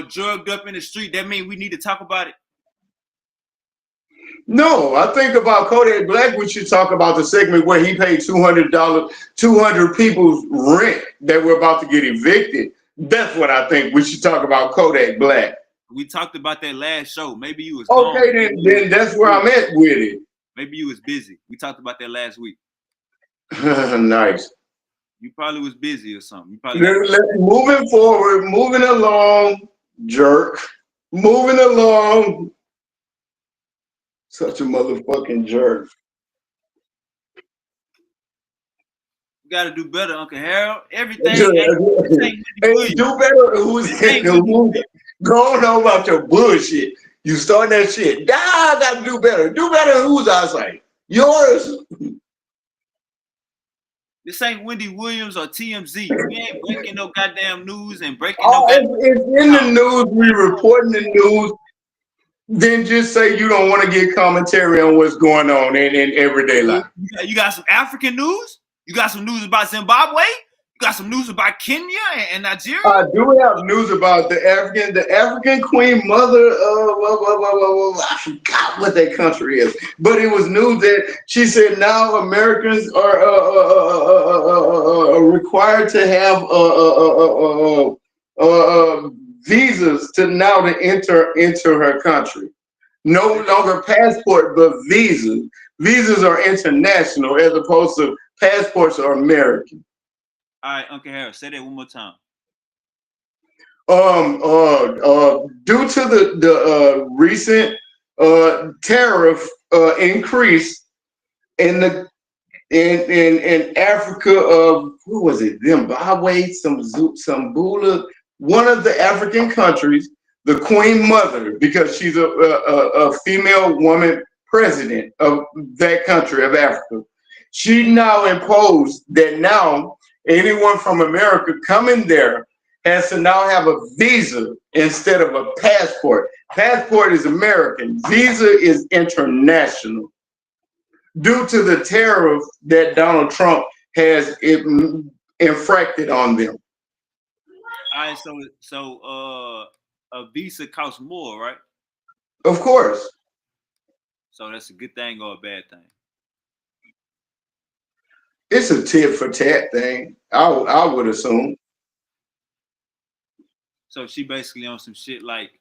Speaker 1: drugged up in the street, that means we need to talk about it.
Speaker 2: no, I think about Kodak Black. We should talk about the segment where he paid $200, 200 people's rent that were about to get evicted. That's what I think we should talk about Kodak Black.
Speaker 1: We talked about that last show. Maybe you was
Speaker 2: Okay,
Speaker 1: gone.
Speaker 2: then that's where I'm at with it.
Speaker 1: Maybe you was busy. We talked about that last week.
Speaker 2: Nice.
Speaker 1: You probably was busy or something. You probably
Speaker 2: Moving forward, moving along, jerk. Moving along. Such a motherfucking jerk.
Speaker 1: you got to do better, Uncle Harold. Everything.
Speaker 2: Hey, do better. Who's going on about your bullshit? You start that shit. Nah, I gotta do better. Do better. Whose eyesight? Yours.
Speaker 1: This ain't Wendy Williams or TMZ. We ain't breaking no goddamn news and breaking no goddamn.
Speaker 2: It's in the news. We reporting the news. Then just say you don't want to get commentary on what's going on in everyday life.
Speaker 1: You got some African news? You got some news about Zimbabwe? You got some news about Kenya and Nigeria?
Speaker 2: I do have news about the African Queen Mother. I forgot what that country is, but it was news that she said now Americans are required to have visas to enter her country. No longer passport, but visas. Visas are international as opposed to passports are American.
Speaker 1: All right, Uncle Harold, say that one more time.
Speaker 2: Due to the recent tariff increase in Africa of who was it? Zimbabwe, some Zambula, one of the African countries, the Queen Mother, because she's a female woman president of that country of Africa. She now imposed that now anyone from America coming there has to now have a visa instead of a passport. Passport is American, visa is international. Due to the tariff that Donald Trump has infracted on them.
Speaker 1: All right, so a visa costs more, right?
Speaker 2: Of course.
Speaker 1: So that's a good thing or a bad thing?
Speaker 2: It's a tit for tat thing. I would assume.
Speaker 1: So she basically on some shit like,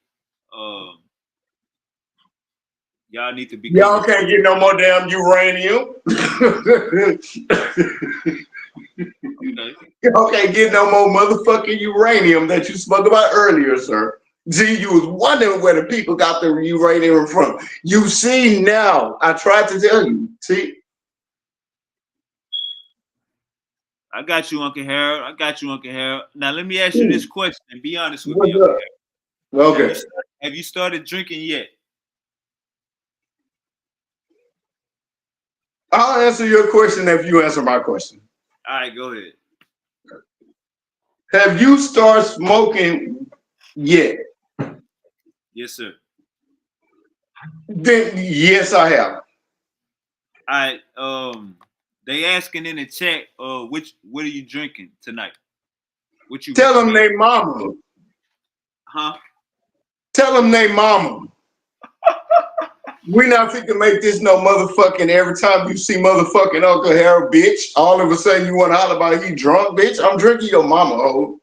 Speaker 1: y'all need to be.
Speaker 2: Y'all can't get no more damn uranium.
Speaker 1: Okay.
Speaker 2: Y'all can't get no more motherfucking uranium that you spoke about earlier, sir. See, you was wondering where the people got the uranium from. You see now. I tried to tell you. See.
Speaker 1: I got you, Uncle Harold. Now let me ask you this question and be honest with me,
Speaker 2: Uncle Harold. Okay.
Speaker 1: Have you started drinking yet?
Speaker 2: I'll answer your question if you answer my question.
Speaker 1: All right, go ahead.
Speaker 2: Have you started smoking yet?
Speaker 1: Yes, sir.
Speaker 2: Then yes, I have.
Speaker 1: All right. They asking in the chat, what are you drinking tonight? What you
Speaker 2: tell them they mama?
Speaker 1: Huh?
Speaker 2: Tell them they mama. We not fit to make this no motherfucking every time you see motherfucking Uncle Harold, bitch. All of a sudden you want to holler about he drunk, bitch. I'm drinking your mama, oh.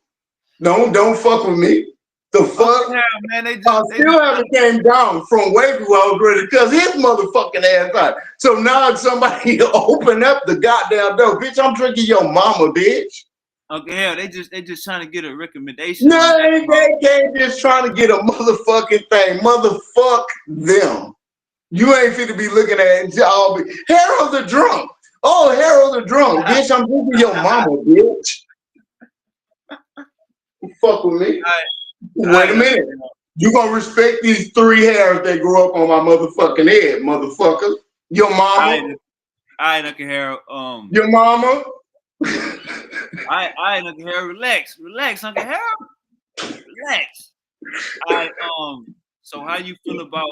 Speaker 2: No, don't fuck with me. The fuck?
Speaker 1: Yeah, man,
Speaker 2: I still haven't came down from way before I was ready to cuss his motherfucking ass out. So now somebody open up the goddamn door. Bitch, I'm drinking your mama, bitch.
Speaker 1: Okay, hell, they just trying to get a recommendation.
Speaker 2: No, they ain't just trying to get a motherfucking thing. Motherfuck them. You ain't fit to be looking at y'all. Harold the drunk. Oh, Harold the drunk. Bitch, I'm drinking your mama, bitch. Fuck with me. Wait a minute. You gonna respect these 3 hairs that grew up on my motherfucking head, motherfucker. Your mama.
Speaker 1: I Uncle Harold.
Speaker 2: Your mama.
Speaker 1: I Uncle Harold. Relax, Uncle Harold. Relax. So how you feel about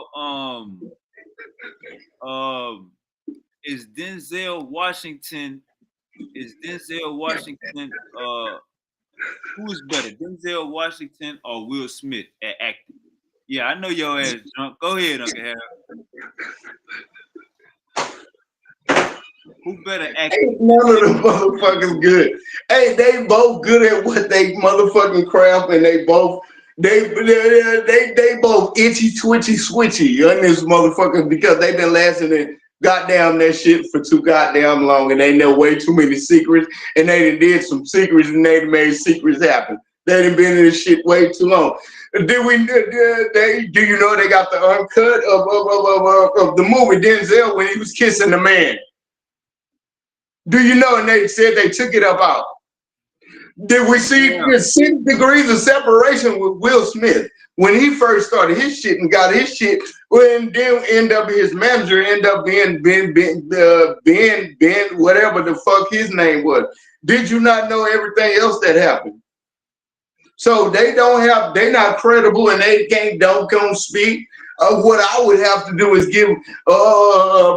Speaker 1: is Denzel Washington? Who is better, Denzel Washington or Will Smith at acting? Yeah, I know your ass drunk. Go ahead, Uncle Harold. Who better act?
Speaker 2: Ain't none of them motherfuckers good. Hey, they both good at what they motherfucking craft, and they both itchy, twitchy, switchy on this motherfucker because they've been lasting in goddamn that shit for too goddamn long, and they know way too many secrets, and they done did some secrets, and they done made secrets happen. They done been in this shit way too long. Do you know they got the uncut of the movie Denzel when he was kissing the man? Do you know? And they said they took it up out. Did we see 6 degrees of separation with Will Smith when he first started his shit and got his shit? When then end up his manager, end up being Ben, whatever the fuck his name was. Did you not know everything else that happened? So they not credible, and they don't come speak. What I would have to do is give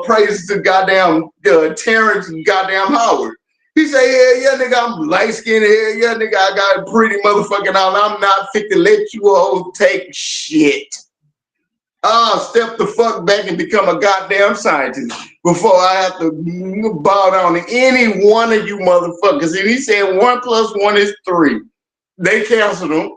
Speaker 2: praise to goddamn Terrence and goddamn Howard. He say, yeah, nigga, I'm light-skinned here. Yeah, nigga, I got a pretty motherfucking out. I'm not fit to let you all take shit. I'll step the fuck back and become a goddamn scientist before I have to bow down to any one of you motherfuckers. And he said 1 + 1 is 3. They canceled him.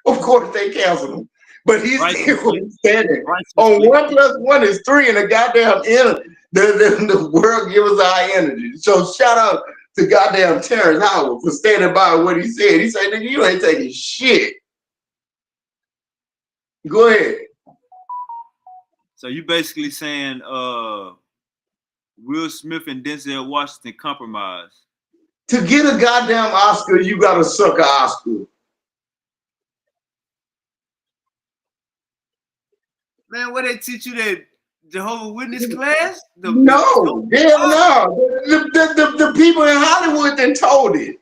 Speaker 2: Of course they canceled him. But he's still standing on 1 + 1 is 3 and the goddamn the world gives us our energy. So shout out to goddamn Terrence Howard for standing by what he said. He said, nigga, you ain't taking shit. Go ahead.
Speaker 1: So you basically saying Will Smith and Denzel Washington compromise.
Speaker 2: To get a goddamn Oscar, you gotta suck an Oscar.
Speaker 1: Man, what they teach you that Jehovah's Witness class?
Speaker 2: No, hell no. The people in Hollywood then told it.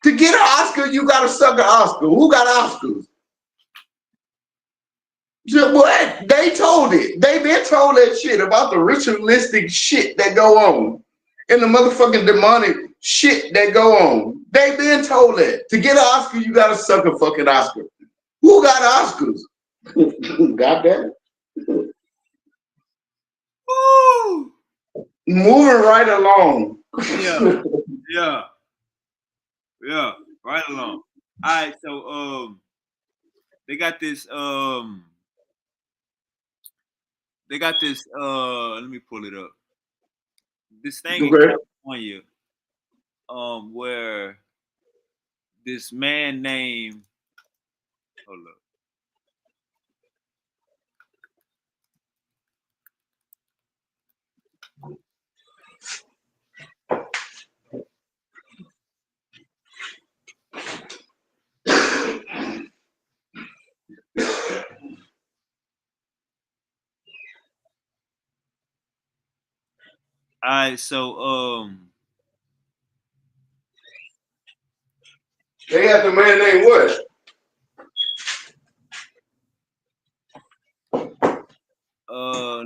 Speaker 2: To get an Oscar, you gotta suck an Oscar. Who got Oscars? What? They told it. They been told that shit about the ritualistic shit that go on and the motherfucking demonic shit that go on. They been told that. To get an Oscar, you gotta suck a fucking Oscar. Who got Oscars? Goddamn.
Speaker 1: Woo!
Speaker 2: Moving right along.
Speaker 1: Yeah. Right along. All right, so they got this let me pull it up. This thing in California, where this man named, hold up. All right, so
Speaker 2: they got the man named what?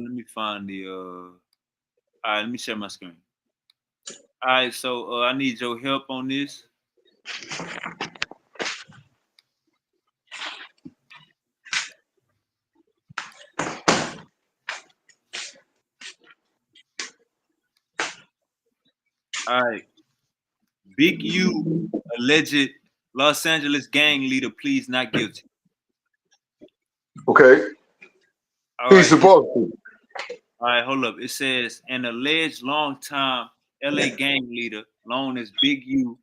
Speaker 1: let me find the all right, let me share my screen. All right, so I need your help on this. All right. Big U, alleged Los Angeles gang leader, pleads not guilty.
Speaker 2: Okay.
Speaker 1: All
Speaker 2: He's
Speaker 1: right.
Speaker 2: supposed to.
Speaker 1: All right, hold up. It says an alleged longtime LA gang leader, known as Big U,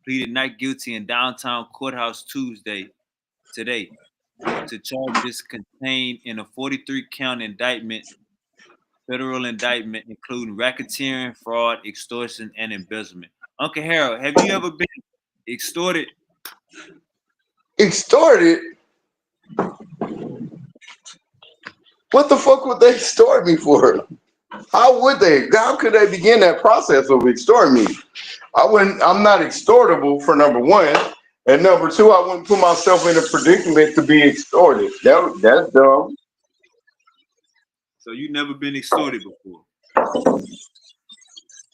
Speaker 1: pleaded not guilty in downtown courthouse today to charges contained in a 43-count indictment, federal indictment, including racketeering, fraud, extortion, and embezzlement. Uncle Harold, have you ever been extorted?
Speaker 2: Extorted? What the fuck would they extort me for? How would they? How could they begin that process of extorting me? I'm not extortable for number one. And number two, I wouldn't put myself in a predicament to be extorted. That's dumb.
Speaker 1: So you never been extorted before?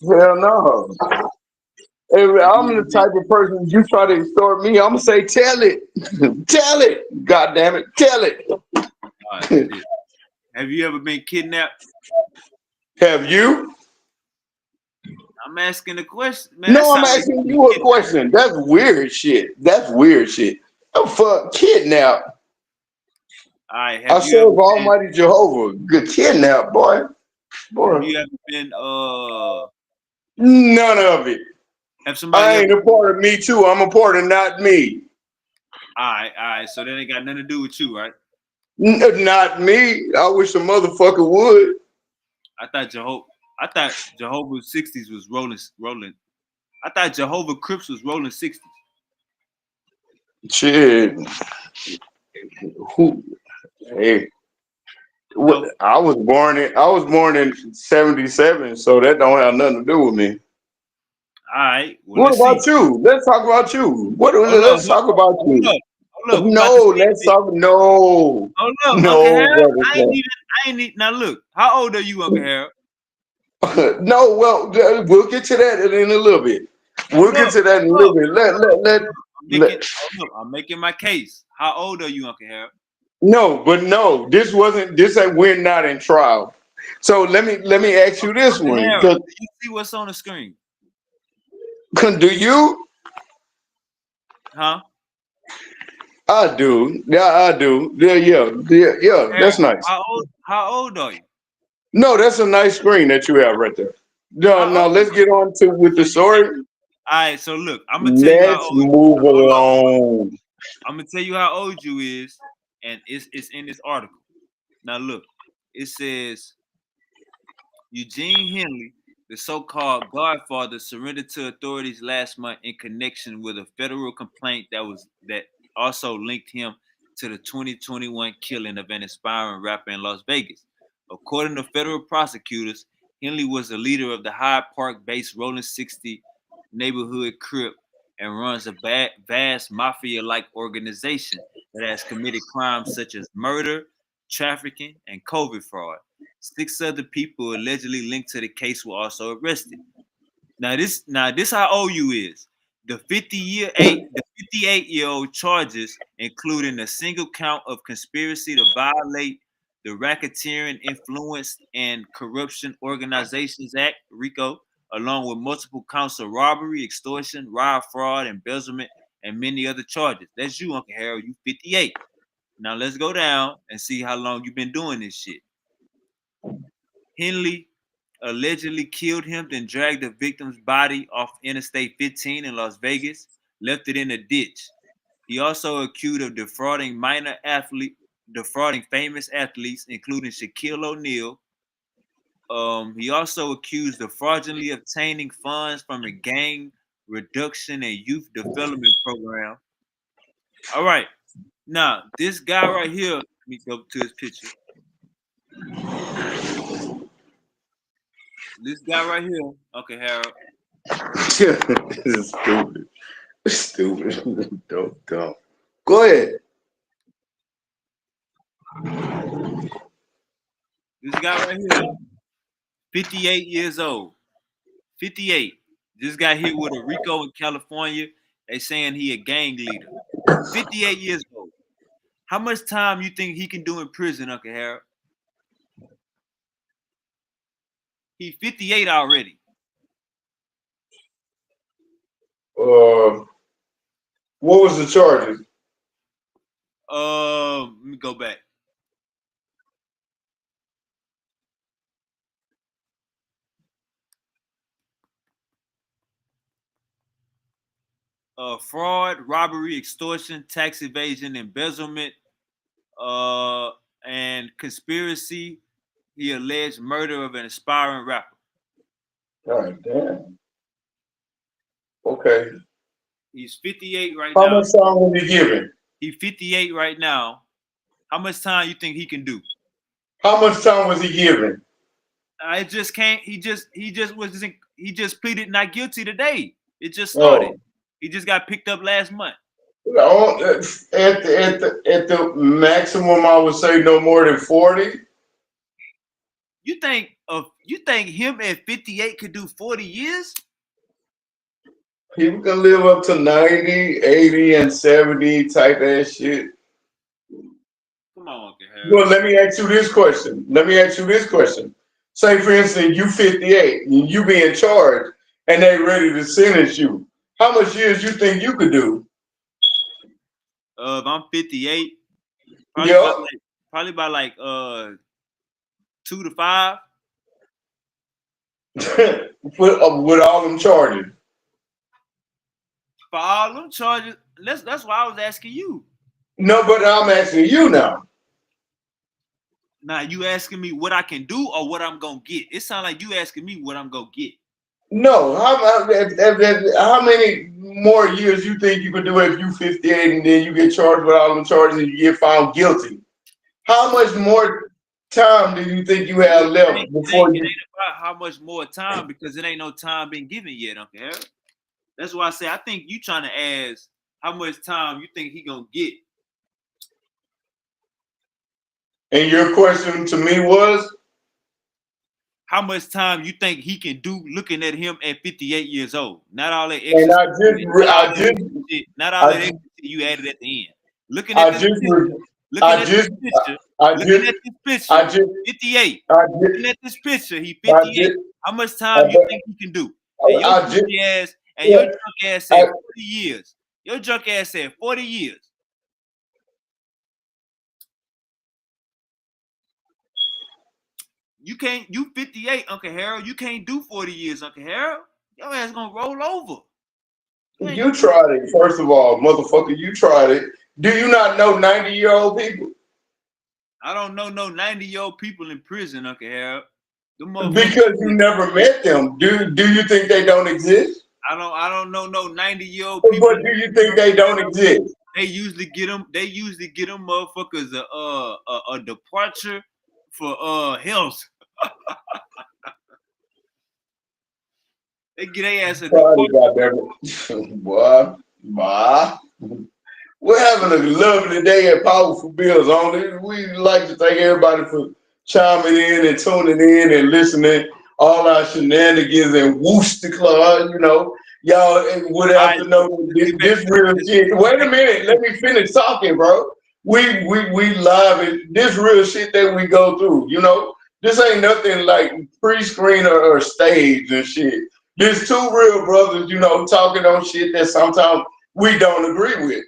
Speaker 2: Hell no. If I'm the type of person you try to extort me, I'm gonna say, tell it. Tell it. God damn it. Tell it.
Speaker 1: All right, have you ever been kidnapped?
Speaker 2: Have you?
Speaker 1: I'm asking a question, man.
Speaker 2: No, I'm asking you a question. That's weird shit. That's weird shit. Oh, fuck, kidnap.
Speaker 1: All right,
Speaker 2: I serve Almighty Jehovah. Good kidnap, boy.
Speaker 1: Have you ever been
Speaker 2: none of it.
Speaker 1: Have somebody
Speaker 2: I ain't a part of me too. I'm a part of not me.
Speaker 1: All right. So that ain't got nothing to do with you, right?
Speaker 2: Not me. I wish a motherfucker would.
Speaker 1: I thought Jehovah's 60s was rolling. I thought Jehovah Crips was rolling 60s.
Speaker 2: Shit. Hey. No. I was born in 77, so that don't have nothing to do with me.
Speaker 1: All right.
Speaker 2: Well, what about you? Let's talk about you. Let's talk about you. No, let's talk. No.
Speaker 1: Oh look,
Speaker 2: no,
Speaker 1: Uncle Harold, I ain't now look. How old are you, Uncle Harold?
Speaker 2: No, well, we'll get to that in a little bit. We'll get to that in a little bit.
Speaker 1: I'm making my case. How old are you, Uncle Harold?
Speaker 2: No, we're not in trial. So let me ask you this one.
Speaker 1: Harold, do you see what's on the screen?
Speaker 2: Do you?
Speaker 1: Huh?
Speaker 2: I do. Yeah, I do. Yeah. That's nice.
Speaker 1: How old are you?
Speaker 2: No, that's a nice screen that you have right there. No, let's get on with the story.
Speaker 1: All right, so look, I'm gonna tell you how old.
Speaker 2: Let's move along.
Speaker 1: I'm gonna tell you how old you is, and it's in this article. Now look, It says Eugene Henley, the so-called Godfather, surrendered to authorities last month in connection with a federal complaint that also linked him to the 2021 killing of an aspiring rapper in Las Vegas. According to federal prosecutors, Henley was the leader of the Hyde Park-based Rolling 60 neighborhood Crip and runs a vast mafia-like organization that has committed crimes such as murder, trafficking, and COVID fraud. 6 other people allegedly linked to the case were also arrested. Now this how old you is. The 58-year-old charges, including a single count of conspiracy to violate the Racketeering Influence and Corruption Organizations Act, RICO, along with multiple counts of robbery, extortion, wire fraud, embezzlement, and many other charges. That's you, Uncle Harold. You 58. Now let's go down and see how long you've been doing this shit. Henley allegedly killed him, then dragged the victim's body off Interstate 15 in Las Vegas, left it in a ditch. He also accused of defrauding famous athletes, including Shaquille O'Neal. He also accused of fraudulently obtaining funds from a gang reduction and youth development program. All right. Now, this guy right here, let me go to his picture. This guy right here, okay, Harold.
Speaker 2: This is stupid. Stupid. Dumb. Go ahead.
Speaker 1: This guy right here, 58 years old. 58. Just got hit with a RICO in California. They saying he a gang leader. 58 years old. How much time you think he can do in prison, Uncle Harold? He's 58 already.
Speaker 2: What was the charges?
Speaker 1: Let me go back. Fraud, robbery, extortion, tax evasion, embezzlement, and conspiracy. He alleged murder of an aspiring rapper.
Speaker 2: God damn. Okay.
Speaker 1: He's 58 right
Speaker 2: How
Speaker 1: now.
Speaker 2: much time was he given?
Speaker 1: He's 58 right now. How much time you think he can do?
Speaker 2: How much time was he given?
Speaker 1: I just can't. He just pleaded not guilty today. It just started.
Speaker 2: Oh.
Speaker 1: He just got picked up last month.
Speaker 2: At the maximum, I would say no more than 40.
Speaker 1: You think him at 58 could do 40 years?
Speaker 2: People can live up to 90, 80, and 70 type ass shit.
Speaker 1: Come on, Uncle Harold.
Speaker 2: Well, let me ask you this question. Say, for instance, you 58 and you being charged and they ready to sentence you. How much years you think you could do?
Speaker 1: If I'm 58, probably by like 2 to 5.
Speaker 2: with all them charges.
Speaker 1: For all them charges, that's why I was asking you.
Speaker 2: No, but I'm asking you now.
Speaker 1: Now you asking me what I can do or what I'm gonna get? It sounds like you asking me what I'm gonna get.
Speaker 2: No, how many more years you think you could do if you 58 and then you get charged with all them charges and you get found guilty? How much more time do you think you have left before you?
Speaker 1: It ain't about how much more time because it ain't no time been given yet, Uncle Harold. That's why I say I think you trying to ask how much time you think he gonna get.
Speaker 2: And your question to me was?
Speaker 1: How much time you think he can do looking at him at 58 years old? Not all that
Speaker 2: extra.
Speaker 1: And not all that extra you added at the end. Looking at this picture, 58. Looking at this picture, he 58. How much time you think he can do? And your drunk ass said 40 years. Your drunk ass said 40 years. You 58, Uncle Harold. You can't do 40 years, Uncle Harold. Your ass gonna roll over.
Speaker 2: You tried it, first of all, motherfucker. You tried it. Do you not know 90-year-old people?
Speaker 1: I don't know no 90-year-old people in prison, Uncle Harold. Them motherfuckers.
Speaker 2: Because you never met them. Do you think they don't exist?
Speaker 1: I don't know no 90-year-old people.
Speaker 2: But do you think they don't exist?
Speaker 1: They usually get them. They usually get them motherfuckers a departure for health. They get their ass a departure.
Speaker 2: Boy, we're having a lovely day at Powerful Bills Only. We like to thank everybody for chiming in and tuning in and listening. All our shenanigans and whoosh the claw, you know. Y'all would have to know this real shit. Wait a minute, let me finish talking, bro. We live and this real shit that we go through, you know. This ain't nothing like pre-screen or stage and shit. There's two real brothers, you know, talking on shit that sometimes we don't agree with.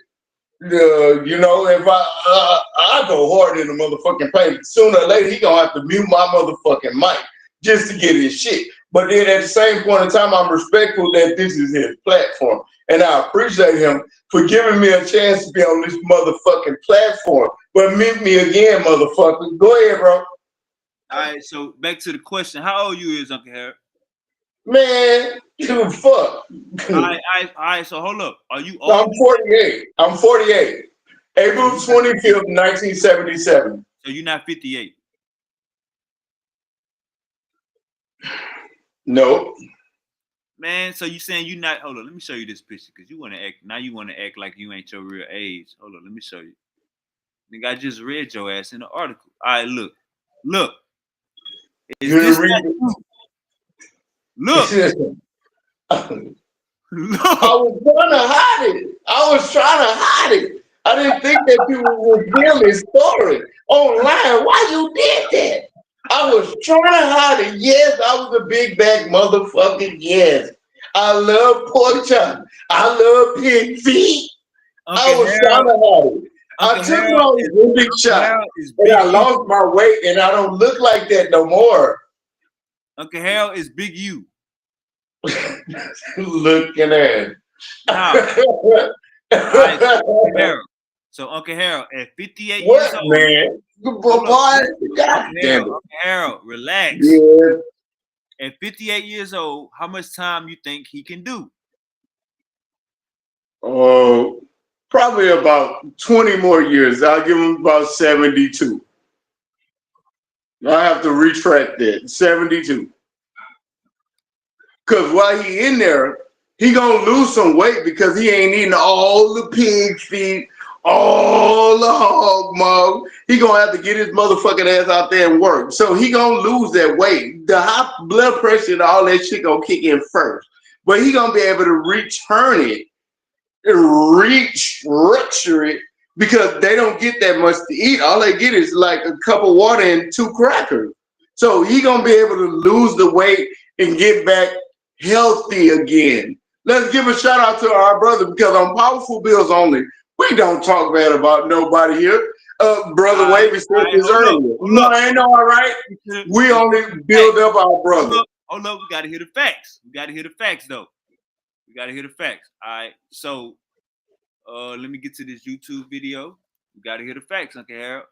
Speaker 2: You know, if I go hard in the motherfucking paint, sooner or later he gonna have to mute my motherfucking mic just to get his shit. But then at the same point in time, I'm respectful that this is his platform, and I appreciate him for giving me a chance to be on this motherfucking platform. But meet me again, motherfucker. Go ahead, bro.
Speaker 1: All right, so back to the question: how old you is, Uncle Harold?
Speaker 2: Man, you fuck.
Speaker 1: All right. So hold up. Are you old?
Speaker 2: I'm 48. I'm 48. April 25th, 1977.
Speaker 1: So you're not 58.
Speaker 2: No.
Speaker 1: Man, so you saying you not? Hold on. Let me show you this picture because you want to act. Now you want to act like you ain't your real age. Hold on. Let me show you. Nigga, I just read your ass in the article. All right, look. Is this look. Look.
Speaker 2: I was trying to hide it. I didn't think that you would reveal this story online. Why you did that? I was trying to hide it. Yes, I was a big back motherfucker. Yes. I love pork chop. I love pig feet. I was trying to hide it. I took all these big shots, and I lost my weight, and I don't look like that no more.
Speaker 1: Uncle Harold is Big U.
Speaker 2: Looking at
Speaker 1: it. Harold. So Uncle Harold at 58 years old.
Speaker 2: Man? God damn it.
Speaker 1: Uncle Harold, relax.
Speaker 2: Yeah.
Speaker 1: At 58 years old, how much time you think he can do?
Speaker 2: Oh, probably about 20 more years. I'll give him about 72. I have to retract that. 72. Because while he in there, he gonna lose some weight because he ain't eating all the pig feet, all the hog mug. He gonna have to get his motherfucking ass out there and work. So he gonna lose that weight. The high blood pressure and all that shit gonna kick in first. But he gonna be able to return it, restructure it, because they don't get that much to eat. All they get is like a cup of water and 2 crackers. So he gonna be able to lose the weight and get back healthy again. Let's give a shout out to our brother, because on Powerful Bills Only, we don't talk bad about nobody here. Brother Wavy said this earlier. No, ain't no all right. We only build up our brother.
Speaker 1: Hold up, we gotta hear the facts. We gotta hear the facts though. We gotta hear the facts. All right. So let me get to this YouTube video. We gotta hear the facts, Uncle Harold.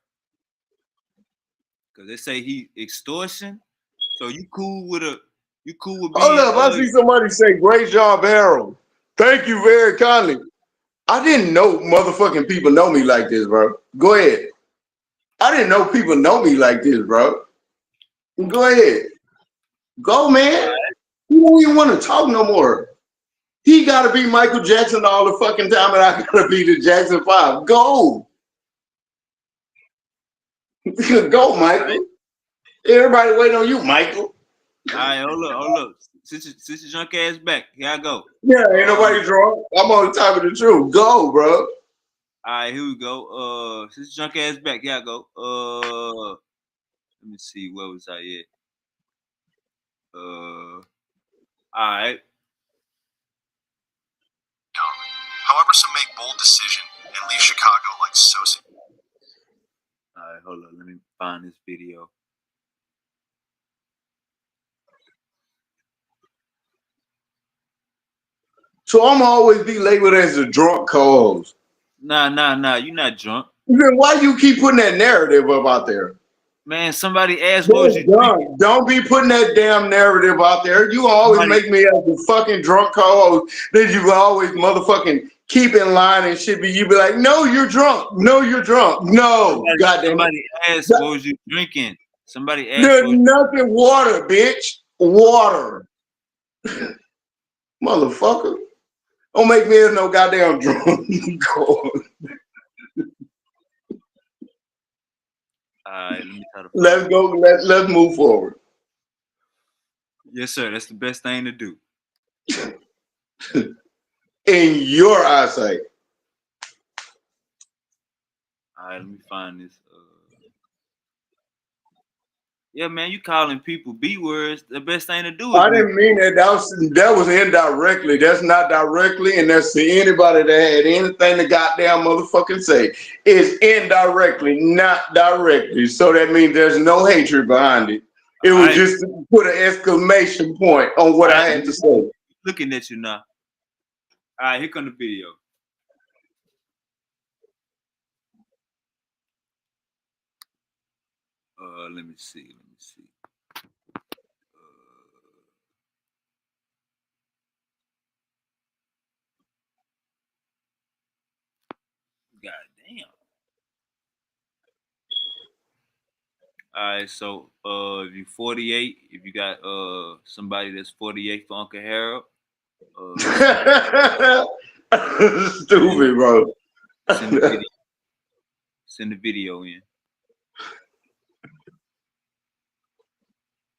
Speaker 1: Cause they say he extortion. So you cool with being,
Speaker 2: hold up, I see somebody say, great job, Harold. Thank you very kindly. I didn't know motherfucking people know me like this, bro. Go ahead. I didn't know people know me like this, bro. Go ahead. Go, man. You don't even want to talk no more. He got to be Michael Jackson all the fucking time, and I got to be the Jackson 5. Go. Go, Michael. Everybody waiting on you, Michael.
Speaker 1: All right, hold up. Since your junk ass back, here I go.
Speaker 2: Yeah, ain't nobody drunk. I'm on top of the truth. Go, bro.
Speaker 1: All right, here we go. Since your junk ass back, here I go. Let me see, where was I at? All right.
Speaker 6: However, some make bold decision and leave Chicago like so soon.
Speaker 1: All right, hold on. Let me find this video.
Speaker 2: So I'm always be labeled as a drunk cause.
Speaker 1: Nah. You're not drunk.
Speaker 2: Then why you keep putting that narrative up out there?
Speaker 1: Man, somebody asked what was you drinking.
Speaker 2: Don't be putting that damn narrative out there. You always make me as a fucking drunk co-host. Then you always motherfucking keep in line and shit. But you be like, no, you're drunk. No, you're drunk. No, goddamn.
Speaker 1: Somebody asked what was you drinking. Somebody asked.
Speaker 2: There's nothing. Water, bitch. Water. Motherfucker. Don't make me as no goddamn drunk.
Speaker 1: Alright, let me try to.
Speaker 2: Let's go. Let's move forward.
Speaker 1: Yes, sir. That's the best thing to do.
Speaker 2: In your eyesight.
Speaker 1: Alright, let me find this. Yeah, man, you calling people B words. The best thing to do.
Speaker 2: I didn't mean that. That was indirectly. That's not directly, and that's to anybody that had anything to goddamn motherfucking say. It's indirectly, not directly. So that means there's no hatred behind it. It was just to put an exclamation point on what I had to say.
Speaker 1: Looking at you now. All right, here come the video. Let me see. God damn. All right, so if you're 48, if you got somebody that's 48 for Uncle Harold,
Speaker 2: stupid, bro.
Speaker 1: Send the video in.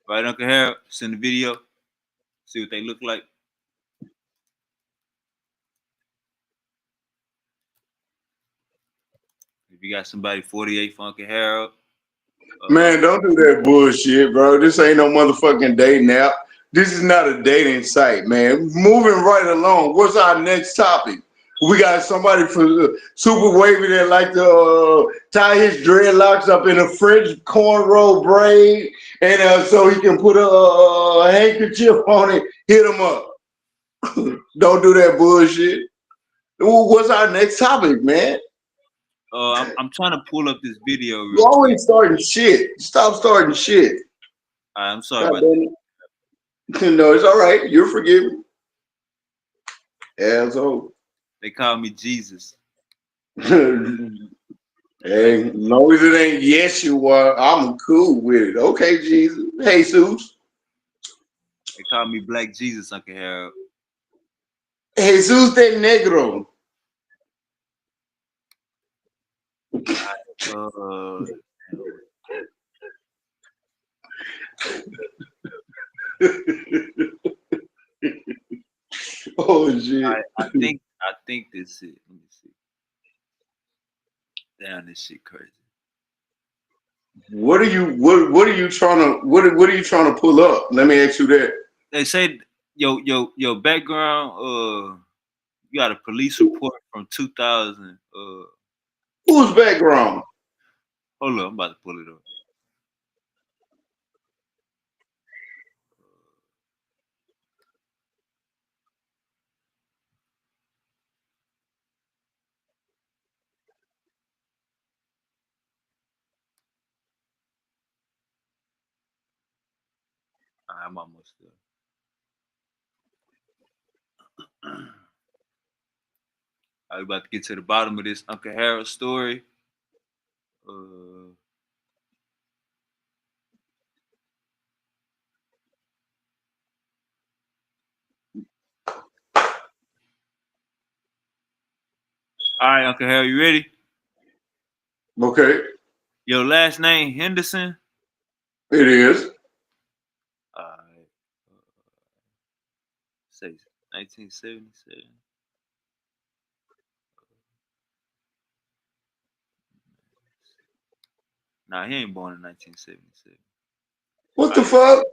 Speaker 1: Right, Uncle Harold, send the video. See what they look like. If you got somebody 48 for Uncle Harold.
Speaker 2: Man, don't do that bullshit, bro. This ain't no motherfucking dating app. This is not a dating site, man. Moving right along. What's our next topic? We got somebody for super wavy that like to tie his dreadlocks up in a French cornrow braid, and so he can put a handkerchief on it. Hit him up. Don't do that bullshit. What's our next topic, man?
Speaker 1: I'm trying to pull up this video.
Speaker 2: You always starting shit. Stop starting shit.
Speaker 1: I'm sorry about that.
Speaker 2: No, it's all right. You're forgiven. Asshole.
Speaker 1: They call me Jesus.
Speaker 2: Hey, as long as it ain't Yeshua, I'm cool with it. Okay, Jesus. Hey, Jesus.
Speaker 1: They call me Black Jesus, Uncle Harold.
Speaker 2: Jesus de Negro. Oh shit!
Speaker 1: I think this is it. Let me see. Damn, this shit crazy.
Speaker 2: What are you trying to pull up? Let me ask you that.
Speaker 1: They say your background. You got a police report from 2000.
Speaker 2: Whose background?
Speaker 1: Hold on, I'm about to pull it up. I'm almost there. I'm about to get to the bottom of this Uncle Harold story. All right, Uncle Harold, you ready?
Speaker 2: Okay.
Speaker 1: Your last name Henderson?
Speaker 2: It is.
Speaker 1: All right. Say 1977. Nah, he ain't born in 1977.
Speaker 2: What the fuck?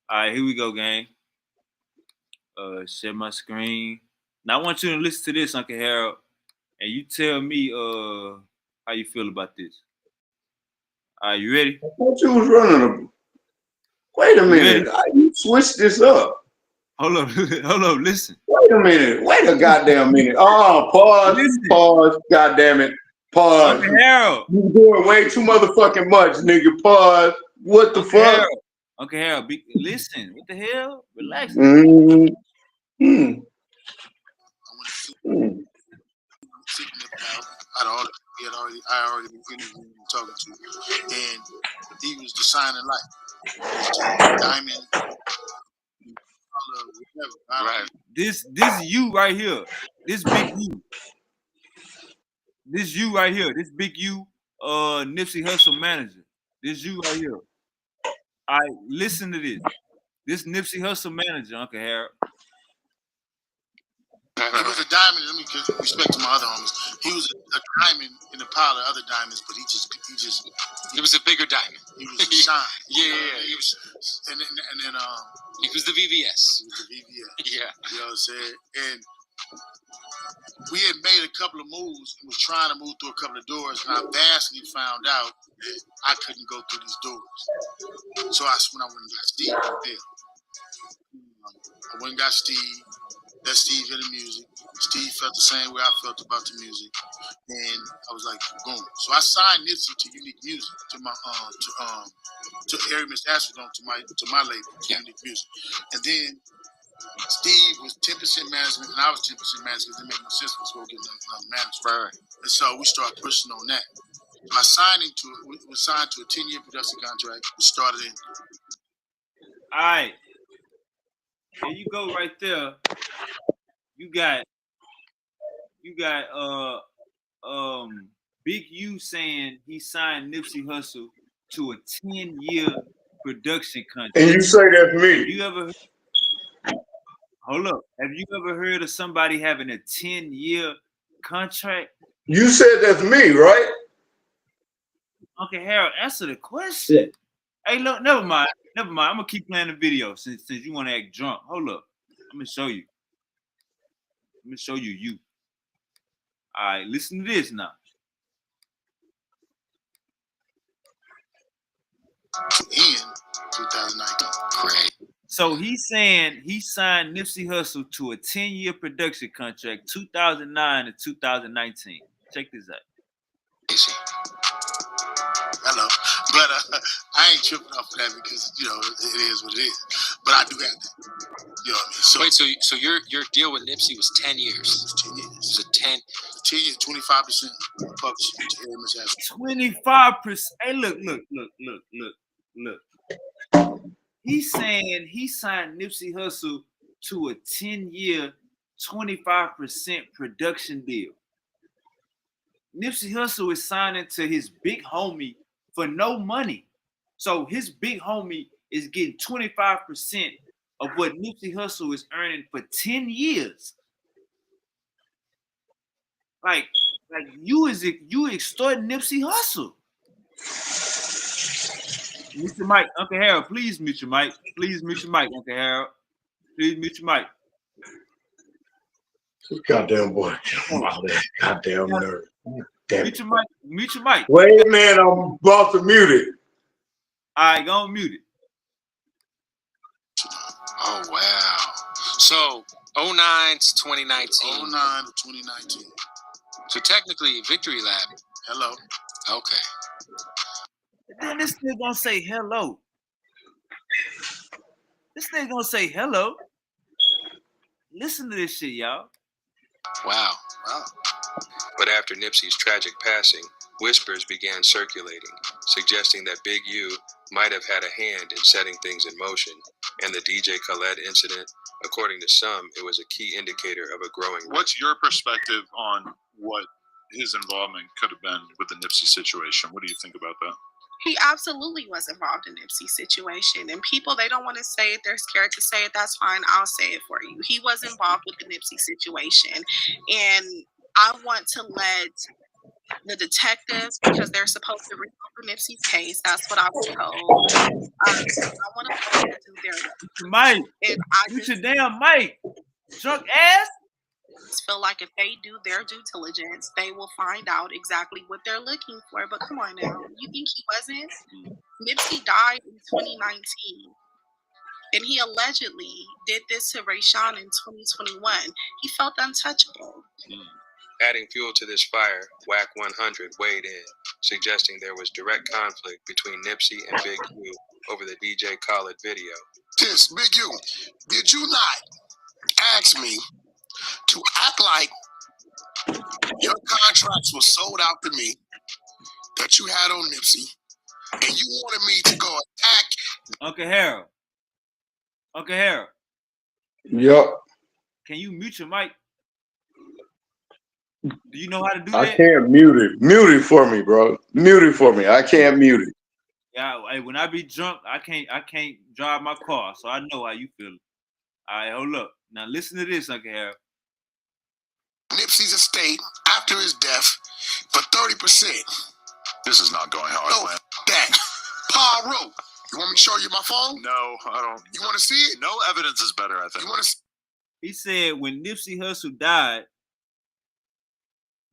Speaker 1: All right, here we go, gang. Share my screen. Now I want you to listen to this, Uncle Harold, and you tell me how you feel about this. Are you ready?
Speaker 2: I thought you was running a. Wait a minute. You switched this up.
Speaker 1: Hold up, listen.
Speaker 2: Wait a minute. Wait a goddamn minute. Oh, pause.
Speaker 1: Listen,
Speaker 2: Pause. Goddamn it. Pause.
Speaker 1: Uncle Harold.
Speaker 2: You doing way too motherfucking much, nigga. Pause. What the
Speaker 1: Uncle
Speaker 2: fuck?
Speaker 1: Harold. Uncle Harold, listen. What the hell? Relax.
Speaker 2: Mm. Mm.
Speaker 6: I went to
Speaker 2: Mm.
Speaker 6: sit out. I already been interviewing and talking to, and he was the signing light. Diamond, whatever. Right.
Speaker 1: This you right here. This big you. This you right here. This big you, Nipsey Hussle manager. This you right here. All right, listen to this. This Nipsey Hussle manager, Uncle Harold.
Speaker 6: He was a diamond. Let me give respect to my other homies. He was a diamond in a pile of other diamonds, but he was a bigger diamond. He was a shine. Yeah. He was, and then he was the VVS. He was the VVS. Yeah. You know what I'm saying? And we had made a couple of moves and was trying to move through a couple of doors, and I vastly found out that I couldn't go through these doors. So that's when I went and got Steve right there. I went and got Steve. That Steve heard the music. Steve felt the same way I felt about the music, and I was like, boom. So I signed Nipsey to Unique Music, to my to Arimus Astrodome, to my label, Unique Music, and then Steve was 10% management, and I was 10% management. It didn't make no sense for us to go get another manager. Right. And so we started pushing on that. By signing to it, we signed to a 10-year production contract. We started in.
Speaker 1: All right. There you go right there. You got Big U saying he signed Nipsey Hussle to a 10-year production contract.
Speaker 2: And you say that's me.
Speaker 1: Have you ever hold up? Have you ever heard of somebody having a 10-year contract?
Speaker 2: You said that's me, right?
Speaker 1: Uncle Harold, answer the question. Hey, look, never mind. I'm gonna keep playing the video since you want to act drunk. Hold up. I'm gonna show you. You. All right, listen to this now.
Speaker 6: In 2019. Great.
Speaker 1: So he's saying he signed Nipsey Hussle to a 10-year production contract, 2009 to 2019. Check this out.
Speaker 6: Hello, but I ain't tripping off of that because it is what it is. But I do have that. You know what I mean? So, wait, so your deal with Nipsey was 10 years? It was 10 years. It was 10 years, 25% publishing to Arimus Astrodome.
Speaker 1: 25%. Hey, look. He's saying he signed Nipsey Hussle to a 10-year, 25% production deal. Nipsey Hussle is signing to his big homie for no money. So his big homie is getting 25% of what Nipsey Hussle is earning for 10 years. Like you extorting Nipsey Hussle. Mute your mic, Uncle Harold. Please mute your mic. Please mute your mic, Uncle Harold. Please mute your mic.
Speaker 2: Goddamn boy. Goddamn nerve. Damn.
Speaker 1: Mute your mic.
Speaker 2: Wait, man, I'm about to mute it.
Speaker 1: All right, go on mute it.
Speaker 6: Oh, wow. So, 09 to 2019. 09 to 2019. So, technically, Victory Lab. Hello. Okay.
Speaker 1: Then this nigga gonna say hello. Listen to this shit, y'all.
Speaker 6: Wow. But after Nipsey's tragic passing, whispers began circulating, suggesting that Big U might have had a hand in setting things in motion, and the DJ Khaled incident, according to some, it was a key indicator of a growing.
Speaker 7: What's your perspective on what his involvement could have been with the Nipsey situation? What do you think about that?
Speaker 8: He absolutely was involved in Nipsey's situation. And people, they don't want to say it. They're scared to say it. That's fine. I'll say it for you. He was involved with the Nipsey situation. And I want to let the detectives, because they're supposed to resolve Nipsey's case. That's what I was told. I want to let them do their
Speaker 1: Mike, use your damn mic. Drunk ass.
Speaker 8: Feel like if they do their due diligence, they will find out exactly what they're looking for. But come on now, you think he wasn't? Nipsey died in 2019. And he allegedly did this to Rayshawn in 2021. He felt untouchable.
Speaker 9: Adding fuel to this fire, Whack 100 weighed in, suggesting there was direct conflict between Nipsey and Big U over the DJ Khaled video.
Speaker 6: This, Big U, did you not ask me to act like your contracts were sold out to me that you had on Nipsey, and you wanted me to go attack
Speaker 1: Uncle Harold? Uncle Harold,
Speaker 2: Yep.
Speaker 1: can you mute your mic? Do you know how to do
Speaker 2: I
Speaker 1: that?
Speaker 2: can't mute it. Mute it for me, bro. Mute it for me. I can't mute it.
Speaker 1: Yeah, hey, when I be drunk, I can't drive my car, so I know how you feel. All right, hold up. Now listen to this, Uncle Harold.
Speaker 6: Nipsey's estate after his death for 30%.
Speaker 7: This is not going how I
Speaker 6: No,
Speaker 7: planned.
Speaker 6: that. Paul Rowe. You want me to show you my phone?
Speaker 7: No, I don't.
Speaker 6: You want to see it?
Speaker 7: No evidence is better, I think.
Speaker 6: You want to?
Speaker 1: He said when Nipsey Hussle died,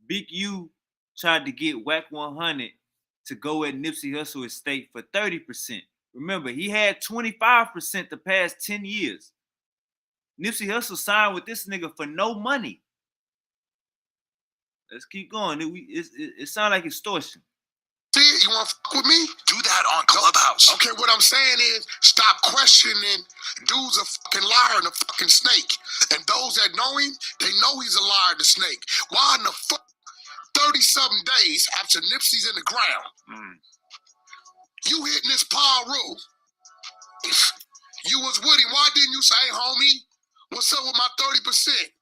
Speaker 1: Big U tried to get Whack 100 to go at Nipsey Hussle estate for 30%. Remember, he had 25% the past 10 years. Nipsey Hussle signed with this nigga for no money. Let's keep going. It sounds like extortion.
Speaker 6: See it? You want to fuck with me?
Speaker 7: Do that on Clubhouse.
Speaker 6: Okay, what I'm saying is stop questioning. Dude's a fucking liar and a fucking snake. And those that know him, they know he's a liar and a snake. Why in the fuck 30-something days after Nipsey's in the ground, you hitting this Paul Rue? You was with him. Why didn't you say, hey, homie, what's up with my 30%?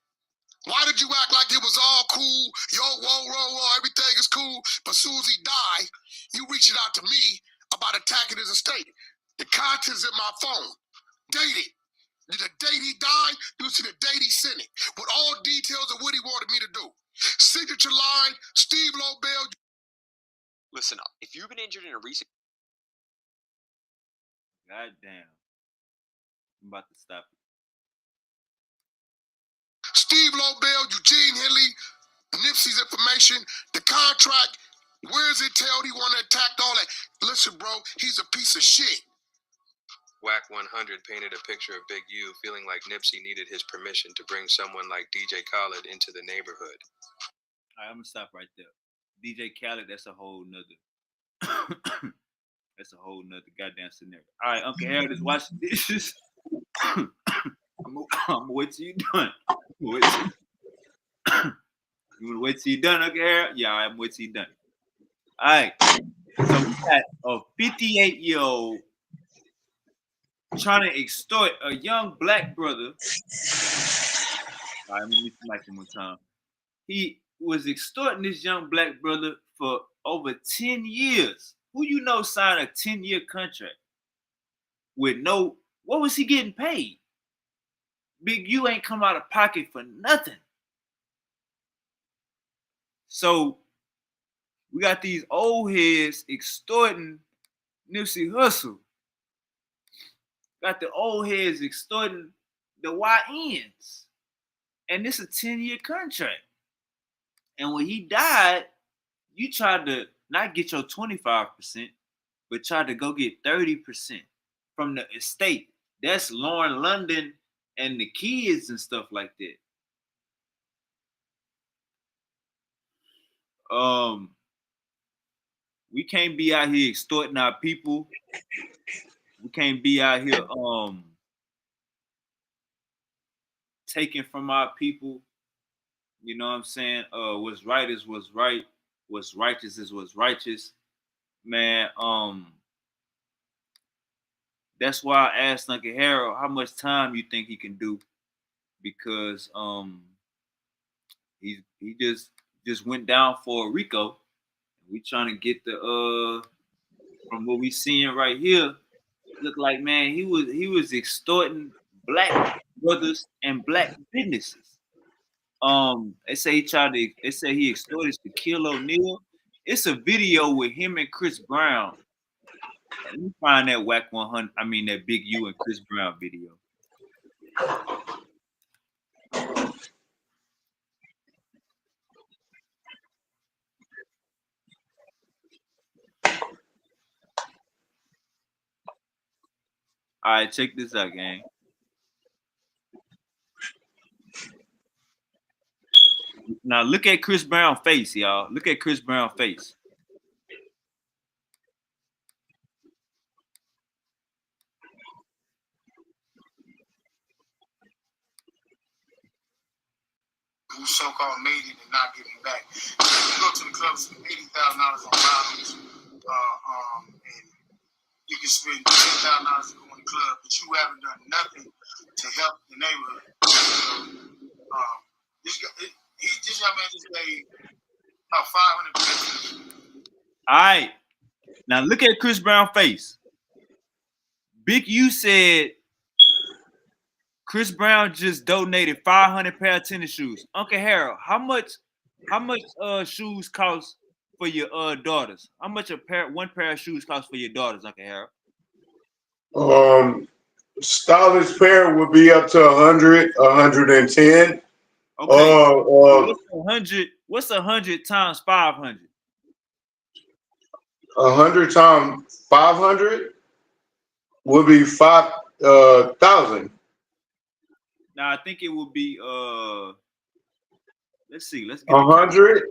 Speaker 6: Why did you act like it was all cool? Yo, whoa, everything is cool. But as soon as he died, you reached out to me about attacking his estate. The contents in my phone. Dated. The date he died, you see the date he sent it. With all details of what he wanted me to do. Signature line, Steve Lobel.
Speaker 9: Listen up. If you've been injured in a recent...
Speaker 1: God damn. I'm about to stop it.
Speaker 6: Steve Lobel, Eugene Henley, Nipsey's information, the contract, where is it tell he want to attack all that? Listen, bro, he's a piece of shit.
Speaker 9: Whack 100 painted a picture of Big U feeling like Nipsey needed his permission to bring someone like DJ Khaled into the neighborhood.
Speaker 1: All right, I'm gonna stop right there. DJ Khaled, that's a whole nother that's a whole nother goddamn scenario. All right, Uncle Harold is washing dishes. I'm gonna wait till you're done. You wanna wait till you're done, Uncle Harold? Yeah, I'm wait till you're done. All right. So we got a 58-year-old trying to extort a young black brother. All right, let me like him one time. He was extorting this young black brother for over 10 years. Who you know signed a 10-year contract with no, what was he getting paid? Big U ain't come out of pocket for nothing. So we got these old heads extorting Nipsey Hussle. Got the old heads extorting the YNs. And this is a 10-year contract. And when he died, you tried to not get your 25%, but tried to go get 30% from the estate. That's Lauren London and the kids and stuff like that. We can't be out here extorting our people. We can't be out here taking from our people. You know what I'm saying? What's right is what's right. What's righteous is what's righteous. Man, that's why I asked Uncle Harold how much time you think he can do, because he just went down for a Rico. We trying to get the from what we seeing right here, look like, man, he was extorting black brothers and black businesses. They say he extorted Shaquille O'Neal. It's a video with him and Chris Brown. Let me find that Whack 100. I mean that Big U and Chris Brown video. All right, check this out, gang. Now look at Chris Brown's face, y'all. Look at Chris Brown's face.
Speaker 6: Who so-called made it and not giving back. You go to the club, spend $80,000 on bottles, and you can spend $10,000 to go in the club, but you haven't done nothing to help the neighborhood. This young man just gave 500.
Speaker 1: All right. Now look at Chris Brown's face. Big U said Chris Brown just donated 500 pair of tennis shoes. Uncle Harold, how much shoes cost for your daughters? How much one pair of shoes cost for your daughters, Uncle Harold?
Speaker 2: Stylish pair would be up to 100, 110.
Speaker 1: Okay. What's 100 times 500?
Speaker 2: 100 times 500 would be 5,000.
Speaker 1: Now I think it would be let's see. Let's get
Speaker 2: 100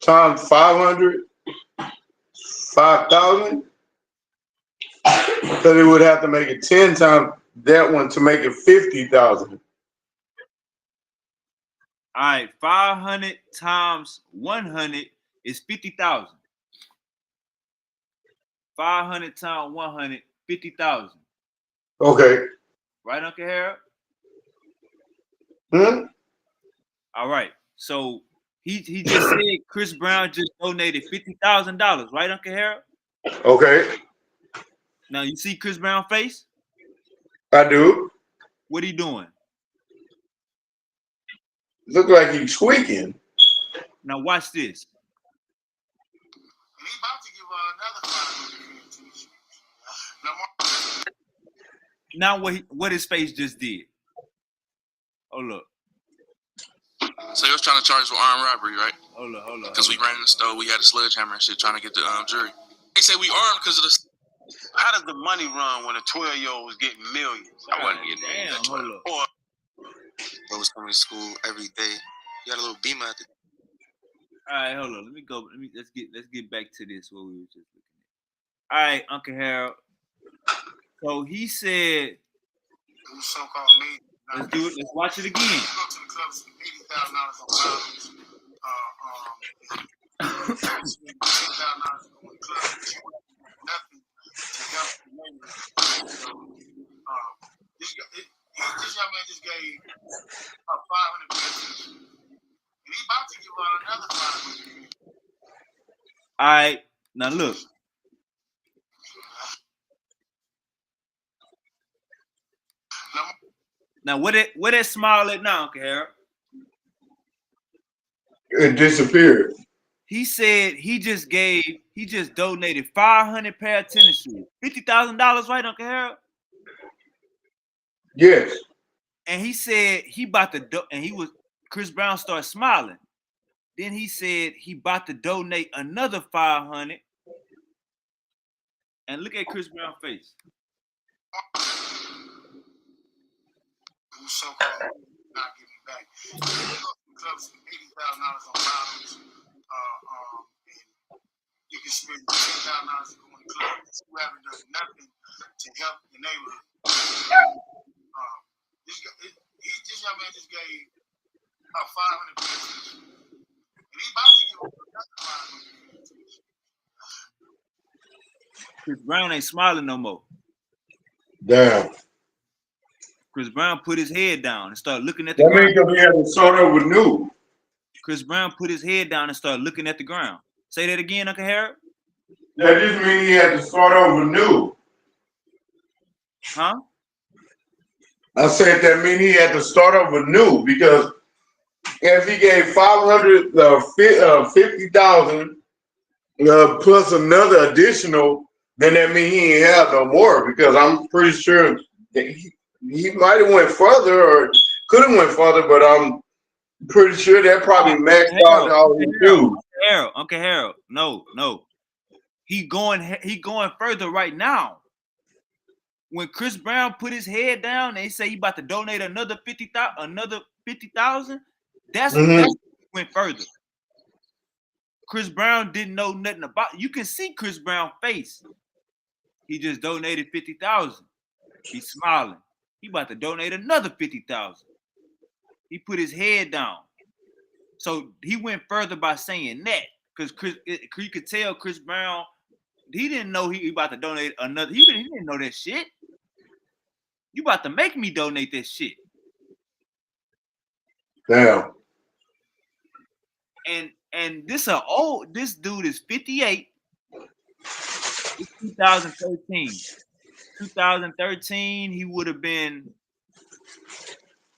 Speaker 2: times 500, 5,000. Because it would have to make it 10 times that one to make it 50,000.
Speaker 1: All right, 500 times 100 is 50,000. 500 times 100, 50,000.
Speaker 2: Okay.
Speaker 1: Right, Uncle Harold? All right. So he just said Chris Brown just donated $50,000, right, Uncle Harold?
Speaker 2: Okay.
Speaker 1: Now you see Chris Brown's face?
Speaker 2: I do.
Speaker 1: What he doing?
Speaker 2: Look like he's tweaking.
Speaker 1: Now watch this.
Speaker 6: And he about to give another 500.
Speaker 1: Now what his face just did. Oh look.
Speaker 10: So he was trying to charge for armed robbery, right?
Speaker 1: Hold on.
Speaker 10: Because we ran in the store, we had a sledgehammer and shit trying to get the jury. They say we armed because of the.
Speaker 6: How does the money run when a 12-year-old was getting millions?
Speaker 10: I wasn't getting millions.
Speaker 1: Hold up.
Speaker 10: I was coming to school every day. You got a little beamer at the.
Speaker 1: All right, hold on. Let me go. Let's get back to this. What we were just looking at. All right, Uncle Harold. So he said,
Speaker 6: so-called made.
Speaker 1: Let's do it. Let's watch it again.
Speaker 6: You go to the club, spend $80,000 on bottles, spend $10,000 to go in the club, but you have nothing to help the neighborhood. This young man just gave 500 bucks, and he about to give out another 500.
Speaker 1: All right, now look. Now what that smile at now, Uncle Harold?
Speaker 2: It disappeared.
Speaker 1: He said he just donated 500 pair of tennis shoes. $50,000, right, Uncle Harold?
Speaker 2: Yes.
Speaker 1: And he said he about to Chris Brown started smiling. Then he said he about to donate another 500. And look at Chris Brown's face.
Speaker 6: So-called not giving back. You go to the club, spend $80,000 on bottles, and you can spend $10,000 to go in the club, but you haven't done nothing to help the neighborhood. This young man just gave 500 bucks, and he about to give another 500.
Speaker 1: Chris Brown ain't smiling no more.
Speaker 2: Damn.
Speaker 1: Chris Brown put his head down and started looking at the
Speaker 2: That
Speaker 1: ground.
Speaker 2: means that we had to start over new.
Speaker 1: Chris Brown put his head down and started looking at the ground. Say that again, Uncle Harold.
Speaker 2: That just means he had to start over new.
Speaker 1: Huh?
Speaker 2: I said that means he had to start over new because if he gave 50,000 plus another additional, then that means he ain't have no more because I'm pretty sure that he might have went further or could have went further, but I'm pretty sure that probably maxed out all he do.
Speaker 1: Uncle Harold, no. He going further right now. when Chris Brown put his head down and he say he about to donate another 50,000, that's went further. Chris Brown didn't know nothing about. You can see Chris Brown's face. He just donated 50,000. He's smiling. He about to donate another 50,000. He put his head down. So he went further by saying that because you could tell Chris Brown, he didn't know he about to donate another. He didn't know that shit. You about to make me donate that shit.
Speaker 2: Damn.
Speaker 1: And this dude is 58. It's 2013. 2013, he would have been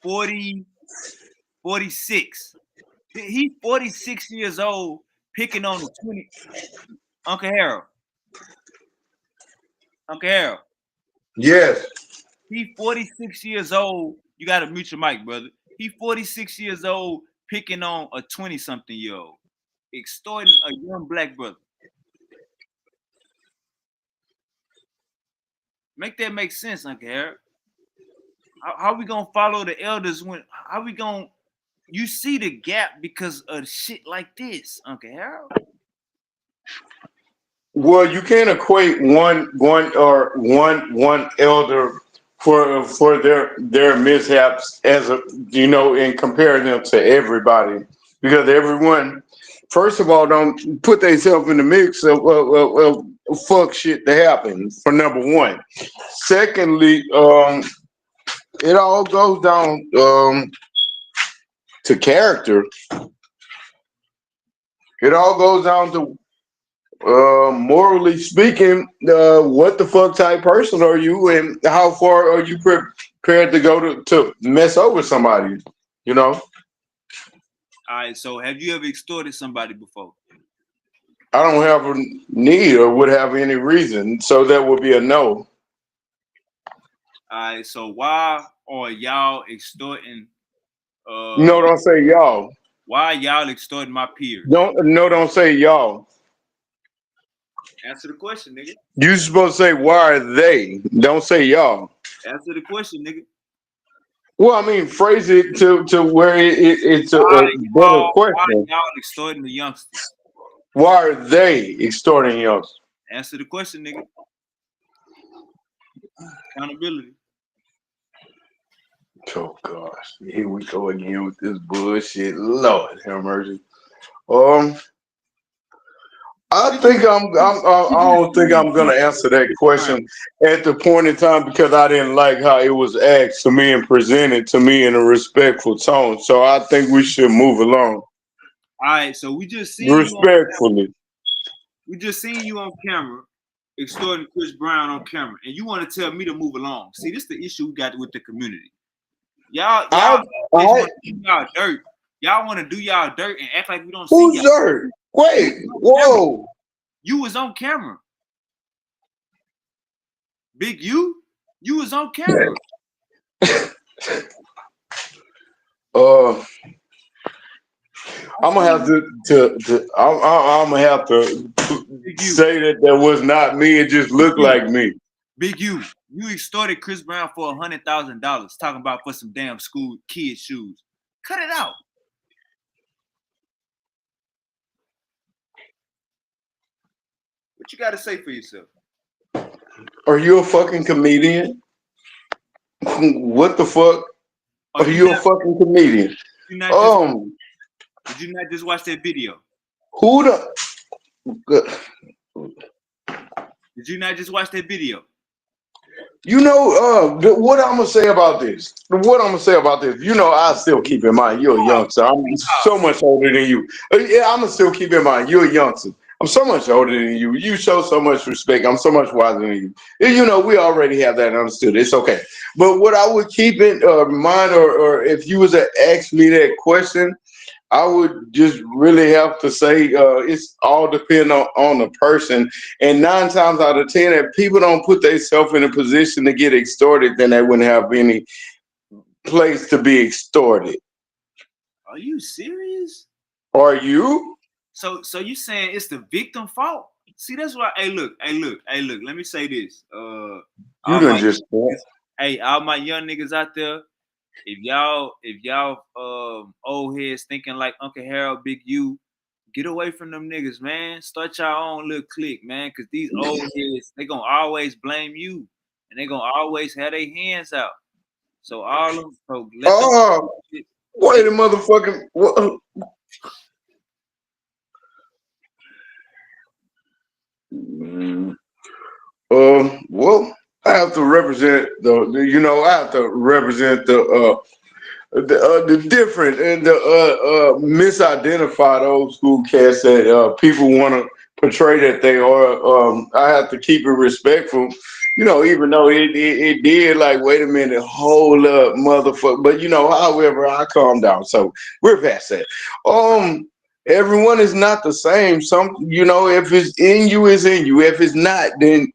Speaker 1: 46. He's 46 years old, picking on the 20. Uncle Harold.
Speaker 2: Yes.
Speaker 1: He's 46 years old. You got to mute your mic, brother. He's 46 years old, picking on a 20-something-year-old, extorting a young black brother. Make that make sense, Uncle Harold. How we gonna follow the elders when? How we gonna? You see the gap because of shit like this, Uncle Harold.
Speaker 2: Well, you can't equate one elder for their mishaps as and compare them to everybody, because everyone, first of all, don't put themselves in the mix of fuck shit to happen, for number one. Secondly, it all goes down to character. It all goes down to morally speaking, what the fuck type person are you, and how far are you prepared to go to mess over somebody?
Speaker 1: All right. So, have you ever extorted somebody before?
Speaker 2: I don't have a need or would have any reason, so that would be a no.
Speaker 1: All right. So, why are y'all extorting?
Speaker 2: No, don't say y'all.
Speaker 1: Why are y'all extorting my peers?
Speaker 2: Don't say y'all.
Speaker 1: Answer the question, nigga.
Speaker 2: You supposed to say why are they? Don't say y'all.
Speaker 1: Answer the question, nigga.
Speaker 2: Well, I mean, phrase it to where it's a better question.
Speaker 1: Why are y'all extorting the youngsters?
Speaker 2: Why are they extorting youngsters?
Speaker 1: Answer the question, nigga. Accountability.
Speaker 2: Oh gosh, here we go again with this bullshit. Lord have mercy. I don't think I'm gonna answer that question at the point in time, because I didn't like how it was asked to me and presented to me in a respectful tone. So I think we should move along.
Speaker 1: All right, so we just seen
Speaker 2: respectfully.
Speaker 1: We just seen you on camera extorting Chris Brown on camera, and you want to tell me to move along. See, this is the issue we got with the community. Y'all want to do y'all dirt. Y'all want to do y'all dirt and act like we don't see y'all.
Speaker 2: Who's dirt? Wait, whoa.
Speaker 1: You was on camera. Big you was on camera.
Speaker 2: I'm gonna have I'm gonna have to say that was not me. It just looked like me.
Speaker 1: Big you extorted Chris Brown for $100,000, talking about for some damn school kid shoes. Cut it out. What you got to say for yourself?
Speaker 2: Are you a fucking comedian? What the fuck? Are you a fucking comedian?
Speaker 1: Did you not just watch that video?
Speaker 2: Who the?
Speaker 1: Did you not just watch that video?
Speaker 2: What I'm gonna say about this. I still keep in mind you're a youngster. I'm so much older than you. Yeah, I'm gonna still keep in mind you're a youngster. I'm so much older than you. You show so much respect. I'm so much wiser than you. We already have that understood. It's okay. But what I would keep in mind, or if you was to ask me that question, I would just really have to say it's all depend on the person. And 9 times out of 10, if people don't put themselves in a position to get extorted, then they wouldn't have any place to be extorted.
Speaker 1: Are you serious?
Speaker 2: Are you?
Speaker 1: So you saying it's the victim fault? See, that's why. Hey, look. Let me say this.
Speaker 2: You
Speaker 1: All
Speaker 2: done
Speaker 1: my
Speaker 2: just
Speaker 1: all my young niggas out there. If y'all old heads thinking like Uncle Harold, Big U, get away from them niggas, man. Start your own little clique, man. Cause these old heads, they gonna always blame you, and they gonna always have their hands out. So all them, so let them.
Speaker 2: wait a motherfucking. Well, I have to represent I have to represent the different and the misidentified old school cats that people want to portray that they are. I have to keep it respectful, even though it did like, wait a minute, hold up, motherfucker. But however, I calm down. So we're past that. Everyone is not the same. If it's in you, it's in you. If it's not, then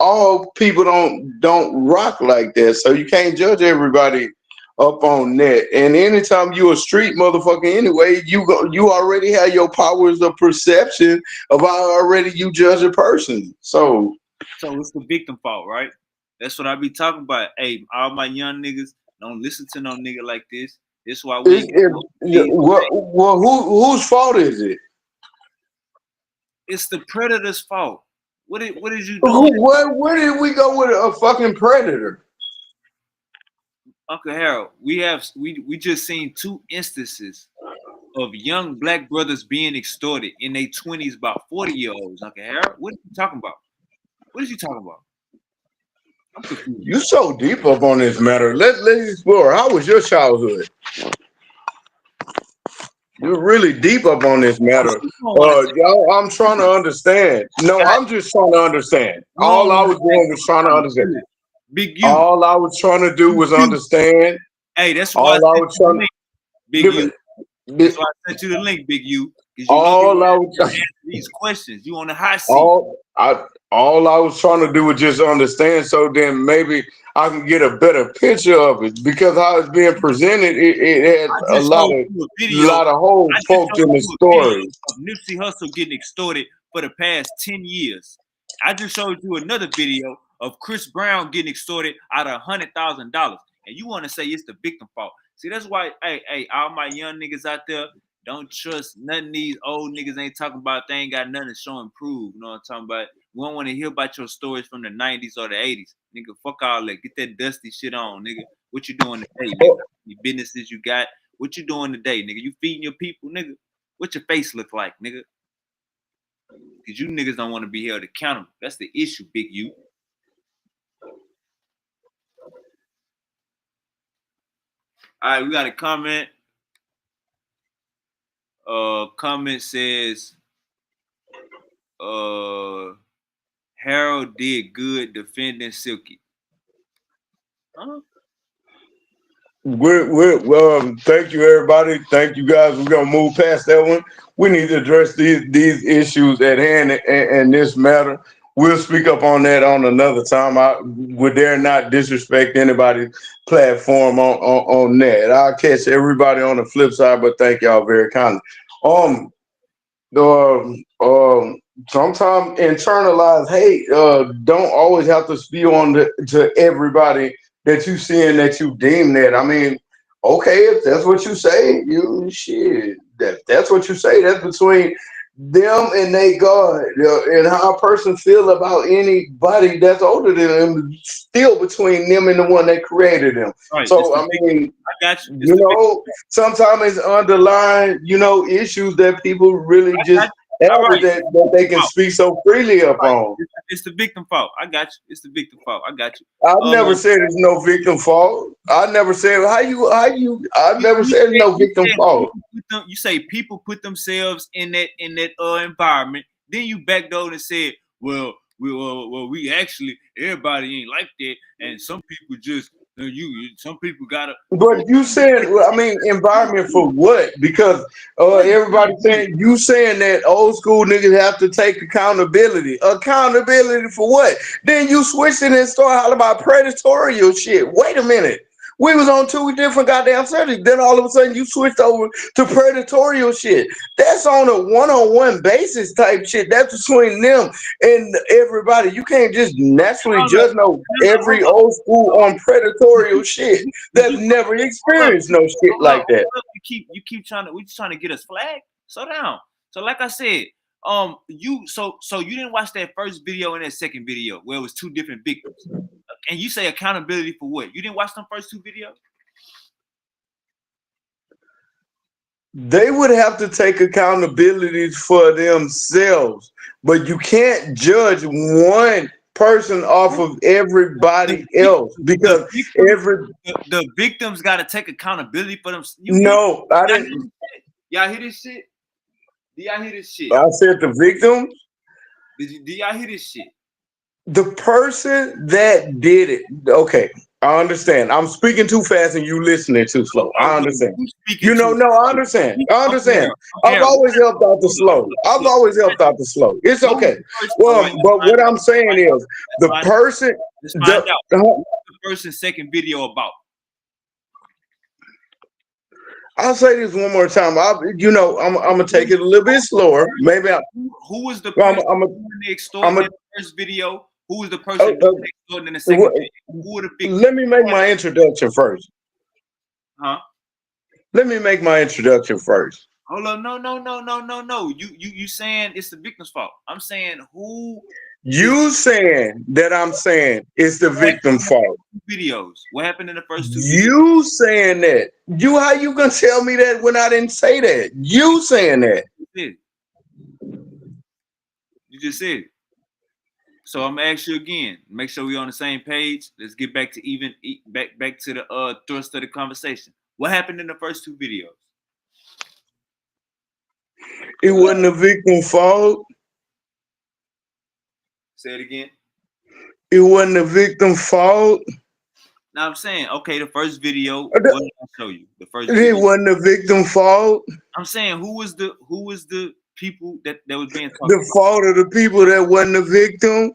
Speaker 2: all people don't rock like that. So you can't judge everybody up on that. And anytime you a street motherfucker anyway, you already have your powers of perception of how already you judge a person. So
Speaker 1: it's the victim fault, right? That's what I be talking about. Hey, all my young niggas, don't listen to no nigga like this. This is why we
Speaker 2: whose fault is it?
Speaker 1: It's the predator's fault. What did you do?
Speaker 2: Where did we go with a fucking predator?
Speaker 1: Uncle Harold, we just seen 2 instances of young black brothers being extorted in their 20s by 40-year-olds. Uncle Harold, what are you talking about? What is you talking about? I'm confused.
Speaker 2: You so deep up on this matter. Let's explore. How was your childhood? You're really deep up on this matter. Y'all, I'm trying to understand. No, I'm just trying to understand. All I was doing was trying to understand.
Speaker 1: Big U.
Speaker 2: All I was trying to do was understand.
Speaker 1: Hey, that's why I was trying to Big U. That's why I sent you the link, Big U.
Speaker 2: All I was
Speaker 1: answer these questions. You on the hot seat.
Speaker 2: All I was trying to do was just understand, so then maybe I can get a better picture of it, because how it's being presented, it had a lot of whole folks in the story.
Speaker 1: Of Nipsey Hussle getting extorted for the past 10 years. I just showed you another video of Chris Brown getting extorted out of $100,000, and you want to say it's the victim fault. See, that's why, hey, all my young niggas out there, don't trust nothing these old niggas ain't talking about. They ain't got nothing to show and prove. You know what I'm talking about? We don't want to hear about your stories from the 90s or the 80s. Nigga, fuck all that. Get that dusty shit on, nigga. What you doing today, nigga? Any businesses you got? What you doing today, nigga? You feeding your people, nigga? What your face look like, nigga? Because you niggas don't want to be held accountable. That's the issue, Big U. All right, we got a comment. Comment says, Harold did good defending Silky. Huh?
Speaker 2: Thank you, everybody. Thank you, guys. We're gonna move past that one. We need to address these issues at hand and this matter. We'll speak up on that on another time. I would dare not disrespect anybody's platform on that. I'll catch everybody on the flip side, but thank y'all very kindly. Sometimes internalized hate don't always have to spew on to everybody that you see and that you deem that. I mean, okay, if that's what you say, that's what you say. That's between them and they God, and how a person feel about anybody that's older than them, still between them and the one that created them. Right. So I mean,
Speaker 1: I got you.
Speaker 2: Sometimes it's underlying, issues that people really just that they can speak so freely upon.
Speaker 1: It's the victim fault. I got you. It's the victim fault. I got you.
Speaker 2: I've never said it's no victim fault. I never said I've never said it's no victim fault.
Speaker 1: You say people put themselves in that environment. Then you backdoored and said, well, we actually, everybody ain't like that, and some people just some people gotta.
Speaker 2: But you said, environment for what? Because everybody saying that old school niggas have to take accountability. Accountability for what? Then you switch it and start hollering about predatorial shit. Wait a minute. We was on two different goddamn subjects. Then all of a sudden you switched over to predatorial shit. That's on a one-on-one basis type shit. That's between them and everybody. You can't just naturally judge every old school on predatorial shit that's never experienced no shit like that.
Speaker 1: You keep trying to, we just trying to get us flagged. Slow down. So like I said, you didn't watch that first video and that second video where it was two different victims. And you say accountability for what? You didn't watch them first two videos?
Speaker 2: They would have to take accountability for themselves, but you can't judge one person off of everybody else because
Speaker 1: the victims got to take accountability for them.
Speaker 2: No, I didn't.
Speaker 1: Y'all hear this shit? Do y'all hear this shit?
Speaker 2: I said the victims.
Speaker 1: Do y'all hear this shit?
Speaker 2: The person that did it. Okay, I understand. I'm speaking too fast and you listening too slow. I understand. I understand. I understand. I've always helped out the slow. I've always helped out the slow. It's okay. Well, but what I'm saying is the person.
Speaker 1: Let's find out what the person's second video about.
Speaker 2: I'll say this one more time. I'm gonna take it a little bit slower. Maybe.
Speaker 1: Who was the person in the first video? Who was the person in the second video? Who were the victims?
Speaker 2: Let me make my introduction first.
Speaker 1: Huh?
Speaker 2: Let me make my introduction first.
Speaker 1: Hold on, no. You saying it's the victim's fault? I'm saying who.
Speaker 2: You saying that I'm saying it's the victim's fault.
Speaker 1: Videos. What happened in the first two videos?
Speaker 2: You saying that. How you gonna tell me that when I didn't say that? You saying that.
Speaker 1: You just said it. So I'm gonna ask you again. Make sure we're on the same page. Let's get back to back to the thrust of the conversation. What happened in the first two videos?
Speaker 2: It wasn't the victim's fault.
Speaker 1: Say it again.
Speaker 2: It wasn't the victim's fault.
Speaker 1: Now I'm saying, okay, the first video. What did I show you? The first.
Speaker 2: It wasn't the victim's fault.
Speaker 1: I'm saying, who was the people that was being talked
Speaker 2: the fault of the people that wasn't the victim.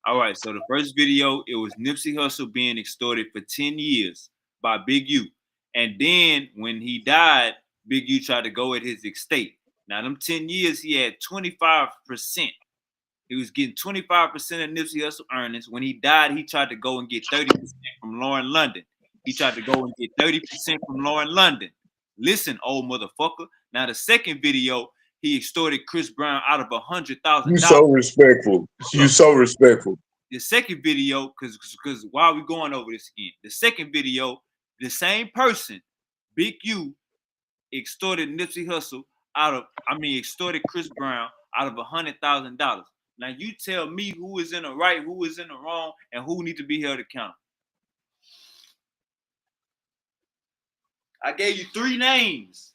Speaker 1: All right, so the first video, it was Nipsey Hussle being extorted for 10 years by Big U. And then when he died, Big U tried to go at his estate. Now, them 10 years, he had 25%. He was getting 25% of Nipsey Hussle earnings. When he died, he tried to go and get 30% from Lauren London. He tried to go and get 30% from Lauren London. Listen, old motherfucker. Now, the second video, he extorted Chris Brown out of $100,000.
Speaker 2: You so respectful. You so respectful.
Speaker 1: The second video, because why are we going over this again? The second video, the same person, Big U, extorted Nipsey Hussle extorted Chris Brown out of $100,000. Now you tell me who is in the right, who is in the wrong, and who need to be held accountable. I gave you three names.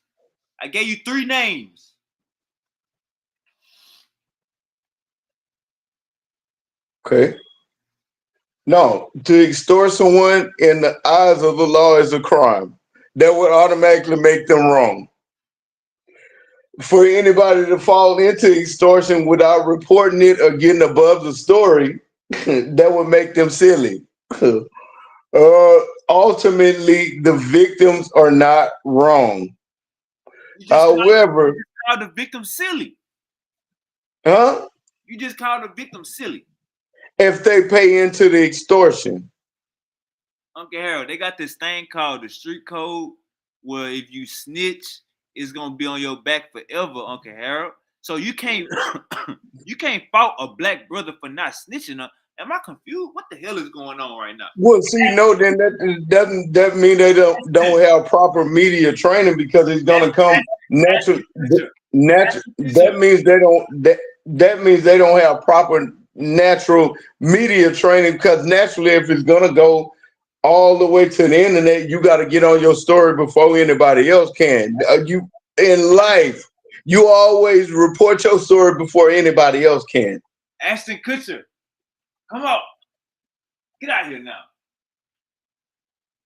Speaker 2: Okay. No, to extort someone in the eyes of the law is a crime. That would automatically make them wrong. For anybody to fall into extortion without reporting it or getting above the story, that would make them silly. Ultimately, the victims are not wrong. However,
Speaker 1: you just called the victim silly.
Speaker 2: Huh?
Speaker 1: You just called the victim silly.
Speaker 2: If they pay into the extortion.
Speaker 1: Uncle Harold, they got this thing called the street code where if you snitch, it's gonna be on your back forever, Uncle Harold. So you can't fault a black brother for not snitching. Am I confused? What the hell is going on right now?
Speaker 2: Well, see, no, then that doesn't mean they don't have proper media training because it's gonna come natural. That means they don't. That means they don't have proper natural media training because naturally, if it's gonna go all the way to the internet, you got to get on your story before anybody else can. You in life, you always report your story before anybody else can.
Speaker 1: Ashton Kutcher, come on, get out here now.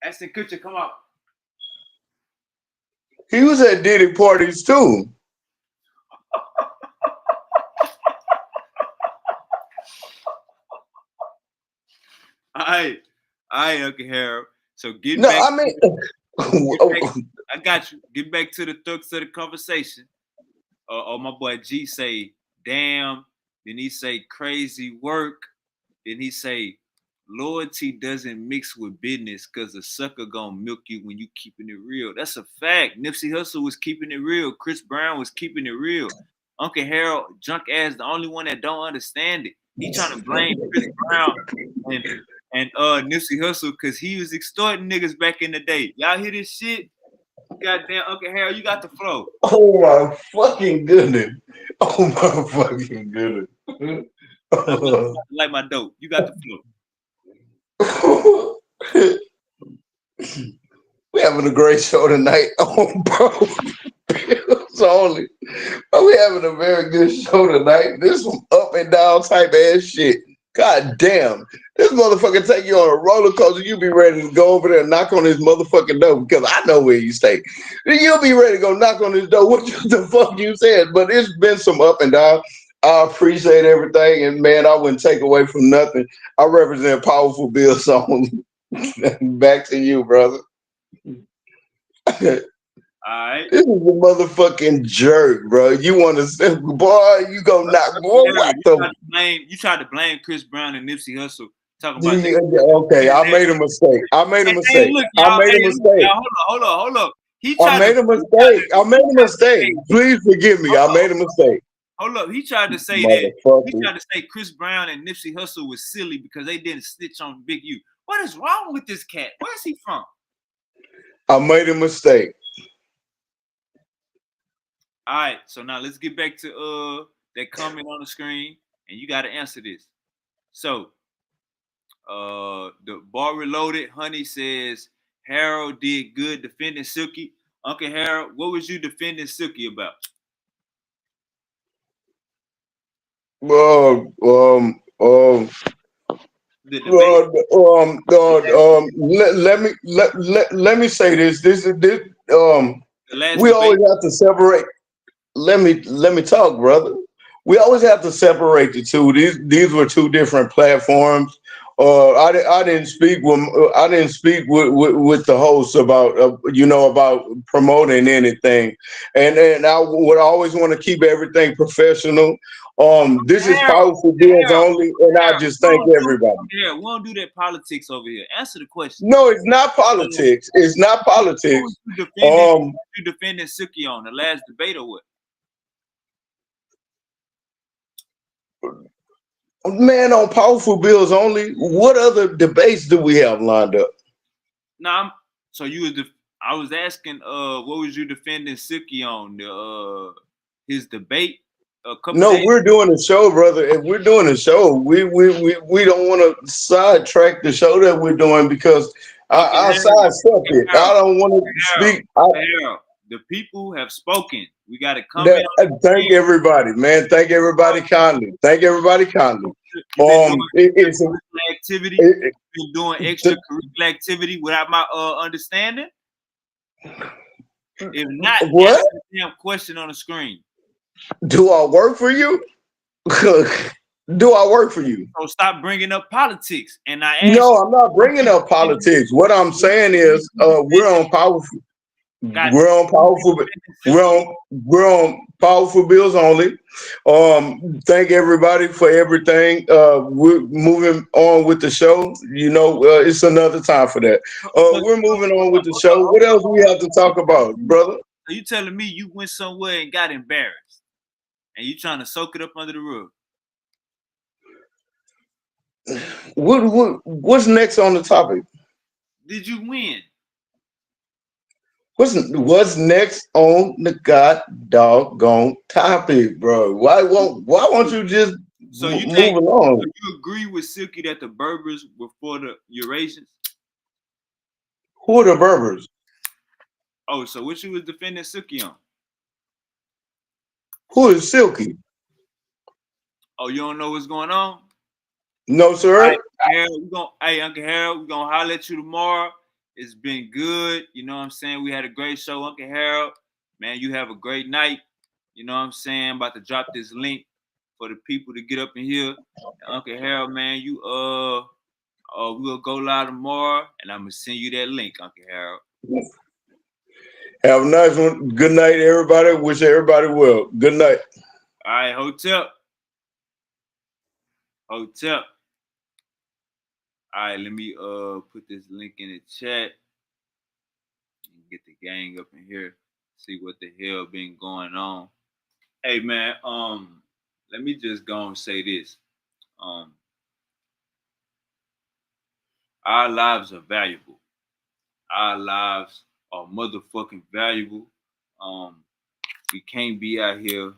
Speaker 1: Ashton Kutcher, come on.
Speaker 2: He was at Diddy parties too.
Speaker 1: All All right, Uncle Harold. So get
Speaker 2: No,
Speaker 1: back.
Speaker 2: I mean,
Speaker 1: I got you. Get back to the thugs of the conversation. Or my boy G say, damn. Then he say crazy work. Then he say loyalty doesn't mix with business because a sucker gonna milk you when you keeping it real. That's a fact. Nipsey Hussle was keeping it real. Chris Brown was keeping it real. Uncle Harold, junk ass, the only one that don't understand it. He trying to blame Chris Brown and Nipsey Hussle because he was extorting niggas back in the day. Y'all hear this shit? Goddamn, Uncle Harold, you got the flow.
Speaker 2: oh my fucking goodness. Oh my fucking goodness.
Speaker 1: Like my dope. You got the flow.
Speaker 2: We're having a great show tonight on Bills Only. We're having a very good show tonight. This is some up and down type ass shit. God damn. This motherfucker take you on a roller coaster. You be ready to go over there and knock on his motherfucking door because I know where you stay. You'll be ready to go knock on his door. What the fuck you said? But it's been some up and down. I appreciate everything. And man, I wouldn't take away from nothing. I represent Powerful Bills Only. Back to you, brother.
Speaker 1: Alright.
Speaker 2: This is a motherfucking jerk, bro. You want to say, boy, you gonna knock, boy, what the?
Speaker 1: You tried to blame Chris Brown and Nipsey Hussle. Talking about
Speaker 2: okay, I made a mistake. I made a mistake. I made a mistake.
Speaker 1: Hold up.
Speaker 2: I made a mistake. I made a mistake. Please forgive me. I made a mistake.
Speaker 1: Hold up. He tried to say that. He tried to say Chris Brown and Nipsey Hussle was silly because they didn't snitch on Big U. What is wrong with this cat? Where's he from?
Speaker 2: I made a mistake.
Speaker 1: All right, so now let's get back to that comment on the screen, and you got to answer this. So, the bar reloaded. Honey says Harold did good defending Silky. Uncle Harold, what was you defending Silky about?
Speaker 2: Let me say this. We always have to separate. Let me talk, brother. We always have to separate the two. These were two different platforms. I didn't speak with the host about about promoting anything, and I would always want to keep everything professional. This is Powerful Bills Only, and I just thank everybody.
Speaker 1: Yeah, we don't do that politics over here. Answer the question.
Speaker 2: No, it's not politics. It's not politics.
Speaker 1: You defending Silky on the last debate or what?
Speaker 2: Man, on Powerful Bills Only, what other debates do we have lined up?
Speaker 1: Nah, so you was I was asking, what was you defending Silky on his debate?
Speaker 2: No, we're doing a show, brother. If we're doing a show, we don't want to sidetrack the show that we're doing because I sidestep it. I don't want to speak.
Speaker 1: The people have spoken. We got to come
Speaker 2: thank everybody, man. Thank everybody kindly. Thank everybody kindly.
Speaker 1: It's activity. Been doing extracurricular activity without my understanding. If not,
Speaker 2: what?
Speaker 1: Answer the damn question on the screen.
Speaker 2: Do I work for you? Do I work for you?
Speaker 1: So stop bringing up politics. And I
Speaker 2: no, I'm not bringing up politics. What I'm saying is, we're on Powerful. We're on Powerful Bills Only. Thank everybody for everything. We're moving on with the show. It's another time for that. We're moving on with the show. What else we have to talk about, brother?
Speaker 1: Are you telling me you went somewhere and got embarrassed, and you trying to soak it up under the rug?
Speaker 2: What's next on the topic?
Speaker 1: Did you win?
Speaker 2: What's next on the doggone topic, bro? Why won't you just move along?
Speaker 1: So you agree with Silky that the Berbers were for the Eurasians?
Speaker 2: Who are the Berbers?
Speaker 1: Oh, so what you was defending Silky on?
Speaker 2: Who is Silky?
Speaker 1: Oh, you don't know what's going on?
Speaker 2: No, sir.
Speaker 1: Right, hey, Uncle Harold, we're gonna holler at you tomorrow. It's been good. You know what I'm saying? We had a great show, Uncle Harold. Man, you have a great night. You know what I'm saying? I'm about to drop this link for the people to get up in here. And Uncle Harold, man, you We'll go live tomorrow, and I'm gonna send you that link, Uncle Harold.
Speaker 2: Have a nice one. Good night, everybody. Wish everybody well. Good night.
Speaker 1: All right, hotel. Hotel. All right, let me put this link in the chat and get the gang up in here. See what the hell been going on. Hey man, let me just go and say this. Our lives are valuable. Our lives are motherfucking valuable. We can't be out here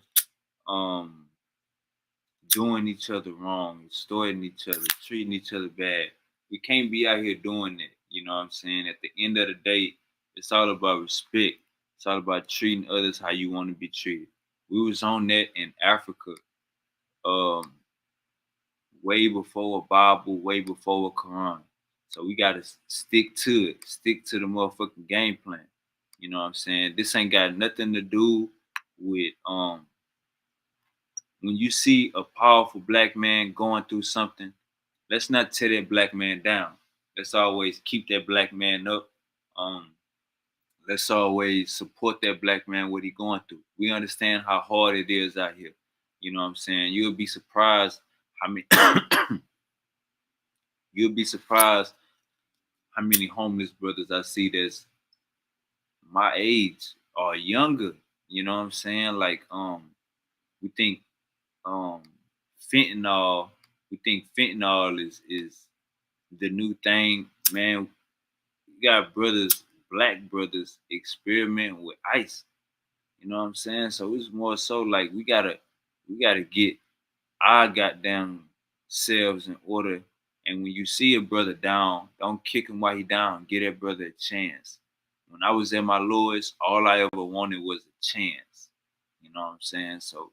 Speaker 1: doing each other wrong, extorting each other, treating each other bad. We can't be out here doing that. You know what I'm saying? At the end of the day, it's all about respect. It's all about treating others how you want to be treated. We was on that in Africa, way before a Bible, way before a Quran. So we gotta stick to it. Stick to the motherfucking game plan. You know what I'm saying? This ain't got nothing to do with when you see a powerful black man going through something, let's not tear that black man down. Let's always keep that black man up. Let's always support that black man, what he going through. We understand how hard it is out here. You know what I'm saying? You'll be surprised how many you'll be surprised how many homeless brothers I see that's my age or younger. You know what I'm saying? Like we think um fentanyl is the new thing. Man, we got brothers, black brothers experimenting with ice. You know what I'm saying? So it's more so like we gotta get our goddamn selves in order. And when you see a brother down, don't kick him while he down. Give that brother a chance. When I was at my lowest, all I ever wanted was a chance. You know what I'm saying? So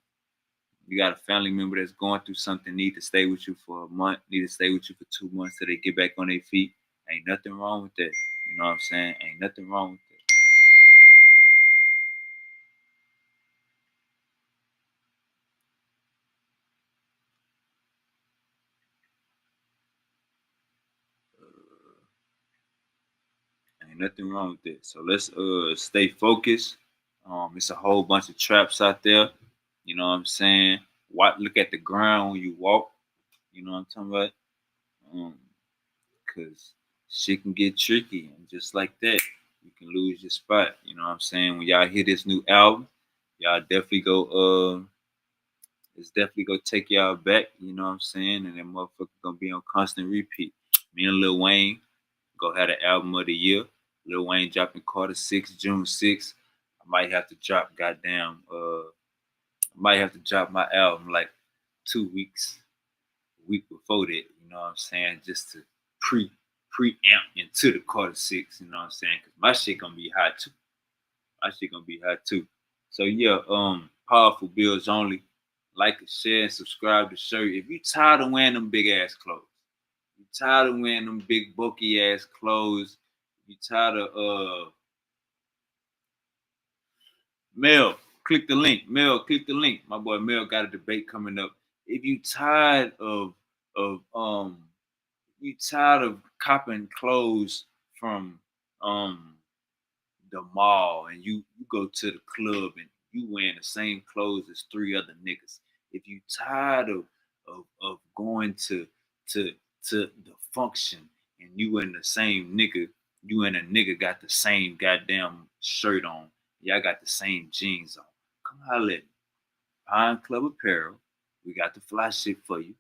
Speaker 1: you got a family member that's going through something, need to stay with you for a month, need to stay with you for 2 months till they get back on their feet. Ain't nothing wrong with that. You know what I'm saying? Ain't nothing wrong with that. Ain't nothing wrong with that. So let's stay focused. It's a whole bunch of traps out there. You know what I'm saying? Look at the ground when you walk. You know what I'm talking about? Cause shit can get tricky, and just like that, you can lose your spot. You know what I'm saying? When y'all hear this new album, y'all definitely go it's definitely gonna take y'all back, you know what I'm saying? And that motherfucker gonna be on constant repeat. Me and Lil Wayne go have the album of the year. Lil Wayne dropping Carter 6, June 6th. I might have to drop I might have to drop my album like 2 weeks, a week before that, you know what I'm saying? Just to preamp into the Carter 6, you know what I'm saying? Cause my shit gonna be hot too. My shit gonna be hot too. So yeah, powerful bills only. Like, share, and subscribe to show you. If you tired of wearing them big ass clothes, you tired of wearing them big bulky ass clothes, you tired of Mel, click the link. Mel, click the link. My boy Mel got a debate coming up. If you tired of you tired of copping clothes from the mall, and you go to the club and you wearing the same clothes as 3 other niggas. If you tired of going to the function and you and the same nigga, you and a nigga got the same goddamn shirt on, y'all got the same jeans on, come holler at me. Pine Club Apparel, we got the fly shit for you.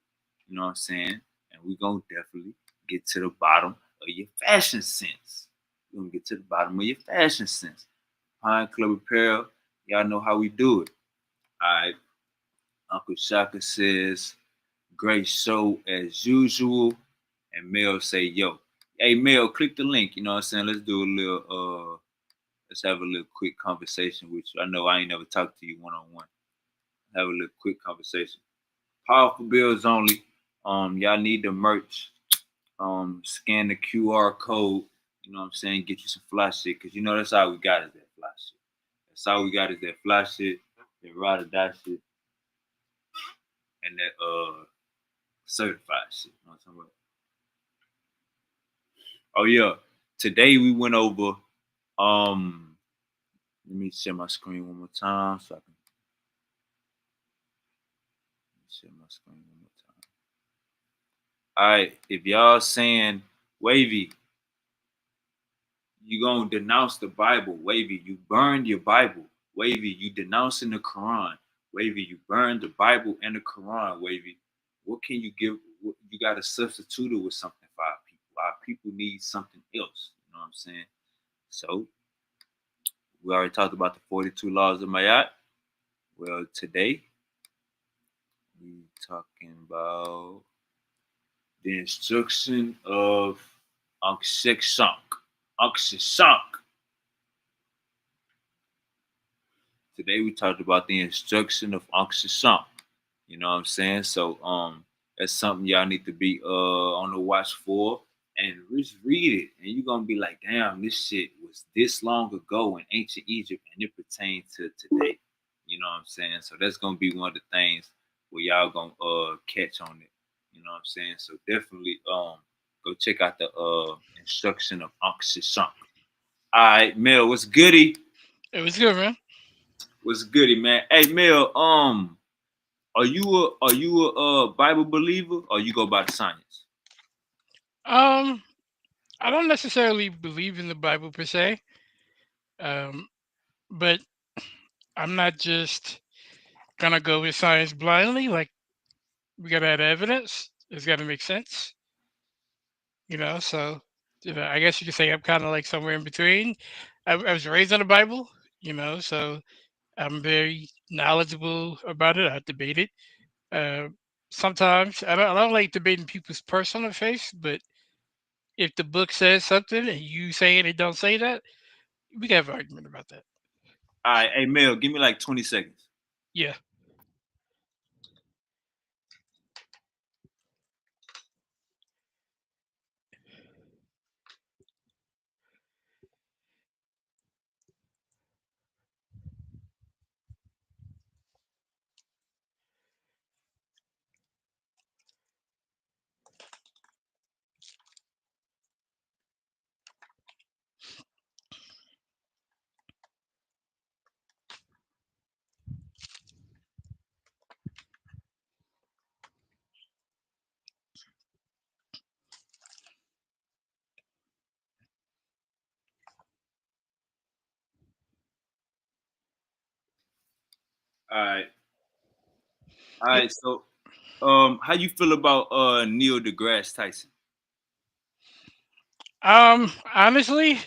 Speaker 1: You know what I'm saying? And we gonna definitely get to the bottom of your fashion sense. We're gonna get to the bottom of your fashion sense. Pine Club Apparel, y'all know how we do it. All right. Uncle Shaka says, great show as usual. And Mel say, yo. Hey Mel, click the link. You know what I'm saying? Let's do a little let's have a little quick conversation with you. I know I ain't never talked to you one-on-one. Have a little quick conversation. Powerful bills only. Y'all need the merch. Scan the QR code. You know what I'm saying? Get you some fly shit. Cause you know that's all we got is that fly shit. That's all we got is that fly shit, that ride or die shit, and that certified shit. You know what I'm talking about? Oh yeah. Today we went over. Let me share my screen one more time so I can share my screen one more time. All right. If y'all saying Wavy, you gonna denounce the Bible. Wavy, you burned your Bible. Wavy, you denouncing the Quran. Wavy, you burned the Bible and the Quran. Wavy, what can you give? You got to substitute it with something for our people. Our people need something else. You know what I'm saying? So we already talked about the 42 laws of Mayat. Well, today we talking about the instruction of Ankh-Shek-Shank. Ankh-Shek-Shank. Today we talked about the instruction of Ankh-Shek-Shank. You know what I'm saying? So that's something y'all need to be on the watch for and just read it. And you're gonna be like, damn, this shit was this long ago in ancient Egypt and it pertains to today. You know what I'm saying? So that's gonna be one of the things where y'all gonna catch on it. You know what I'm saying? So definitely go check out the instruction of Ankh-Shek-Shank. All right, Mel, what's goody?
Speaker 11: It was good, man.
Speaker 1: What's goody, man? Hey Mel, are you a Bible believer or you go by the science?
Speaker 11: Um, I don't necessarily believe in the Bible per se, um, but I'm not just gonna go with science blindly. Like we gotta have evidence. It's gotta make sense, you know. So, I guess you could say I'm kind of like somewhere in between. I was raised on the Bible, so I'm very knowledgeable about it. I debate it. Uh, Sometimes I don't like debating people's personal faith, but if the book says something and you saying it don't say that, we can have an argument about that.
Speaker 1: All right, hey Mel, give me like 20 seconds.
Speaker 11: Yeah.
Speaker 1: All right, all
Speaker 11: Yep.
Speaker 1: right. So, how you feel about Neil deGrasse Tyson?
Speaker 11: Honestly,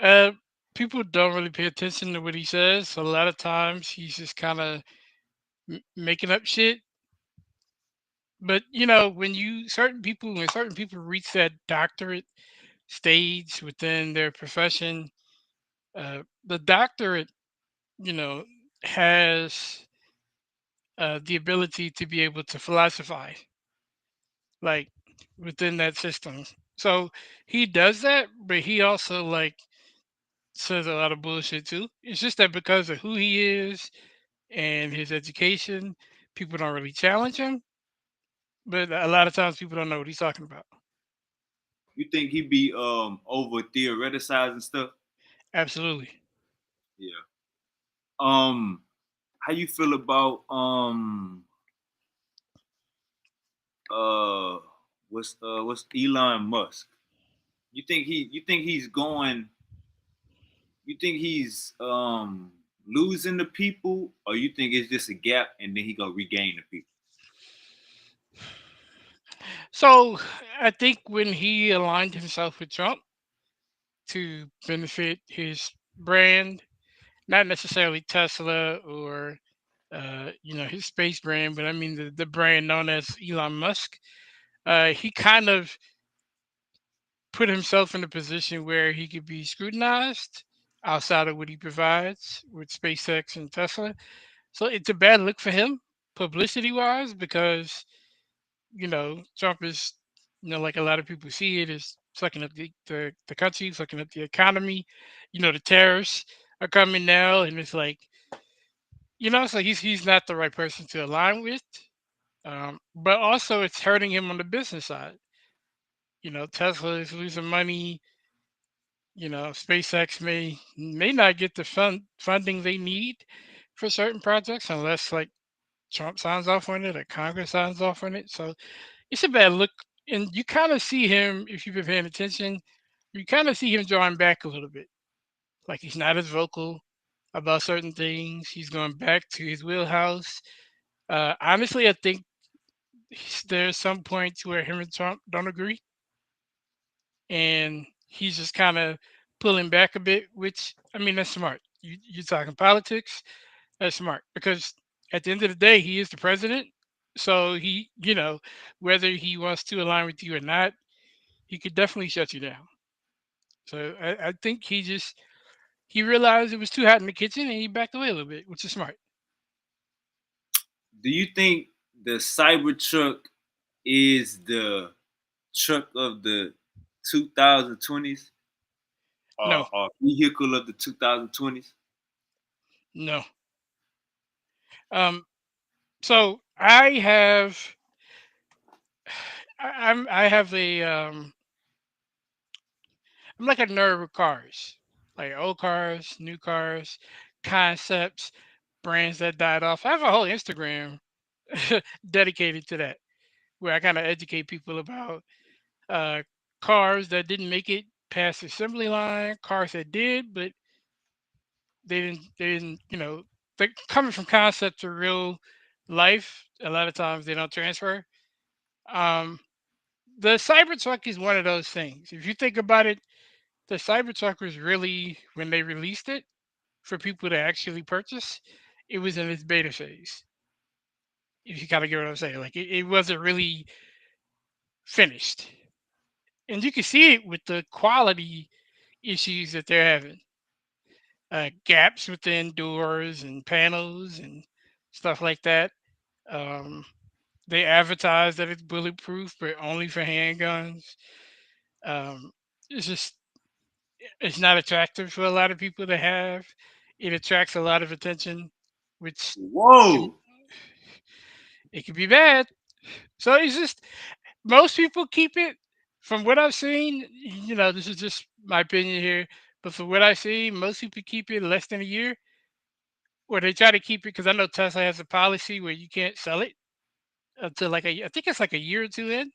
Speaker 11: uh, people don't really pay attention to what he says. A lot of times he's just kind of making up shit. But when certain people reach that doctorate stage within their profession, the doctorate, you know, has the ability to be able to philosophize, like within that system. So he does that, but he also like says a lot of bullshit too. It's just that because of who he is and his education, people don't really challenge him. But a lot of times people don't know what he's talking about.
Speaker 1: You think he be over theoreticizing stuff?
Speaker 11: Absolutely.
Speaker 1: Yeah. Um, how you feel about uh what's Elon Musk? You think he's losing the people, or you think it's just a gap and then he gonna regain the people?
Speaker 11: So I think when he aligned himself with Trump to benefit his brand, not necessarily Tesla or his space brand, but I mean the brand known as Elon Musk. He kind of put himself in a position where he could be scrutinized outside of what he provides with SpaceX and Tesla. So it's a bad look for him, publicity wise, because Trump is, like a lot of people see it, is sucking up the country, sucking up the economy. The tariffs are coming now, and it's like, so he's not the right person to align with. But also, it's hurting him on the business side. Tesla is losing money. SpaceX may not get the funding they need for certain projects unless like Trump signs off on it or Congress signs off on it. So it's a bad look. And you kind of see him, if you've been paying attention, you kind of see him drawing back a little bit. Like he's not as vocal about certain things. He's going back to his wheelhouse. Honestly, I think there's some points where him and Trump don't agree, and he's just kind of pulling back a bit. Which I mean, that's smart. You're talking politics. That's smart because at the end of the day, he is the president. So whether he wants to align with you or not, he could definitely shut you down. So I think he realized it was too hot in the kitchen and he backed away a little bit, which is smart.
Speaker 1: Do you think the Cybertruck is the truck of the 2020s
Speaker 11: No,
Speaker 1: or vehicle of the 2020s?
Speaker 11: no. Um, so I have I'm like a nerd with cars, like old cars, new cars, concepts, brands that died off. I have a whole Instagram dedicated to that, where I kind of educate people about uh, cars that didn't make it past the assembly line, cars that did, but they didn't, they coming from concept to real life. A lot of times they don't transfer. Um, the Cybertruck is one of those things. If you think about it, the Cybertruck was really when they released it for people to actually purchase. It was in its beta phase. If you kind of get what I'm saying, like it wasn't really finished, and you can see it with the quality issues that they're having. Gaps within doors and panels and stuff like that. Um, they advertise that it's bulletproof, but only for handguns. Um, it's just it's not attractive for a lot of people to have. It attracts a lot of attention, which can
Speaker 1: Whoa!
Speaker 11: it can be bad. So it's just most people keep it. From what I've seen, this is just my opinion here, but from what I see, most people keep it less than a year, or they try to keep it because I know Tesla has a policy where you can't sell it until I think it's like a year or two in.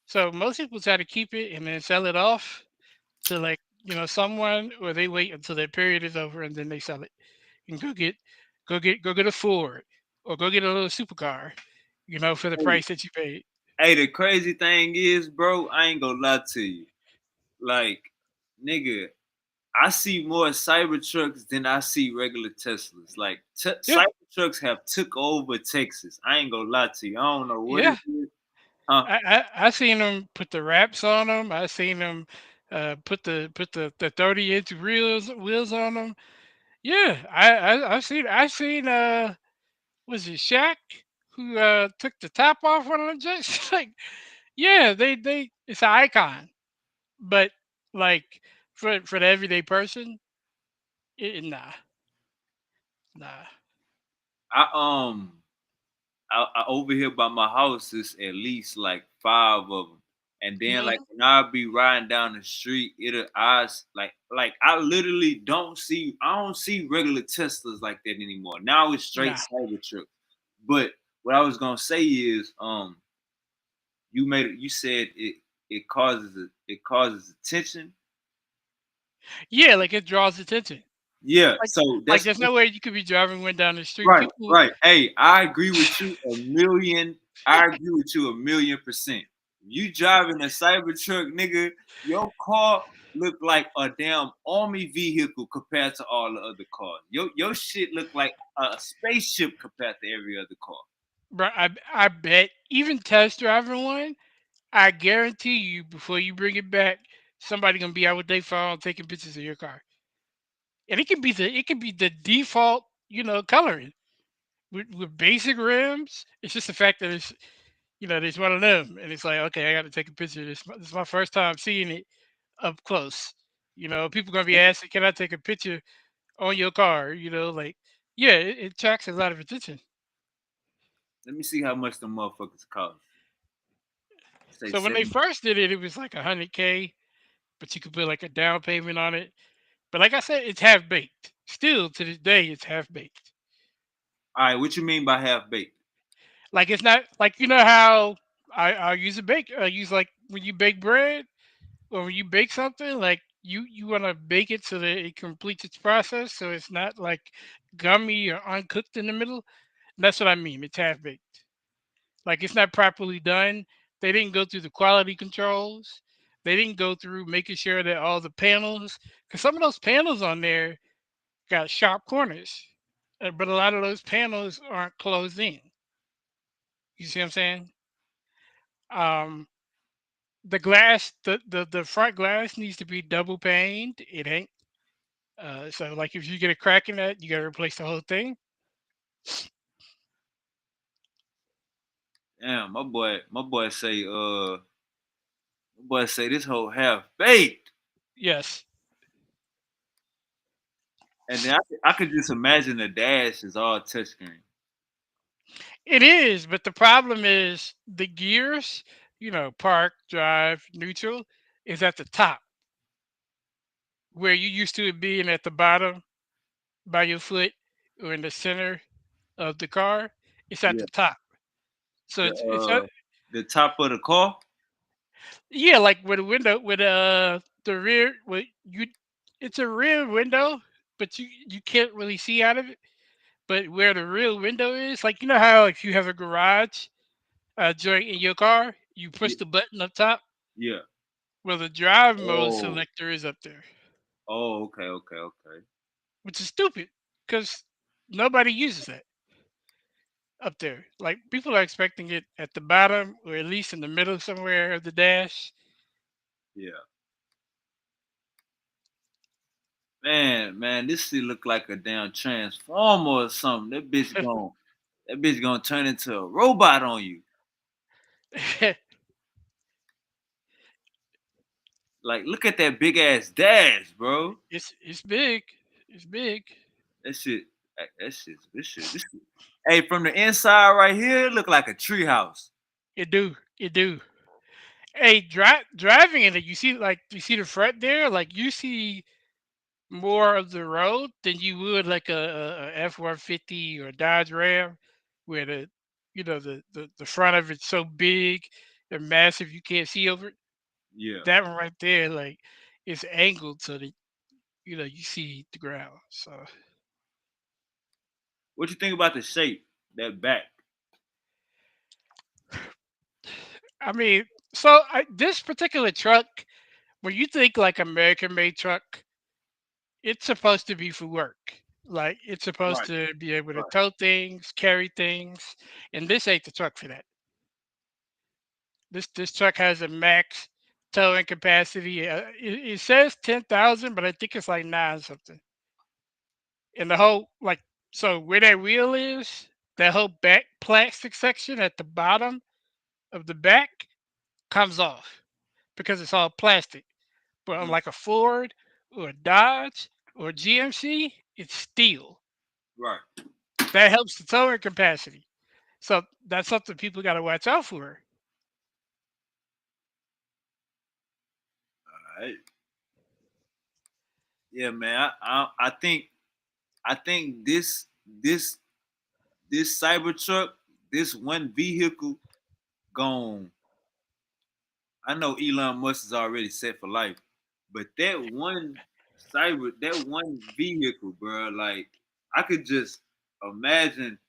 Speaker 11: So most people try to keep it and then sell it off to like someone, or they wait until their period is over and then they sell it and go get a Ford or go get a little supercar, for the
Speaker 1: Hey,
Speaker 11: price that you paid.
Speaker 1: hey, the crazy thing is, bro, I ain't gonna lie to you. Like, nigga, I see more Cybertrucks than I see regular Teslas. Like,
Speaker 11: Yeah,
Speaker 1: Cybertrucks have took over Texas. I ain't gonna lie to you. I don't know what it
Speaker 11: yeah.
Speaker 1: is. Huh?
Speaker 11: I seen them put the wraps on them. I seen them put the 30-inch wheels on them. Yeah, I've seen was it Shaq who took the top off one of them joints? Like, yeah, they it's an icon. But like for the everyday person, nah, nah.
Speaker 1: I I over here by my house is at least like five of them. And then like
Speaker 11: Mhm.
Speaker 1: when I be riding down the street, it'll like I literally I don't see regular Teslas like that anymore. Now it's straight
Speaker 11: Nah.
Speaker 1: Cybertruck. But what I was gonna say is you said it causes attention.
Speaker 11: Yeah, like it draws attention.
Speaker 1: Yeah,
Speaker 11: Like
Speaker 1: so
Speaker 11: like
Speaker 1: that's
Speaker 11: there's no way you could be driving one down the street.
Speaker 1: right,
Speaker 11: People,
Speaker 1: right. Hey, I agree with you a million. I agree with you a million percent. You driving a Cybertruck, nigga, your car look like a damn army vehicle compared to all the other cars. Your shit look like a spaceship compared to every other car.
Speaker 11: bro, I bet even test driving one, I guarantee you before you bring it back, somebody gonna be out with their phone taking pictures of your car, and it can be the default coloring with basic rims. It's just the fact that there's one of them, and it's like, okay, I got to take a picture of this. This is my first time seeing it up close. People gonna be asking, "Can I take a picture on your car?" Like, yeah, it attracts a lot of attention.
Speaker 1: Let me see how much the motherfuckers cost. Say
Speaker 11: So when they
Speaker 1: 70.
Speaker 11: first did it, it was like 100K, but you could put like a down payment on it. But like I said, it's half baked. Still to this day, it's half baked.
Speaker 1: All right, what you mean by half baked?
Speaker 11: Like it's not like you know how I use a bake. I use like when you bake bread or when you bake something, like you want to bake it so that it completes its process, so it's not like gummy or uncooked in the middle. That's what I mean. It's half baked. Like it's not properly done. They didn't go through the quality controls. They didn't go through making sure that all the panels, because some of those panels on there got sharp corners, but a lot of those panels aren't closed in. You see what I'm saying? Um, the glass, the front glass needs to be double paned. It ain't. So like if you get a crack in that, you gotta replace the whole thing.
Speaker 1: Damn, my boy say this whole half baked.
Speaker 11: Yes,
Speaker 1: And then I could just imagine the dash is all touchscreen.
Speaker 11: it is. But the problem is the gears. You know, park, drive, neutral is at the top where you used to it being at the bottom by your foot or in the center of the car. It's at
Speaker 1: Yeah.
Speaker 11: the top. So
Speaker 1: The
Speaker 11: it's
Speaker 1: the top of the car.
Speaker 11: yeah, like with a window with the rear with you, it's a rear window, but you can't really see out of it. But where the real window is, like you know how if you have a garage joint in your car, you push
Speaker 1: Yeah.
Speaker 11: the button up top.
Speaker 1: Yeah.
Speaker 11: Well, the drive mode
Speaker 1: Oh.
Speaker 11: selector is up there,
Speaker 1: Oh, okay, okay, okay.
Speaker 11: which is stupid because nobody uses that up there. Like people are expecting it at the bottom or at least in the middle somewhere of the dash.
Speaker 1: Yeah. Man, this shit look like a damn transformer or something. That bitch gonna turn into a robot on you. Like, look at that big ass dash, bro.
Speaker 11: It's big. It's big.
Speaker 1: That shit, this shit. Hey, from the inside right here, it look like a treehouse.
Speaker 11: It do. It do. Hey, driving in it, you see the front there, like you see more of the road than you would like a F-150 or Dodge Ram, where the front of it's so big and massive you can't see over it.
Speaker 1: Yeah.
Speaker 11: That one right there, like it's angled so that you see the ground. So
Speaker 1: What you think about the shape? That back.
Speaker 11: I mean, this particular truck, when you think like American-made truck, it's supposed to be for work. Like it's supposed
Speaker 1: Right.
Speaker 11: to be able to
Speaker 1: Right.
Speaker 11: tow things, carry things, and this ain't the truck for that. This truck has a max towing capacity. It says 10,000, but I think it's like nine something. And the whole so where that wheel is, that whole back plastic section at the bottom of the back comes off because it's all plastic. But on
Speaker 1: Mm,
Speaker 11: like a Ford or a Dodge or a GMC, it's steel.
Speaker 1: right.
Speaker 11: That helps the towing capacity. So that's something people got to watch out for.
Speaker 1: All right. Yeah, man. I think this Cybertruck, this one vehicle, gone. I know Elon Musk is already set for life, but that one vehicle, bro, like I could just imagine.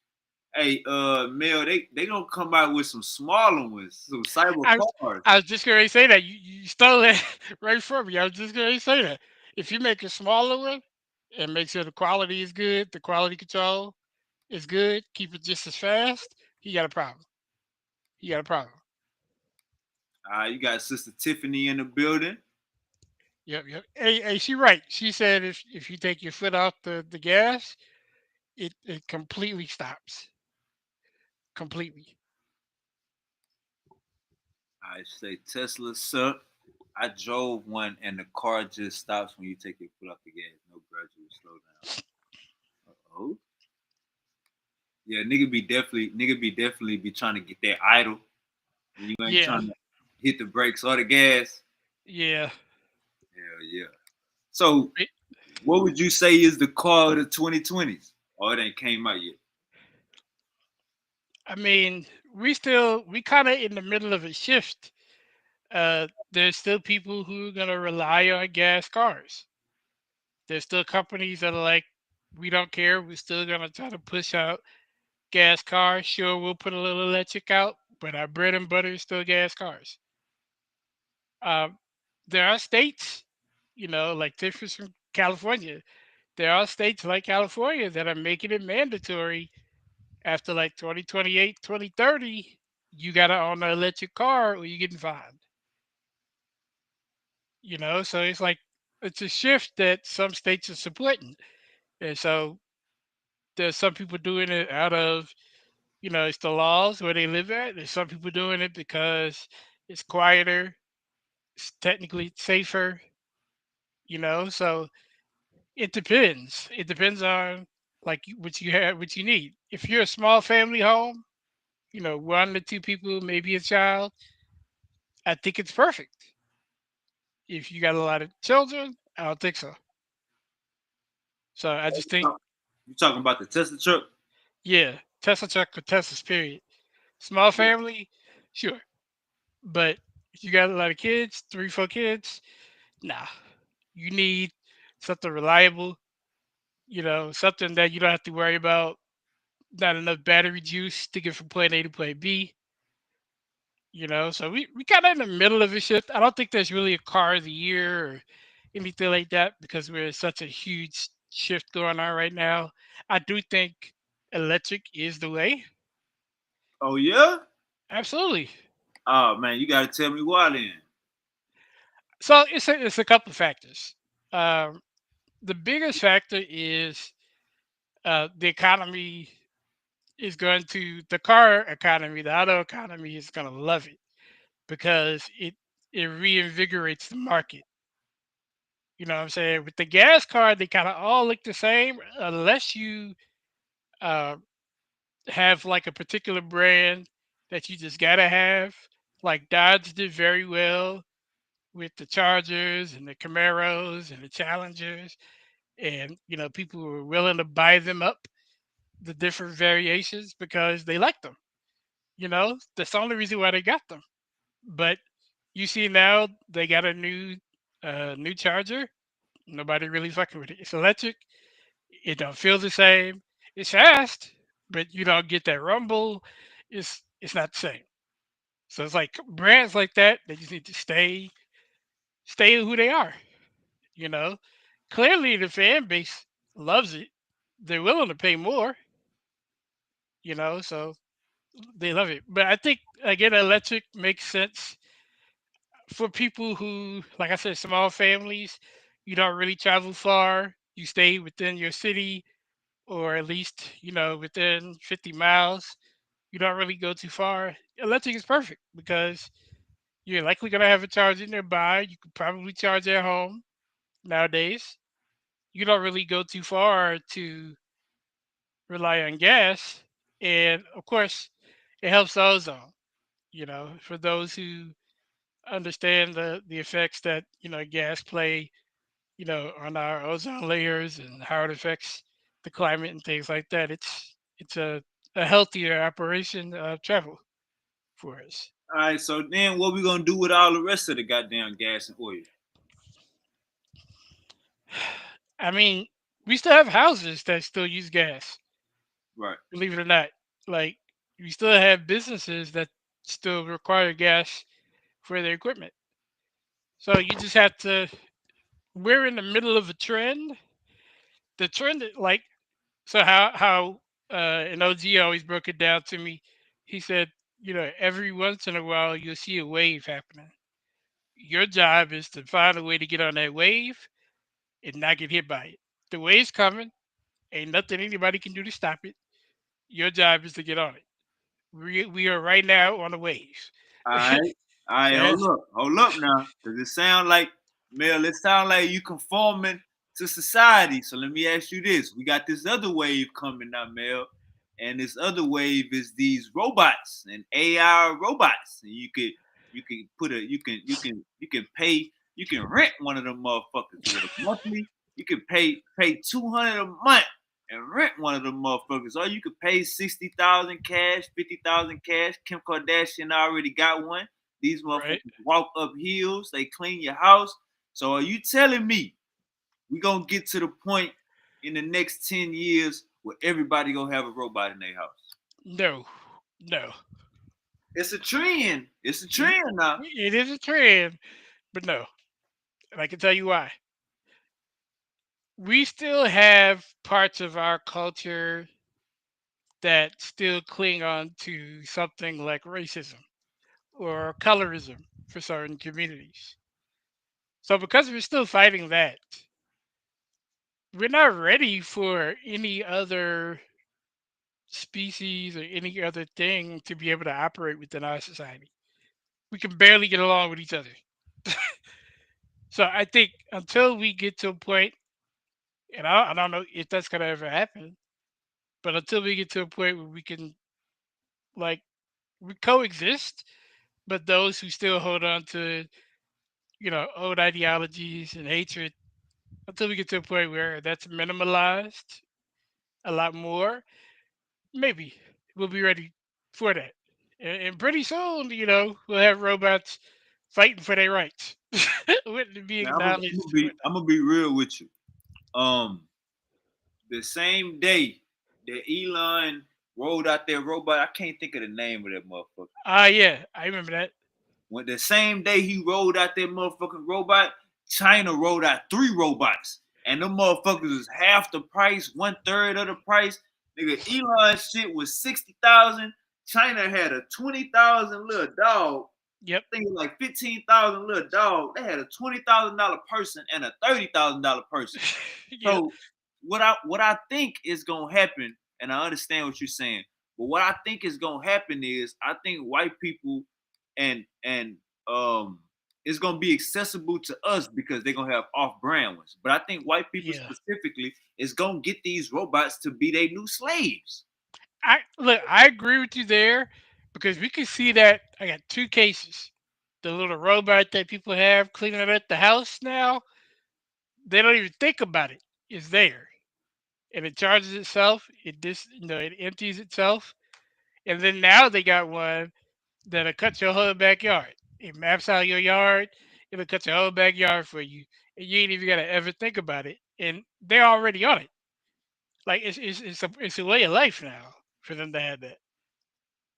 Speaker 1: Hey, Mel, they gonna come out with some smaller ones, some cyber
Speaker 11: I was,
Speaker 1: cars.
Speaker 11: I was just going to say that you stole that right from me. I was just going to say that if you make a smaller one and make sure the quality is good, the quality control is good, keep it just as fast, he got a problem. He got a problem.
Speaker 1: You got Sister Tiffany in the building.
Speaker 11: Yep, yep. Hey, she right. She said if you take your foot off the gas, it completely stops. Completely.
Speaker 1: I say Tesla suck. I drove one and the car just stops when you take your foot off the gas. No gradual slowdown. Oh, yeah, nigga be definitely be trying to get that idle when you ain't
Speaker 11: Yeah.
Speaker 1: trying to hit the brakes or the gas.
Speaker 11: Yeah.
Speaker 1: Hell yeah. So,
Speaker 11: It-
Speaker 1: what would you say is the car of the 2020s? Oh, it ain't came out yet.
Speaker 11: I mean, we kind of in the middle of a shift. There's still people who are gonna rely on gas cars. There's still companies that are like, we don't care. We're still gonna try to push out gas cars. Sure, we'll put a little electric out, but our bread and butter is still gas cars. Um, there are states, like different from California. There are states like California that are making it mandatory after like 2028, 2030. You gotta own an electric car or you're getting fined. So it's like it's a shift that some states are supporting, and so there's some people doing it out of it's the laws where they live at. There's some people doing it because it's quieter, it's technically safer. So it depends. It depends on what you have, what you need. If you're a small family home, 1 to 2 people, maybe a child, I think it's perfect. If you got a lot of children, I don't think so. So I just think,
Speaker 1: You talking about the Tesla truck?
Speaker 11: yeah, Tesla truck or Tesla's period. Small
Speaker 1: Yeah.
Speaker 11: family, sure. But if you got a lot of kids, 3, 4 kids, nah. You need something reliable, something that you don't have to worry about not enough battery juice to get from point A to point B. So we kind of in the middle of a shift. I don't think there's really a car of the year or anything like that because we're in such a huge shift going on right now. I do think electric is the way.
Speaker 1: Oh yeah?
Speaker 11: Absolutely.
Speaker 1: Oh man, you gotta tell me why then.
Speaker 11: So it's a couple of factors. Um, the biggest factor is the economy is going to the car economy, the auto economy is going to love it because it reinvigorates the market. You know what I'm saying? With the gas car, they kind of all look the same unless you uh, have like a particular brand that you just gotta have. Like Dodge did very well with the Chargers and the Camaros and the Challengers, and people were willing to buy them up, the different variations because they liked them. That's the only reason why they got them. But you see now they got a new Charger. Nobody really fucking with it. It's electric. It don't feel the same. It's fast, but you don't get that rumble. It's not the same. So it's like brands like that. They just need to stay who they are. You know, Clearly the fan base loves it. They're willing to pay more. So they love it. But I think again, electric makes sense for people who, like I said, small families. You don't really travel far. You stay within your city, or at least within 50 miles. You don't really go too far. Electric is perfect because you're likely gonna have a charger nearby. You could probably charge at home nowadays. You don't really go too far to rely on gas, and of course, it helps the ozone. For those who understand the effects that gas play, on our ozone layers and how it affects the climate and things like that. It's a healthier operation of travel for us.
Speaker 1: All right, so then what we gonna do with all the rest of the goddamn gas and oil?
Speaker 11: I mean, we still have houses that still use gas,
Speaker 1: Right.
Speaker 11: believe it or not. Like, we still have businesses that still require gas for their equipment. So you just have to. We're in the middle of a trend. The trend, so how an OG always broke it down to me. He said, every once in a while you'll see a wave happening. Your job is to find a way to get on that wave and not get hit by it. The wave's coming. Ain't nothing anybody can do to stop it. Your job is to get on it. We are right now on a wave.
Speaker 1: All right. All right,
Speaker 11: That's
Speaker 1: hold up now. Cause it sound like Mel, it sound like you conforming to society. So let me ask you this. We got this other wave coming now, Mel. And this other wave is these robots and AI robots. And You can put a you can rent one of them motherfuckers with a monthly. You can pay 200 a month and rent one of them motherfuckers. Or you could pay 60,000 cash, 50,000 cash. Kim Kardashian already got one. These
Speaker 11: Right.
Speaker 1: motherfuckers walk up hills, they clean your house. So are you telling me we gonna get to the point in the next 10 years where everybody gonna have a robot in their house?
Speaker 11: No, no.
Speaker 1: It's a trend. It's a
Speaker 11: It,
Speaker 1: trend now.
Speaker 11: it is a trend, but no. And I can tell you why. We still have parts of our culture that still cling on to something like racism or colorism for certain communities. So because we're still fighting that, we're not ready for any other species or any other thing to be able to operate within our society. We can barely get along with each other. So I think until we get to a point, and I don't know if that's gonna ever happen, but until we get to a point where we can like we coexist, but those who still hold on to old ideologies and hatred, until we get to a point where that's minimalized a lot more, maybe we'll be ready for that. And pretty soon, we'll have robots fighting for their rights, with being
Speaker 1: Man,
Speaker 11: acknowledged and whatnot.
Speaker 1: I'm gonna be real with you. Um, the same day that Elon rolled out that robot, I can't think of the name of that motherfucker.
Speaker 11: Ah, yeah, I remember that.
Speaker 1: When the same day he rolled out that motherfucking robot, China rolled out 3 robots. And them motherfuckers was half the price, 1/3 of the price. Nigga, Elon shit was 60,000. China had a 20,000 little dog.
Speaker 11: Yep.
Speaker 1: I think it was like 15,000 little dog. They had a $20,000 person and a $30,000 person.
Speaker 11: Yep.
Speaker 1: So what I think is gonna happen, and I understand what you're saying, but what I think is gonna happen is I think white people and it's gonna be accessible to us because they're gonna have off-brand ones. But I think white people
Speaker 11: Yeah.
Speaker 1: specifically is gonna get these robots to be their new slaves.
Speaker 11: I agree with you there because we can see that. I got two cases. The little robot that people have cleaning up the house now, they don't even think about it. It's there. And it charges itself. It empties itself. And then now they got one that'll cut your whole backyard. It maps out your yard. It'll cut your whole backyard for you, and you ain't even gotta ever think about it. And they're already on it. Like it's a way of life now for them to have that.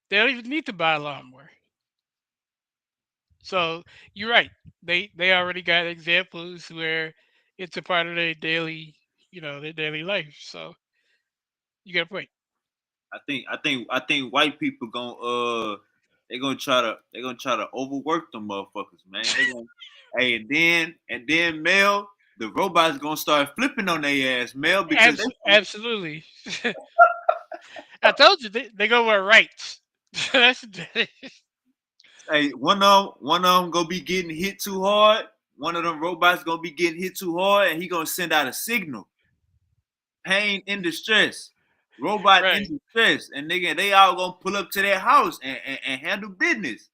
Speaker 11: They don't even need to buy a lawnmower. So you're right. They already got examples where it's a part of their daily life. So you got a point.
Speaker 1: I think white people they're gonna try to overwork them motherfuckers, man. They gonna hey and then Mel, the robots gonna start flipping on their ass, Mel, because
Speaker 11: Absolutely. I told you they go wear rights. That's
Speaker 1: hey one of them gonna be getting hit too hard. One of them robots gonna be getting hit too hard, and he gonna send out a signal. Pain in distress. Robot in
Speaker 11: right.
Speaker 1: distress. And nigga, they all gonna pull up to their house and handle business.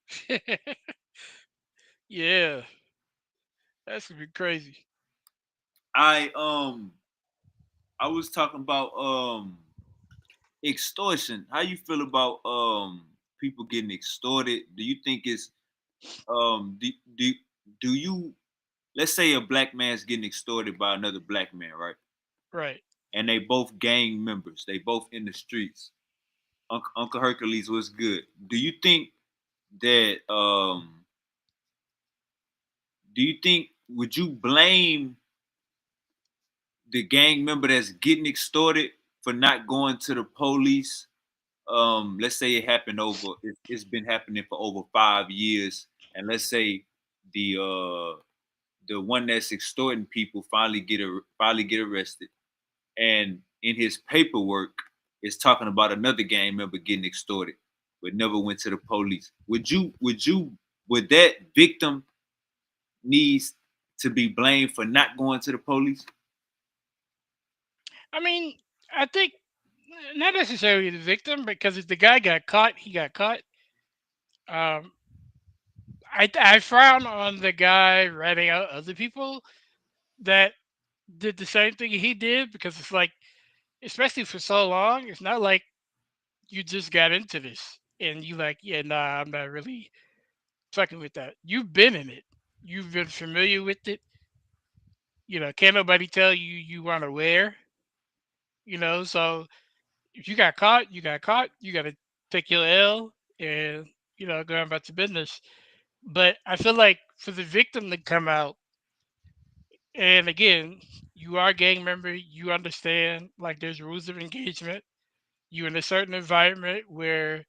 Speaker 11: Yeah, that's gonna be crazy.
Speaker 1: I I was talking about extortion. How you feel about people getting extorted? Do you think it's um do, do do you let's say a black man's getting extorted by another black man, right?
Speaker 11: Right.
Speaker 1: And they both gang members. They both in the streets. Uncle Hercules was good. That do you think would you blame the gang member that's getting extorted for not going to the police? Let's say it's been happening for over 5 years, and let's say the the one that's extorting people finally get arrested, and in his paperwork it's talking about another gang member getting extorted, but never went to the police. Would that victim needs to be blamed for not going to the police?
Speaker 11: I mean, I think not necessarily the victim because if the guy got caught, he got caught. Um, I frown on the guy ratting out other people that did the same thing he did because it's like, especially for so long, it's not like you just got into this and you like, yeah, nah, I'm not really fucking with that. You've been in it. You've been familiar with it. Can't nobody tell you you weren't aware. So if you got caught, you got caught. You got to take your L and go on about your business. But I feel like for the victim to come out, and again, you are a gang member, you understand like there's rules of engagement. You in a certain environment where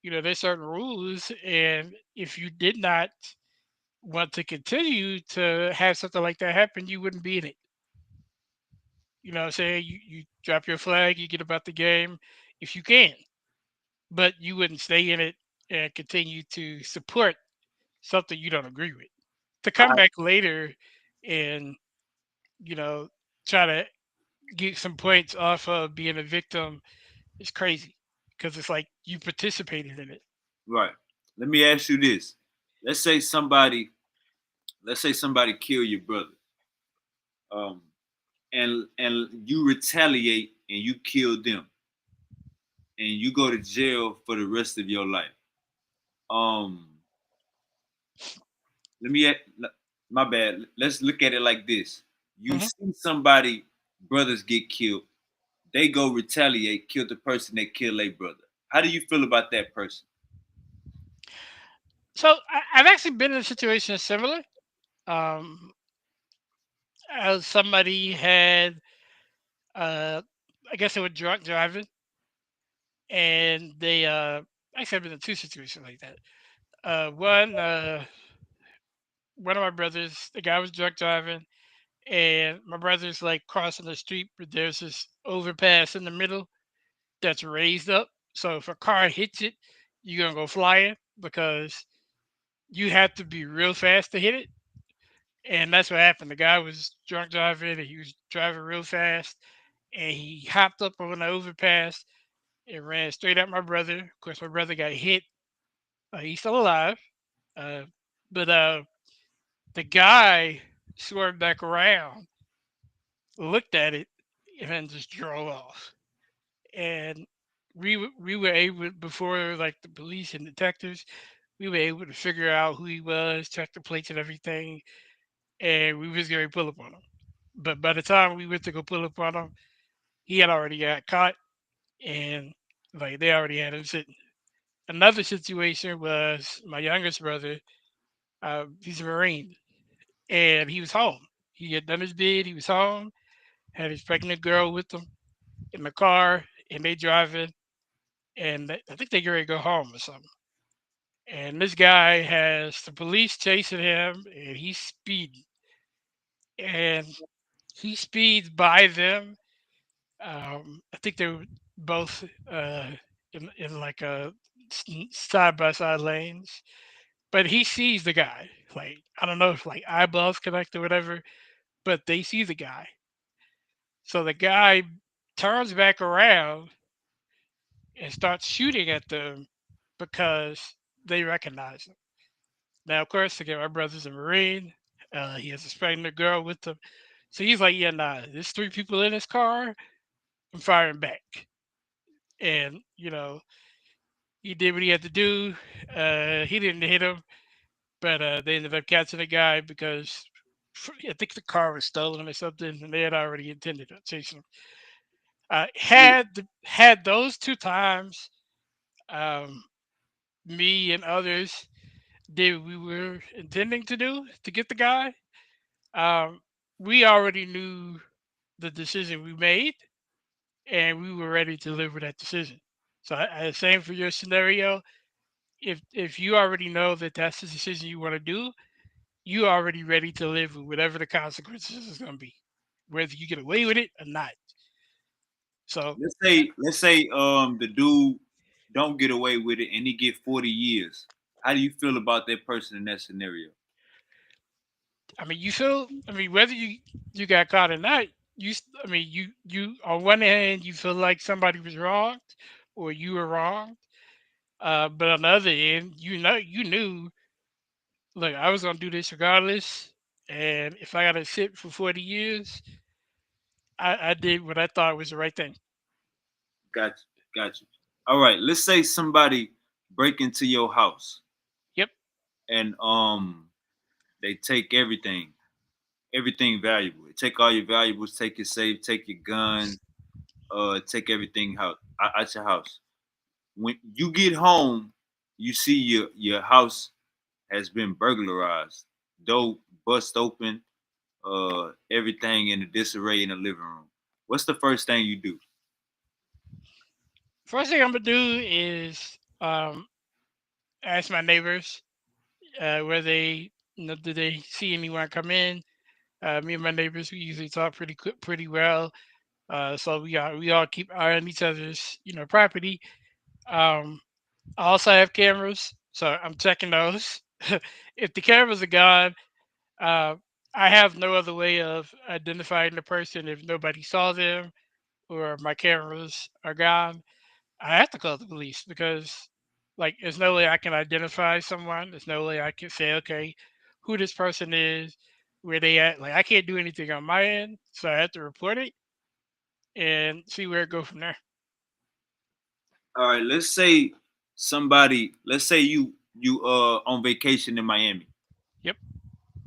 Speaker 11: there's certain rules, and if you did not want to continue to have something like that happen, you wouldn't be in it. What I'm saying? You drop your flag, you get about the game if you can, but you wouldn't stay in it and continue to support something you don't agree with. To come back later and, you know, try to get some points off of being a victim is crazy because it's like you participated in it.
Speaker 1: Right. Let me ask you this. Let's say somebody, let's say somebody kill your brother, um, and you retaliate and you kill them, and you go to jail for the rest of your life. Um, let me, my bad. Let's look at it like this. You
Speaker 11: Mhm.
Speaker 1: see somebody, brothers get killed. They go retaliate, kill the person that killed their brother. How do you feel about that person?
Speaker 11: So I've actually been in a situation similar. Um, as somebody had, uh, I guess they were drunk driving, and they actually I've been in two situations like that. One of my brothers, the guy was drunk driving, and my brother's like crossing the street, but there's this overpass in the middle that's raised up. So if a car hits it, you're gonna go flying because you have to be real fast to hit it. And that's what happened. The guy was drunk driving, and he was driving real fast, and he hopped up on the overpass and ran straight at my brother. Of course, my brother got hit. He's still alive, uh, but the guy swerved back around, looked at it, and then just drove off. And we were able, before like the police and detectives, we were able to figure out who he was, check the plates and everything, and we was going to pull up on him. But by the time we went to go pull up on him, he had already got caught, and like they already had him sitting. Another situation was my youngest brother. He's a Marine, and he was home. He had done his bid. He was home. Had his pregnant girl with him in the car, and they driving, and I think they ready to go home or something. And this guy has the police chasing him, and he's speeding, and he speeds by them. I think they were both in like a side by side lanes, but he sees the guy. Like I don't know if like eyeballs connect or whatever, but they see the guy. So the guy turns back around and starts shooting at them because they recognize him. Now, of course, again, my brother's a Marine. He has a pregnant girl with him. So he's like, yeah, nah, there's three people in his car. I'm firing back. And, he did what he had to do. He didn't hit him, but they ended up catching the guy because I think the car was stolen or something, and they had already intended on chasing him. Had those two times, um, me and others did we were intending to do to get the guy, um, we already knew the decision we made, and we were ready to live with that decision. So, same for your scenario. If you already know that that's the decision you want to do, you already ready to live with whatever the consequences is going to be, whether you get away with it or not. So,
Speaker 1: The dude don't get away with it and he get 40 years. How do you feel about that person in that scenario?
Speaker 11: I mean, whether you got caught or not, you on one hand you feel like somebody was wronged or you were wrong, but on the other end, you knew look, I was gonna do this regardless, and if I gotta sit for 40 years, I did what I thought was the right thing.
Speaker 1: Got you. Got you. All right. Let's say somebody break into your house
Speaker 11: Yep.
Speaker 1: and they take everything valuable. They take all your valuables, take your safe, take your guns, take everything out your house. When you get home, you see your house has been burglarized, door bust open, everything in a disarray in the living room. What's the first thing you do?
Speaker 11: First thing I'm gonna do is ask my neighbors where they, do they see anyone come in. Me and my neighbors, we usually talk pretty well. So we all keep eye on each other's property. Um, I also have cameras, so I'm checking those. If the cameras are gone, uh, I have no other way of identifying the person if nobody saw them or my cameras are gone. I have to call the police because, like, there's no way I can identify someone. There's no way I can say, okay, who this person is, where they at. Like, I can't do anything on my end, so I have to report it and see where it go from there.
Speaker 1: All right, let's say you on vacation in Miami.
Speaker 11: Yep.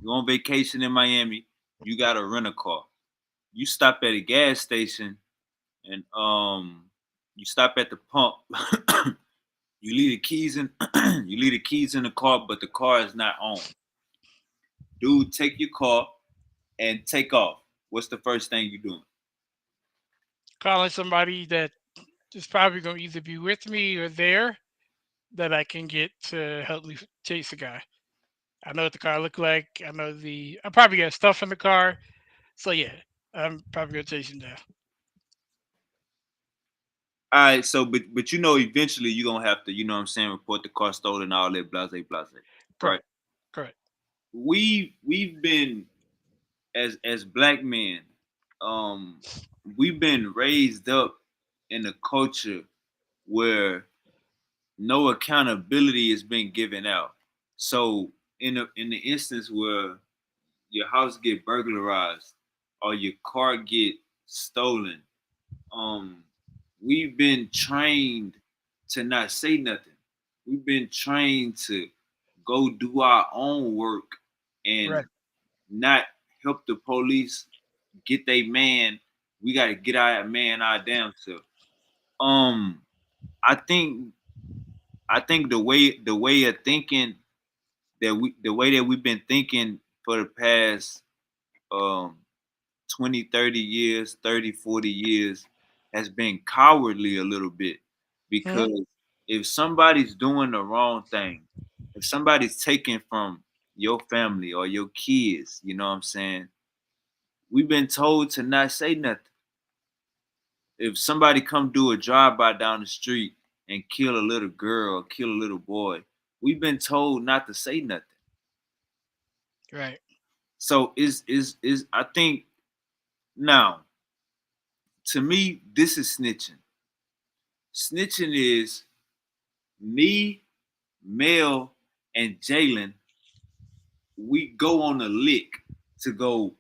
Speaker 1: You on vacation in Miami, you gotta rent a car. You stop at a gas station and you stop at the pump. You leave the keys in you leave the keys in the car, but the car is not on. Dude, take your car and take off. What's the first thing you doing?
Speaker 11: Calling somebody that is probably going to either be with me or there that I can get to help me chase the guy. I know what the car look like. I probably got stuff in the car. So yeah, I'm probably gonna chase him down.
Speaker 1: All right, so but you know eventually you're gonna have to, you know what I'm saying, report the car stolen, all that blase blase. Right.
Speaker 11: Correct. Correct.
Speaker 1: We've been as black men, um, we've been raised up in a culture where no accountability is being given out. So in the instance where your house get burglarized or your car get stolen, um, we've been trained to not say nothing. We've been trained to go do our own work and
Speaker 11: Right.
Speaker 1: not help the police get their man. We got to get our man our damn self. Um, I think the way of thinking the way that we've been thinking for the past um 20, 30 years, 30, 40 years has been cowardly a little bit
Speaker 11: Hmm.
Speaker 1: because if somebody's doing the wrong thing, if somebody's taking from your family or your kids, you know what I'm saying? We've been told to not say nothing. If somebody come do a drive-by down the street and kill a little girl, kill a little boy, we've been told not to say nothing.
Speaker 11: Right.
Speaker 1: So is I think now to me this is snitching. Snitching is me, Mel, and Jalen. We go on a lick to go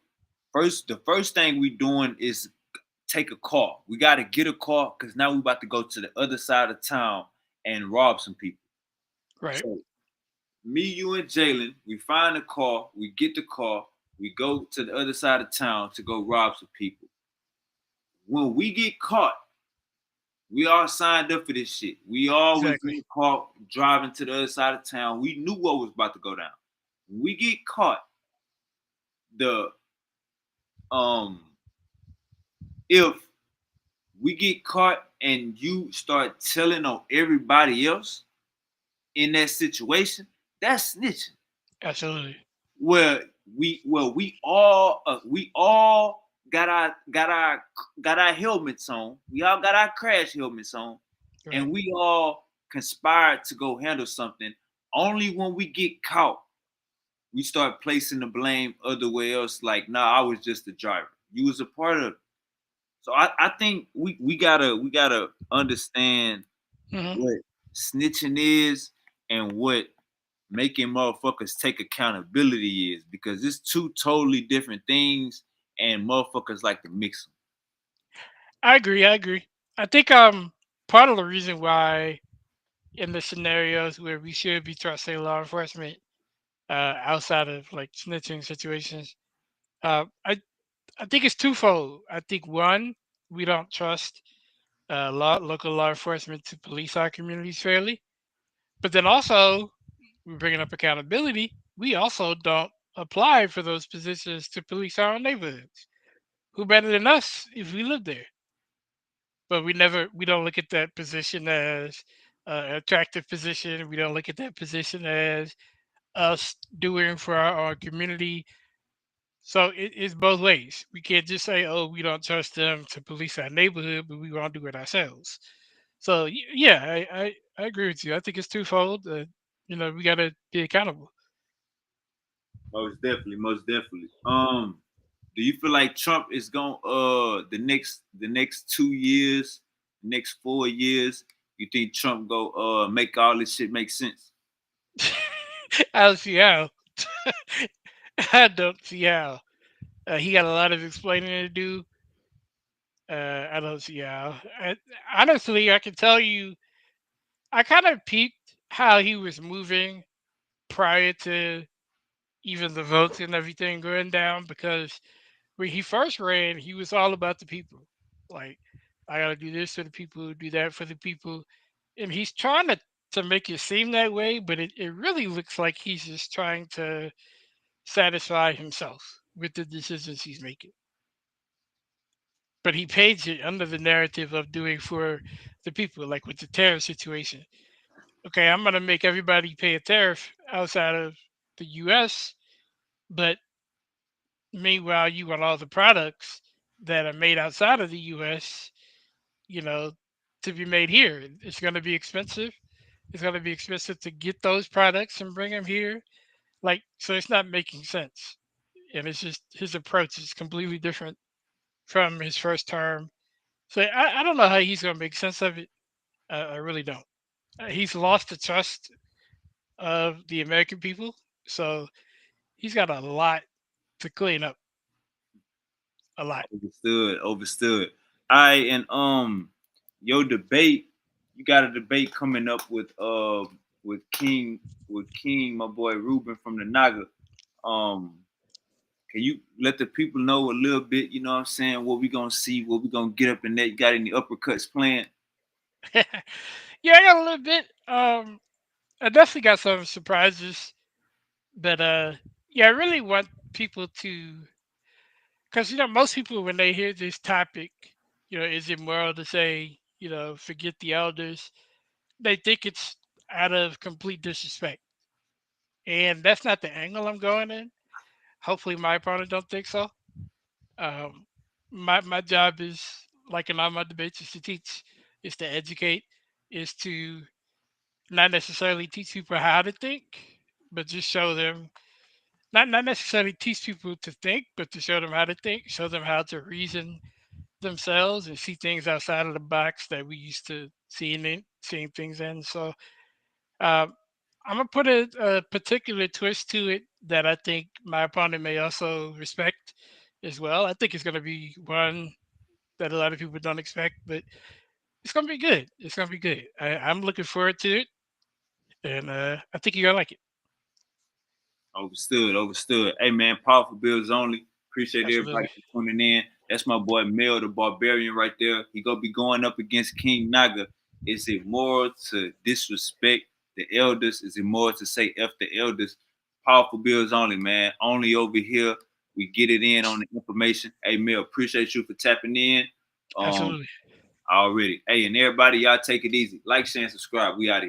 Speaker 1: first. The first thing we doing is take a car. We got to get a car because now we about to go to the other side of town and rob some people.
Speaker 11: Right.
Speaker 1: So me, you, and Jalen, we find a car. We get the car. We go to the other side of town to go rob some people. When we get caught, we all signed up for this shit. We all was
Speaker 11: Exactly.
Speaker 1: in the car driving to the other side of town. We knew what was about to go down. When we get caught, the um if we get caught and you start telling on everybody else in that situation, that's snitching.
Speaker 11: Absolutely.
Speaker 1: Where we all got our helmets on. We all got our crash helmets on,
Speaker 11: Right.
Speaker 1: and we all conspired to go handle something. Only when we get caught, we start placing the blame other way else. Like, nah, I was just the driver. You was a part of it. So I think we gotta understand
Speaker 11: Hmm.
Speaker 1: what snitching is and what making motherfuckers take accountability is, because it's two totally different things, and motherfuckers like to mix them.
Speaker 11: I agree. I agree. I think part of the reason why in the scenarios where we should be trusting law enforcement outside of like snitching situations, I think it's twofold. I think one, we don't trust local law enforcement to police our communities fairly, but then also we're bringing up accountability. We also don't apply for those positions to police our own neighborhoods. Who better than us if we live there? But we don't look at that position as an attractive position. We don't look at that position as us doing for our community. So it's both ways. We can't just say, "Oh, we don't trust them to police our neighborhood, but we won't do it ourselves." So yeah, I agree with you. I think it's twofold. We got to be accountable.
Speaker 1: Most definitely, most definitely. Do you feel like Trump is going the next 2 years, next 4 years? You think Trump go make all this shit make sense?
Speaker 11: I don't see how. I don't see how. He got a lot of explaining to do. I don't see how. Honestly, I can tell you, I kind of peeped how he was moving prior to even the votes and everything going down, because when he first ran, he was all about the people. Like, I got to do this for the people, do that for the people. And he's trying to make it seem that way, but it really looks like he's just trying to satisfy himself with the decisions he's making. But he paints it under the narrative of doing for the people, like with the tariff situation. Okay, I'm going to make everybody pay a tariff outside of the US, but meanwhile, you want all the products that are made outside of the US, you know, to be made here. It's going to be expensive. It's going to be expensive to get those products and bring them here. Like, so it's not making sense. And it's just his approach is completely different from his first term. So I don't know how he's going to make sense of it. I really don't. He's lost the trust of the American people. So he's got a lot to clean up. A lot.
Speaker 1: Overstood, overstood. I and your debate, you got a debate coming up with King, my boy Ruben from the Naga. Um, can you let the people know a little bit? You know what I'm saying? What we gonna see? What we gonna get up in there? You got any uppercuts planned?
Speaker 11: Yeah, I got a little bit. I definitely got some surprises, but yeah, I really want people to, because most people when they hear this topic, is it moral to say, forget the elders? They think it's out of complete disrespect, and that's not the angle I'm going in. Hopefully, my opponent don't think so. Um, my job is, like in all my debates, is to teach, is to educate, is to not necessarily teach people how to think, but just show them, not necessarily teach people to think, but to show them how to think, show them how to reason themselves and see things outside of the box that we used to seeing things in. So um, I'm gonna put a particular twist to it that I think my opponent may also respect as well. I think it's gonna be one that a lot of people don't expect, but it's gonna be good. It's gonna be good. I'm looking forward to it, and I think you're gonna like it.
Speaker 1: Overstood, overstood. Hey man, powerful bills only. Appreciate everybody
Speaker 11: Absolutely.
Speaker 1: for tuning in. That's my boy Mel the Barbarian right there. He gonna be going up against King Naga. Is it moral to disrespect the elders? Is it moral to say F the elders? Powerful bills only, man. Only over here. We get it in on the information. Hey Mel, appreciate you for tapping in. Um
Speaker 11: Absolutely.
Speaker 1: already. Hey, and everybody, y'all take it easy. Like, share, and subscribe. We out of here.